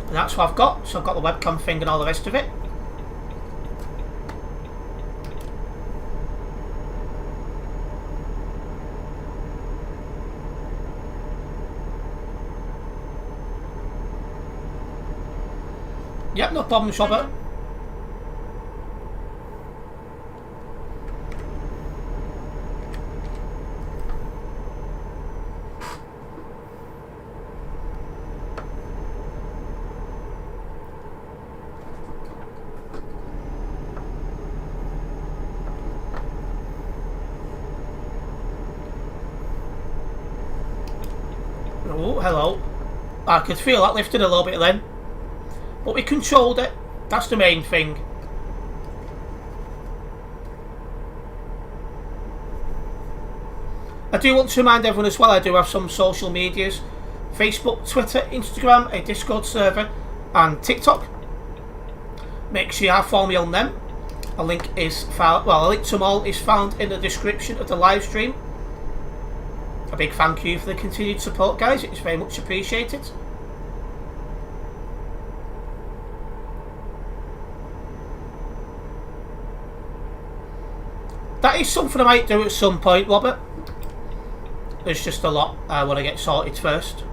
And that's what I've got. So I've got the webcam thing and all the rest of it. Yep, no problem, Robert. Oh, hello. I could feel that lifting a little bit then. But we controlled it. That's the main thing. I do want to remind everyone as well, I do have some social medias. Facebook, Twitter, Instagram, a Discord server and TikTok. Make sure you follow me on them. A link is found, well, a link to them all is found in the description of the live stream. a big thank you for the continued support, guys. It's very much appreciated. That is something I might do at some point, Robert. There's just a lot I want to get sorted first.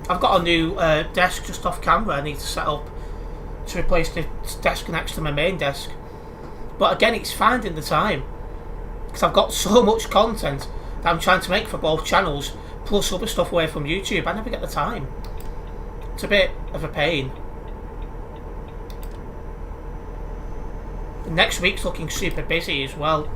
I've got a new desk just off camera I need to set up to replace the desk next to my main desk. But again, it's finding the time. Because I've got so much content that I'm trying to make for both channels, plus other stuff away from YouTube. I never get the time. It's a bit of a pain. Next week's looking super busy as well.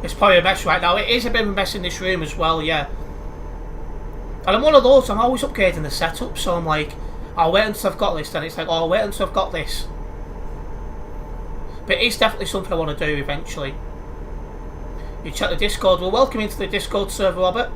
It's probably a mess right now. It is a bit of a mess in this room as well, yeah. And I'm one of those, I'm always upgrading the setup, so I'm like, I'll wait until I've got this, then it's like, oh, I'll wait until I've got this. But it's definitely something I want to do eventually. You check the Discord. Well, welcome into the Discord server, Robert.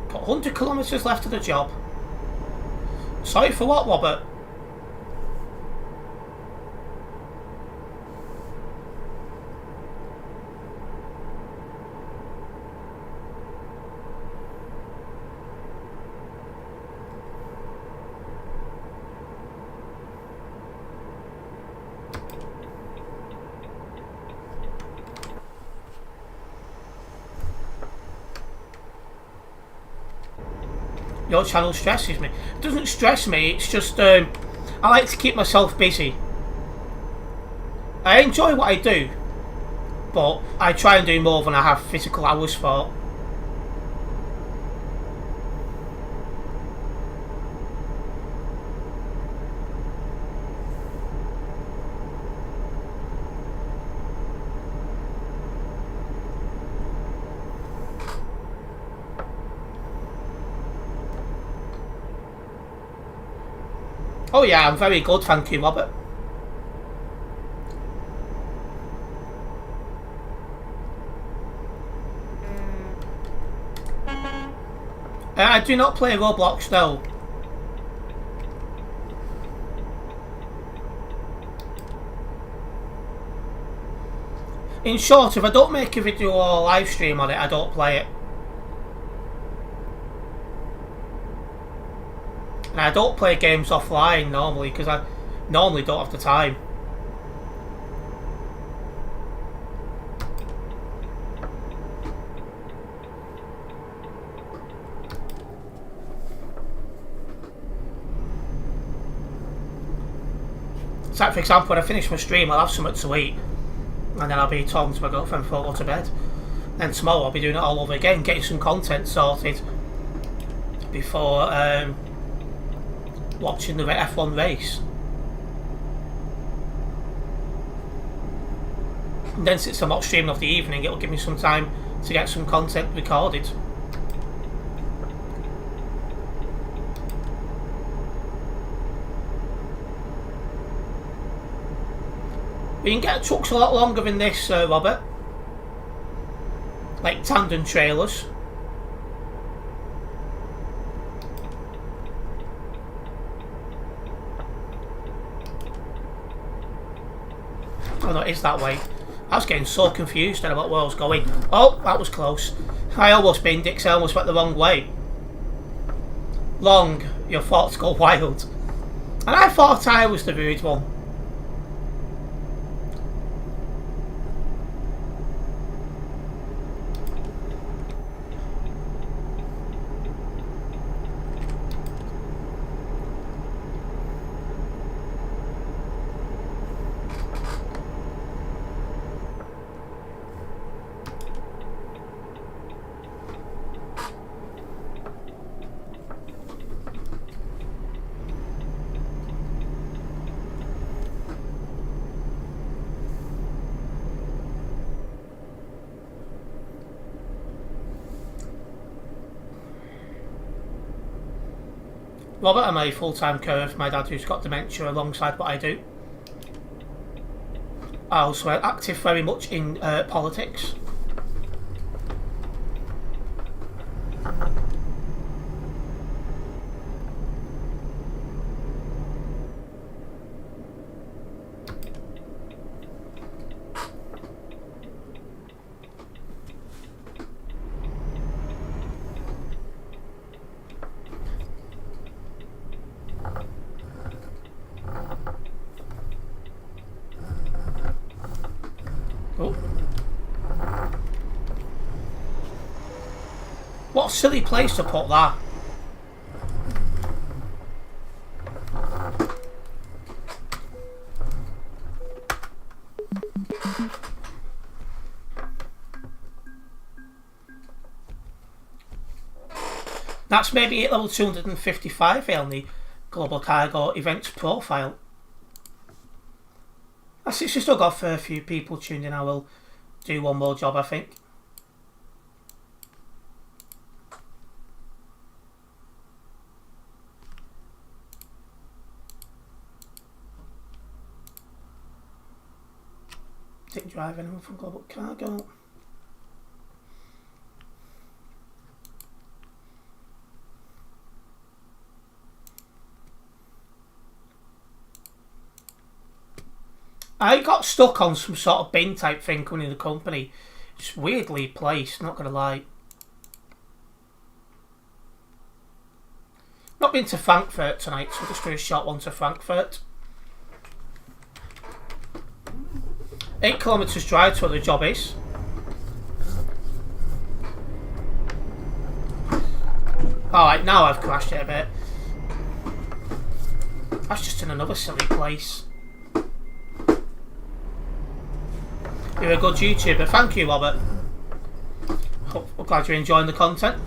Got 100 kilometres left of the job. Sorry for what, Robert? Your channel stresses me. It doesn't stress me, it's just I like to keep myself busy. I enjoy what I do, but I try and do more than I have physical hours for. Oh yeah, I'm very good, thank you, Robert. I do not play Roblox, no. In short, if I don't make a video or a live stream on it, I don't play it. And I don't play games offline normally because I normally don't have the time. So, for example, when I finish my stream, I'll have something to eat, and then I'll be talking to my girlfriend before I go to bed. Then tomorrow I'll be doing it all over again, getting some content sorted before watching the F1 race. And then since I'm not streaming off the evening, it'll give me some time to get some content recorded. We can get trucks a lot longer than this, Robert. Like tandem trailers. Oh no, it is that way. I was getting so confused then about where I was going. Oh, that was close. I almost binned it 'cause I almost went the wrong way. Long, your thoughts go wild. And I thought I was the rude one. Robert, I'm a full-time carer for my dad who's got dementia alongside what I do. I also am active very much in politics. Oh. What a silly place to put that. That's maybe at level 255 on the Global Cargo Events profile. That's it's still got a few people tuned in. I will do one more job, I think. Didn't drive anyone from Global Cargo. I got stuck on some sort of bin type thing coming in the company. It's weirdly placed, not gonna lie. Not been to Frankfurt tonight, so just do a short one to Frankfurt. 8 kilometres drive to where the job is. Alright, now I've crashed it a bit. That's just in another silly place. You're a good YouTuber. Thank you, Robert. I'm glad you're enjoying the content.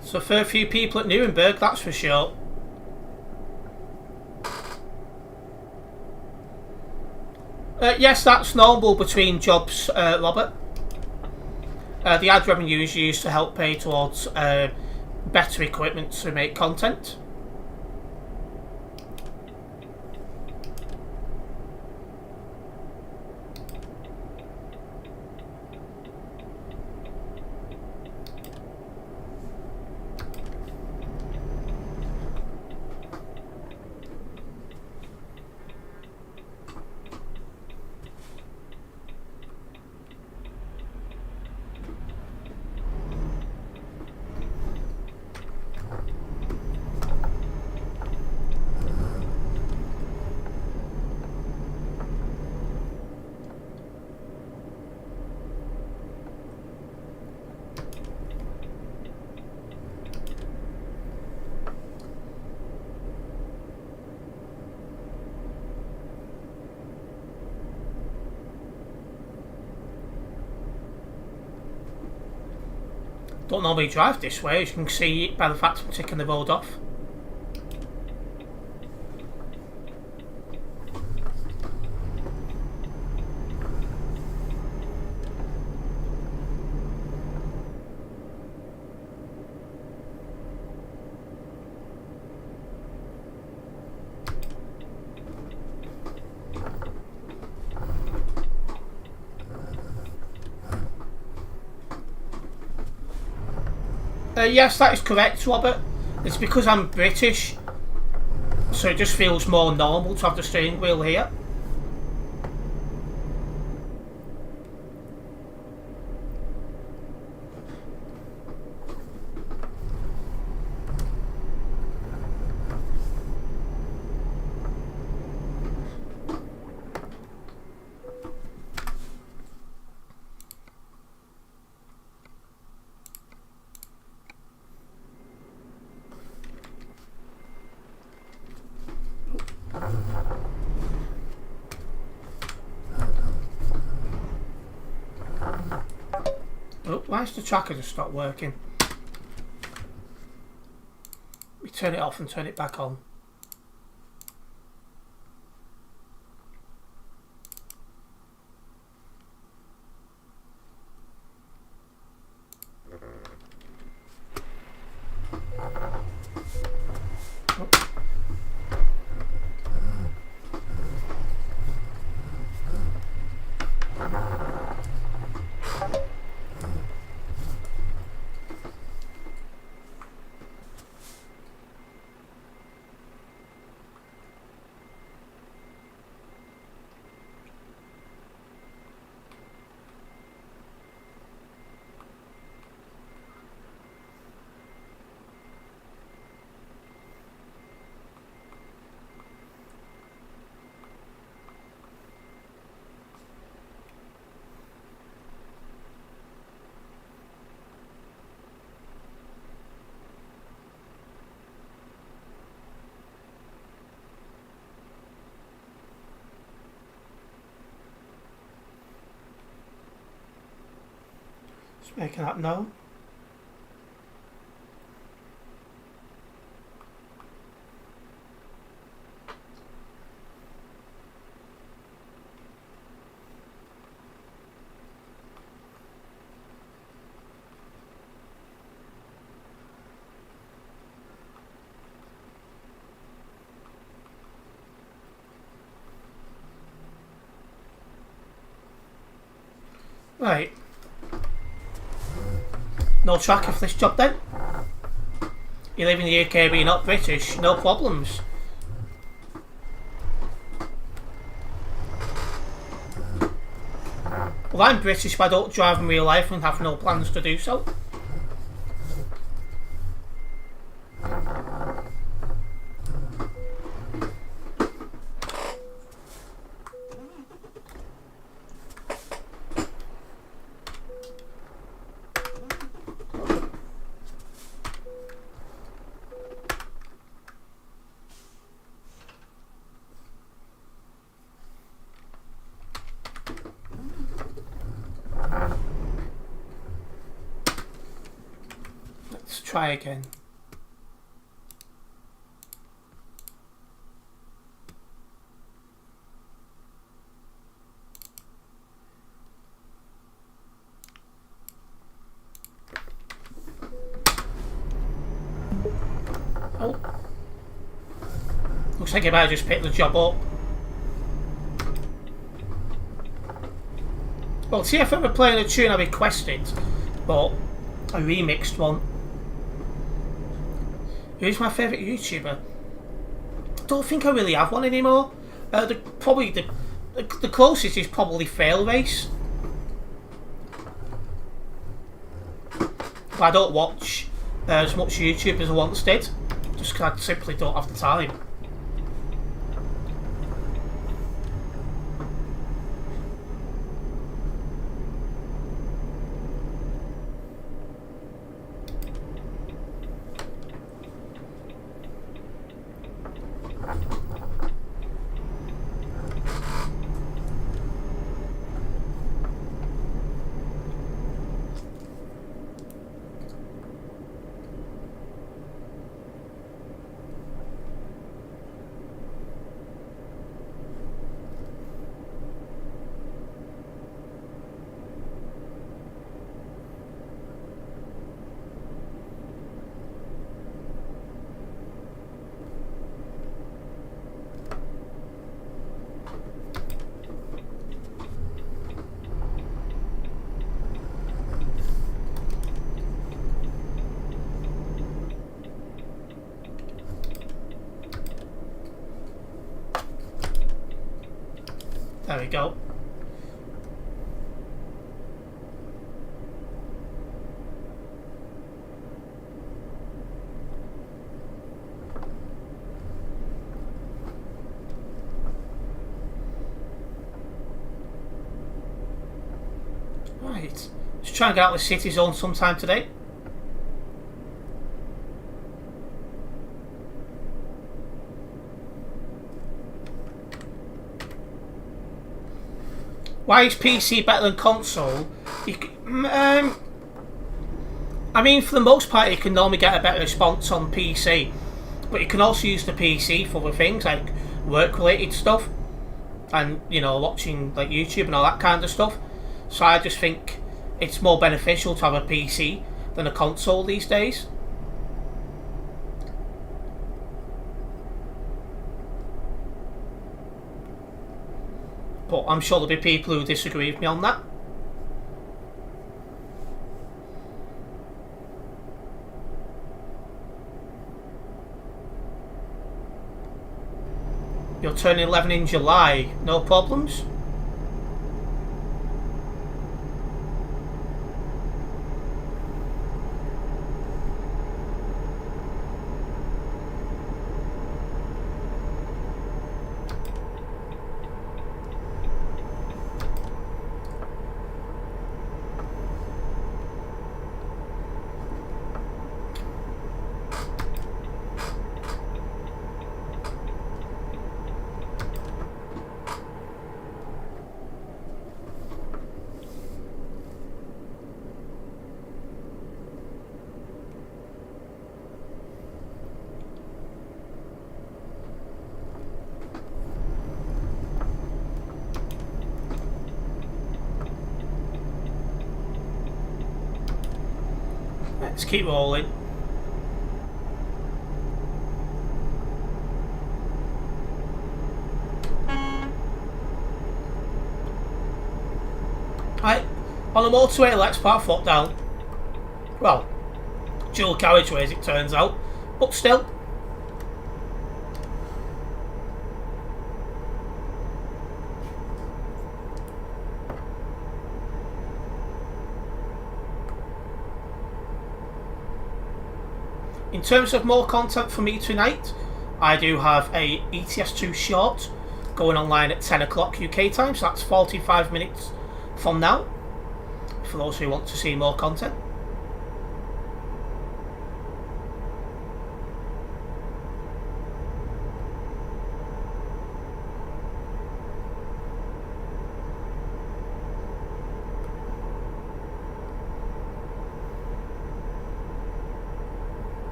So for a few people at Nuremberg, that's for sure. Yes, that's normal between jobs, Robert. The ad revenue is used to help pay towards better equipment to make content. Don't normally drive this way, as you can see by the fact I'm taking the road off. Yes, that is correct, Robert. It's because I'm British, so it just feels more normal to have the steering wheel here. Oh, why has the tracker just stopped working? We turn it off and turn it back on. Just making that known. Right. No tracker for this job then? You live in the UK but you're not British, no problems. Well, I'm British but I don't drive in real life and have no plans to do so. Let's try again. Oh. Looks like I might have just picked the job up. Well, TFM are playing a tune I requested, but a remixed one. Who's my favourite YouTuber? I don't think I really have one anymore. Probably the closest is probably Fail Race. But I don't watch as much YouTube as I once did, just because I simply don't have the time. There we go. Right. Let's try and get out of the city zone sometime today. Why is PC better than console? I mean, for the most part, you can normally get a better response on PC, but you can also use the PC for other things like work-related stuff, and watching like YouTube and all that kind of stuff. So I just think it's more beneficial to have a PC than a console these days. But I'm sure there'll be people who disagree with me on that. You're turning 11 in July, no problems? Let's keep rolling. Right, on the motorway, let's put our foot down. Well, dual carriageway as it turns out, but still. In terms of more content for me tonight, I do have a ETS2 short going online at 10 o'clock UK time, so that's 45 minutes from now, for those who want to see more content.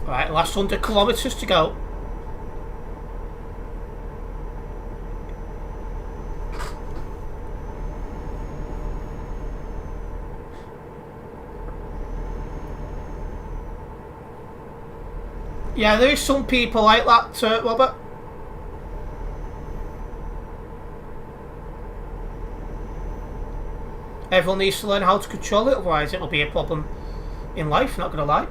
Right, last 100 kilometres to go. Yeah, there is some people like that, Robert. Everyone needs to learn how to control it, otherwise it'll be a problem in life, not gonna lie.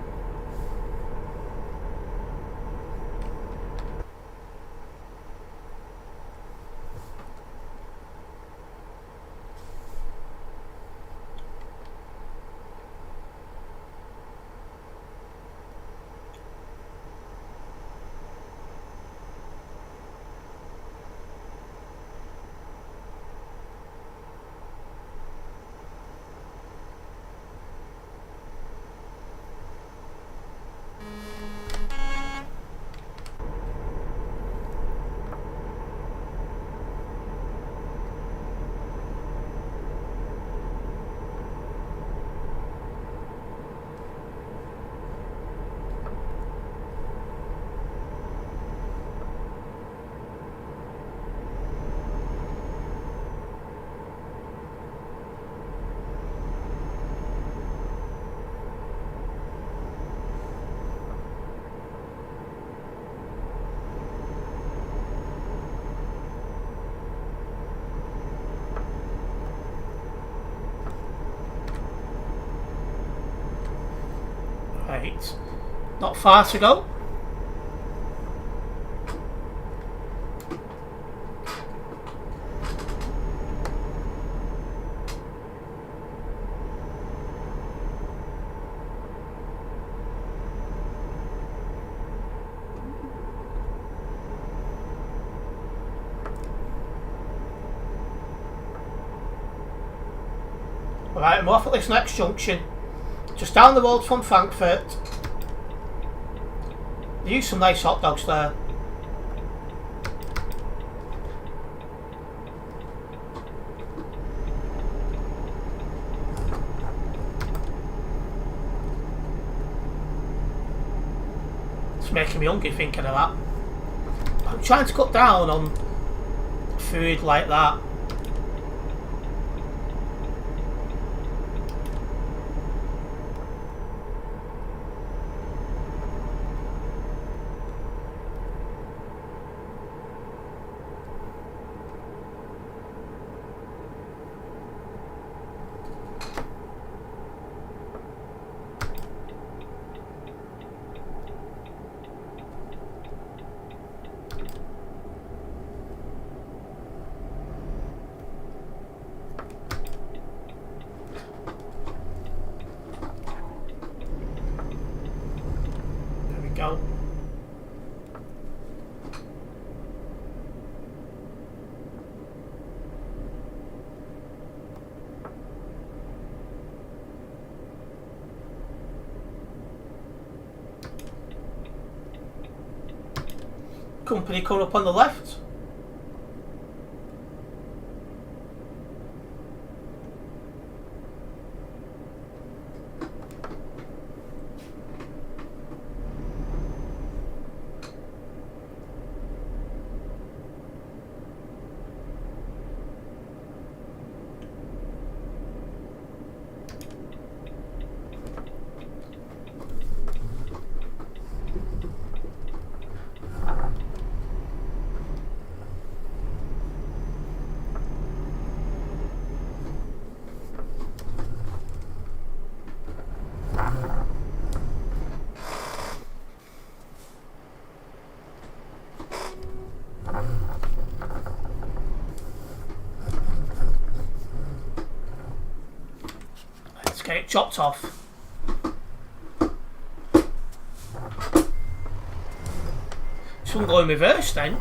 Right. Not far to go. Right, I'm off at this next junction. Just down the road from Frankfurt. They use some nice hot dogs there. It's making me hungry thinking of that. I'm trying to cut down on food like that. Go. Company coming up on the left. Let's get it chopped off. Shouldn't go in reverse then.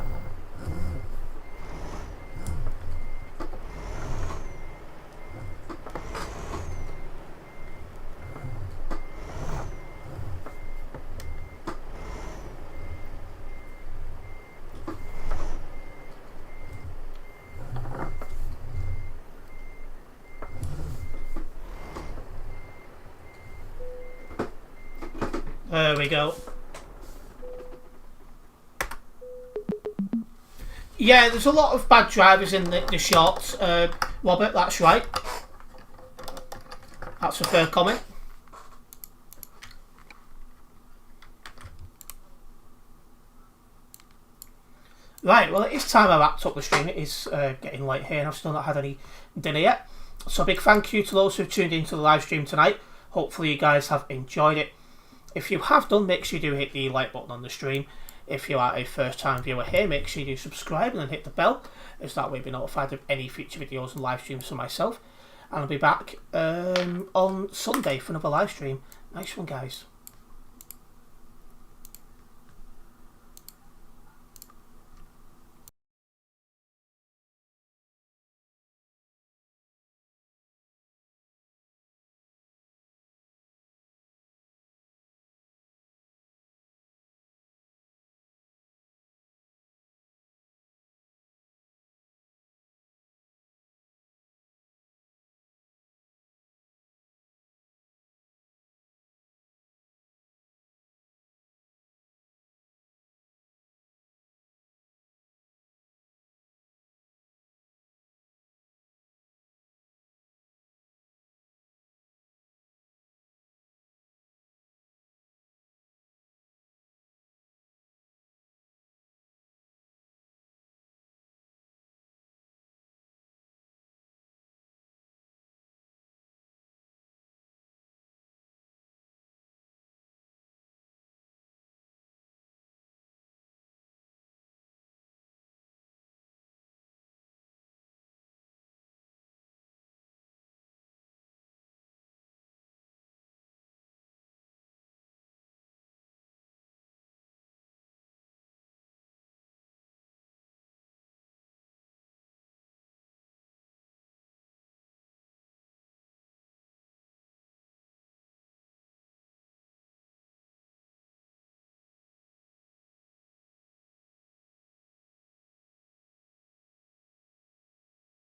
There we go. Yeah, there's a lot of bad drivers in the shorts. Robert, that's right. That's a fair comment. Right, well, it is time I wrapped up the stream. It is getting late here and I've still not had any dinner yet. So a big thank you to those who've tuned into the live stream tonight. Hopefully you guys have enjoyed it. If you have done, make sure you do hit the like button on the stream. If you are a first time viewer here, make sure you do subscribe and then hit the bell, as that way you'll be notified of any future videos and live streams from myself. And I'll be back on Sunday for another live stream. Nice one, guys.